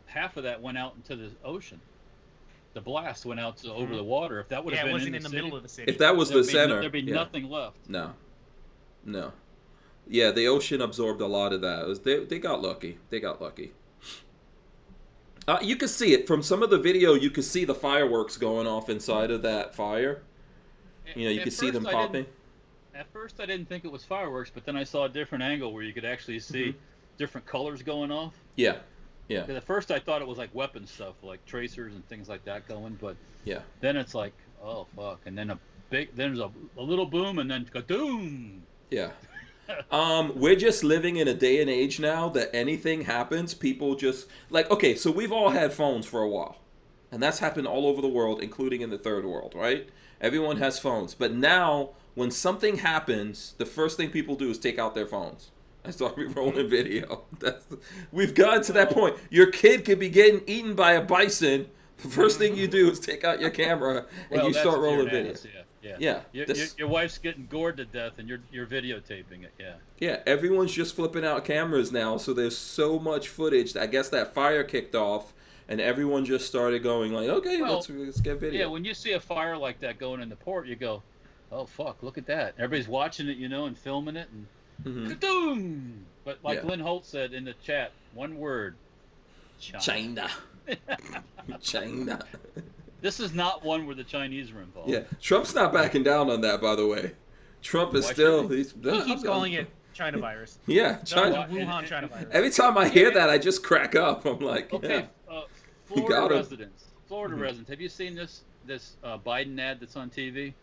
half of that went out into the ocean. The blast went out over the water. If that would have been it wasn't in the middle of the city. If that was the center, there'd be nothing left. No. Yeah, the ocean absorbed a lot of that. They got lucky. You can see it from some of the video. You can see the fireworks going off inside of that fire. You can see them popping. At first, I didn't think it was fireworks, but then I saw a different angle where you could actually see different colors going off. Yeah. At first, I thought it was like weapon stuff, like tracers and things like that going, but then it's like, oh fuck, and then there's a little boom, and then kadoom. Yeah. We're just living in a day and age now that anything happens, people just okay, so we've all had phones for a while, and that's happened all over the world, including in the third world, right? Everyone has phones, but now when something happens, the first thing people do is take out their phones and start rolling video. We've gotten to that point. Your kid could be getting eaten by a bison. The first thing you do is take out your camera and you start rolling video. Yeah. Your wife's getting gored to death, and you're videotaping it. Yeah. Everyone's just flipping out cameras now, so there's so much footage. I guess that fire kicked off, and everyone just started going like, okay, let's get video. Yeah, when you see a fire like that going in the port, you go, oh fuck, look at that. Everybody's watching it, and filming it, and kadoom. But like Lynn Holt said in the chat, one word: China. China. This is not one where the Chinese are involved. Yeah, Trump's not backing down on that, by the way. Trump is still... He keeps calling it China virus. Yeah, China. Wuhan China virus. Every time I hear that, I just crack up. I'm like, okay, Florida residents. Have you seen this Biden ad that's on TV?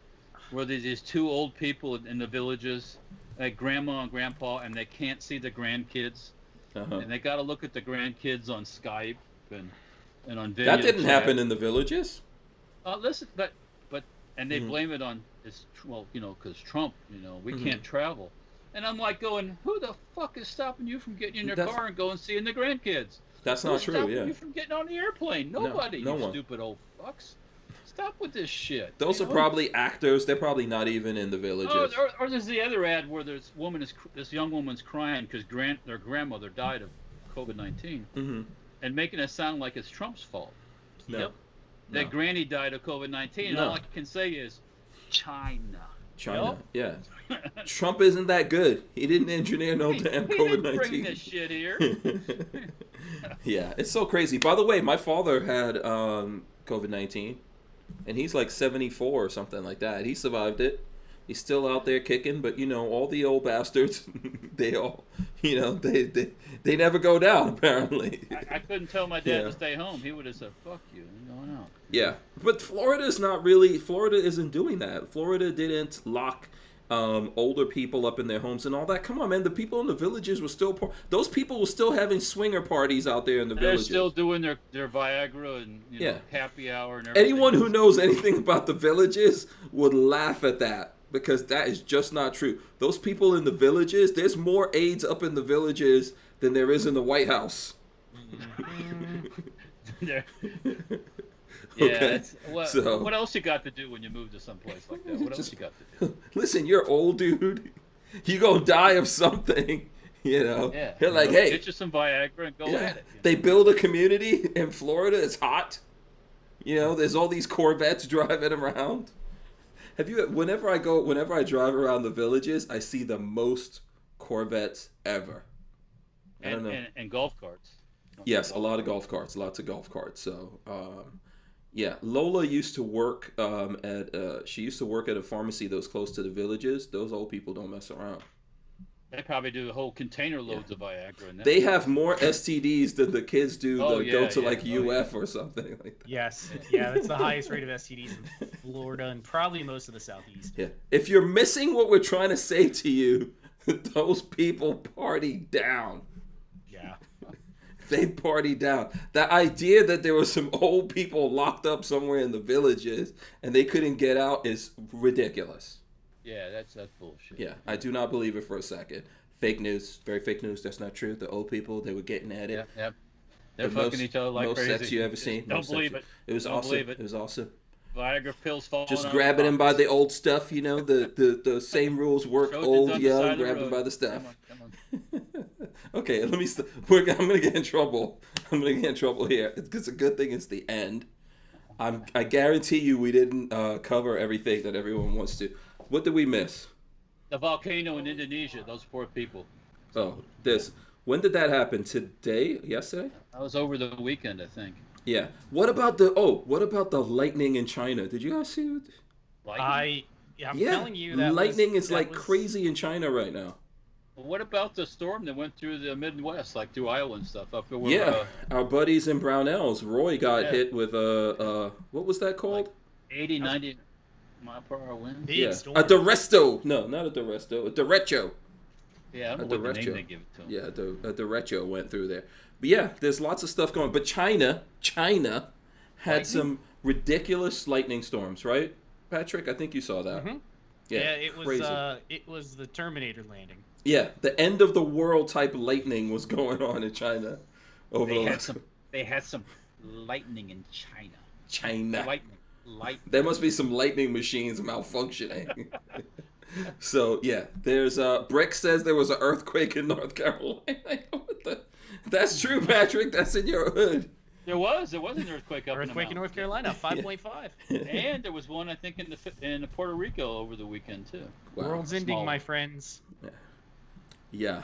Where there's these two old people in the villages, like grandma and grandpa, and they can't see the grandkids. And they got to look at the grandkids on Skype and on video. That didn't happen in the villages. Listen, but they blame it on because Trump, we can't travel, and I'm like going, who the fuck is stopping you from getting in your car and going seeing the grandkids? That's not true. Stopping Yeah. you from getting on the airplane. Nobody. no you one. stupid old fucks. Stop with this shit. Those you are know? probably actors. They're probably not even in the Oh, villages. or there's the other ad where this young woman's crying because their grandmother died of COVID-19, Mm-hmm. and making it sound like it's Trump's fault. No. Yep. That No. granny died of COVID-19, and No. all I can say is China. China. Yeah. Trump isn't that good. He didn't engineer no damn We didn't COVID-19. bring this shit here. Yeah, it's so crazy. By the way, my father had COVID-19, and he's like 74 or something like that. He survived it. He's still out there kicking, but you know, all the old bastards, they all, you know, they never go down apparently. I couldn't tell my dad Yeah. to stay home. He would have said, "Fuck you, I'm going out." Yeah, but Florida isn't doing that. Florida didn't lock older people up in their homes and all that. Come on, man. The people in the villages were still poor. Those people were still having swinger parties out there in the They're villages. still doing their Viagra and Yeah. happy hour and everything. Anyone who knows anything about the villages would laugh at that because that is just not true. Those people in the villages, there's more AIDS up in the villages than there is in the White House. Yeah, Okay, so- what else you got to do when you move to someplace like that? What else you got to do? Listen, you're old, dude. You gonna die of something, you know. Yeah, They're like, hey, get you some Viagra and go yeah. at it. They build a community in Florida. It's hot. You know, there's all these Corvettes driving around. Whenever I drive around the villages, I see the most Corvettes ever. I don't know. And golf carts. Yes, a lot of golf carts, lots of golf carts. So, yeah, Lola used to work she used to work at a pharmacy that was close to the villages. Those old people don't mess around. They probably do a whole container loads of Viagra. And They have more STDs than the kids do Oh, that yeah, go to yeah. like Oh, UF or something like that. Yes. Yeah, that's the highest rate of STDs in Florida and probably most of the Southeast. Yeah. If you're missing what we're trying to say to you, those people party down. Yeah. They party down. The idea that there were some old people locked up somewhere in the villages and they couldn't get out is ridiculous. Yeah, that's bullshit. Yeah, I do not believe it for a second. Fake news, very fake news. That's not true. The old people, they were getting at it. Yeah. They're The fucking each other like most crazy. sex you ever seen. Don't Most believe sex- it. It was Don't awesome. believe it. It was awesome. Viagra pills falling Just out of grabbing him by pockets. the old stuff, you know. The same rules work. Trojans Old, on the side young, of the grab him road. by the stuff. Come on. Okay, let me. I'm gonna get in trouble. I'm gonna get in trouble here. It's a good thing it's the end. I guarantee you we didn't cover everything that everyone wants to. What did we miss? The volcano in Indonesia. Those poor people. Oh, when did that happen? Today? Yesterday? That was over the weekend, I think. Yeah. What about the lightning in China? Did you guys see it? Lightning? I'm telling you that lightning is that like was- crazy in China right now. Well, what about the storm that went through the Midwest, like through Iowa and stuff? Up where, Yeah, our buddies in Brownells, Roy got Yeah. hit with what was that called? 80, 90 mile per hour wind. Big Yeah, storm. a Derecho. No, not a Derecho. A Derecho. Yeah, I don't A know what the name derecho. they give it to 'em. Yeah, a Derecho went through there. But yeah, there's lots of stuff going. But China had some ridiculous lightning storms, right, Patrick? I think you saw that. Mhm. Yeah, it was crazy. it was the Terminator landing. Yeah, the end of the world type lightning was going on in China over the last They had some lightning in China. China. Lightning. There must be some lightning machines malfunctioning. So yeah, there's Brick says there was an earthquake in North Carolina. That's true, Patrick. That's in your hood. There was an earthquake up Earthquake in in North Carolina, 5.5. and there was one I think in Puerto Rico over the weekend too. Wow. World's ending, Small. my friends. Yeah.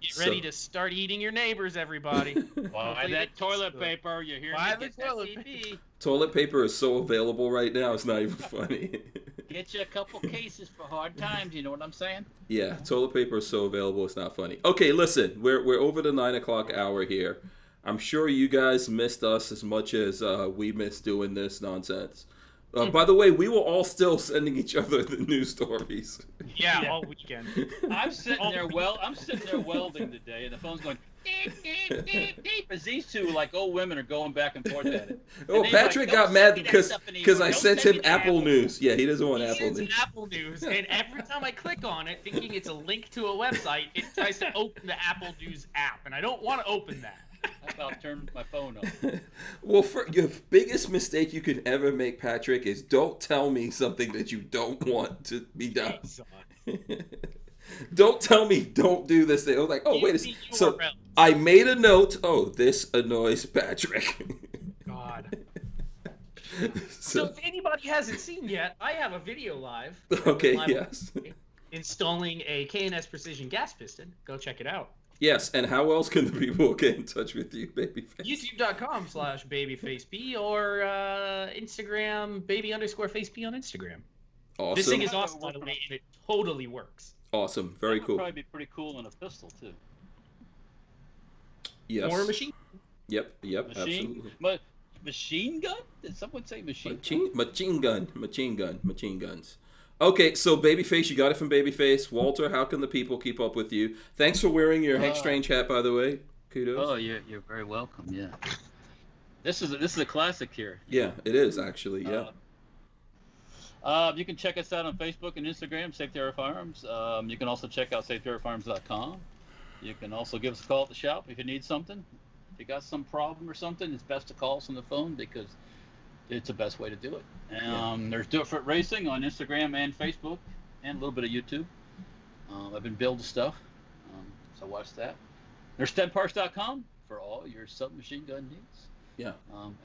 Get ready to start eating your neighbors, everybody. Buy Hopefully that it's toilet good. paper. You hear Buy me? the Get toilet that TP. Toilet paper is so available right now. It's not even funny. Get you a couple cases for hard times. You know what I'm saying? Yeah, toilet paper is so available. It's not funny. Okay, listen, we're over the 9 o'clock hour here. I'm sure you guys missed us as much as we missed doing this nonsense. By the way, we were all still sending each other the news stories. Yeah, all weekend. I'm sitting there welding today, and the phone's going deep, deep, deep, deep, as these two like old women are going back and forth at it. Oh, And they Patrick like, got "Don't mad send me that because stuff anymore. I Don't sent send him me the Apple News. Yeah, he doesn't want Apple It's News. Apple News, and every time I click on it, thinking it's a link to a website, it tries to open the Apple News app, and I don't want to open that. I about turned my phone off. Well, your biggest mistake you can ever make, Patrick, is don't tell me something that you don't want to be done. Don't tell me don't do this thing. I was like, oh, wait a second. So I made a note. Oh, this annoys Patrick. God. So if anybody hasn't seen yet, I have a video live. Okay, yes. Installing a K&S Precision gas piston. Go check it out. Yes, and how else can the people get in touch with you, Babyface? YouTube.com/BabyfaceP or Instagram, baby_faceP on Instagram. Awesome. This thing is awesome, by the way, and it totally works. Awesome. Very That would cool. probably be pretty cool in a pistol, too. Yes. Or a machine. Yep, absolutely. Machine gun? Did someone say machine gun? Machine guns. Okay, so Babyface, you got it from Babyface. Walter, how can the people keep up with you? Thanks for wearing your Hank Strange hat, by the way. Kudos. Oh, you're very welcome. Yeah. This is a classic here. Yeah, it is actually. Yeah. You can check us out on Facebook and Instagram, Safe Terror Firearms. You can also check out safeterrorfirearms.com. You can also give us a call at the shop if you need something. If you got some problem or something, it's best to call us on the phone because it's the best way to do it. There's Do It For It Racing on Instagram and Facebook and a little bit of YouTube. I've been building stuff, so watch that. There's STEMparts.com for all your submachine gun needs. Yeah.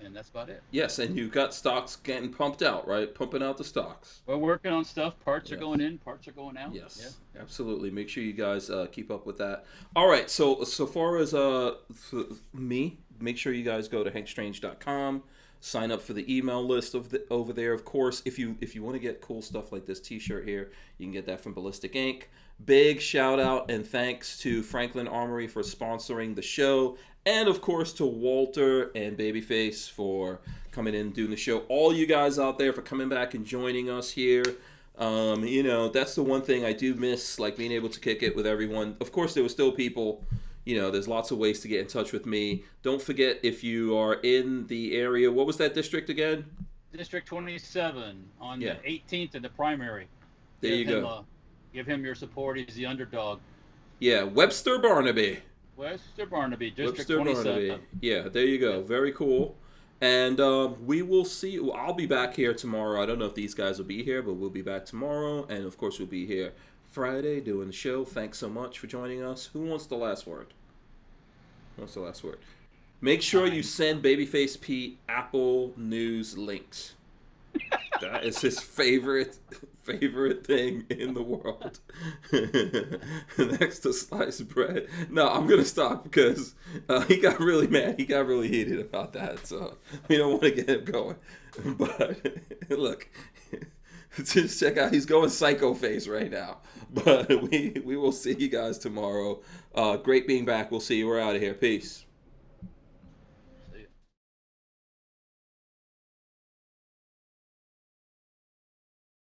And that's about it. Yes, and you've got stocks getting pumped out, right? Pumping out the stocks. We're working on stuff. Parts are going in. Parts are going out. Yes, absolutely. Make sure you guys keep up with that. All right. So far as me, make sure you guys go to hankstrange.com. Sign up for the email list over there. Of course, if you want to get cool stuff like this T-shirt here, you can get that from Ballistic Ink. Big shout out and thanks to Franklin Armory for sponsoring the show, and of course to Walter and Babyface for coming in and doing the show. All you guys out there for coming back and joining us here. That's the one thing I do miss, like being able to kick it with everyone. Of course, there were still people. There's lots of ways to get in touch with me. Don't forget, if you are in the area, what was that district again? District 27 on the 18th in the primary. There you go. Give him your support. He's the underdog. Yeah, Webster Barnaby, District 27. Barnaby. Yeah, there you go. Very cool. And we will see. I'll be back here tomorrow. I don't know if these guys will be here, but we'll be back tomorrow. And, of course, we'll be here Friday doing the show. Thanks so much for joining us. Who wants the last word? Make sure you send Babyface P Apple News links. That is his favorite thing in the world. Next to sliced bread. No, I'm gonna stop because he got really mad. He got really heated about that. So we don't want to get him going. But look. Just check out, he's going psycho face right now. But we will see you guys tomorrow. Great being back. We'll see you. We're out of here. Peace.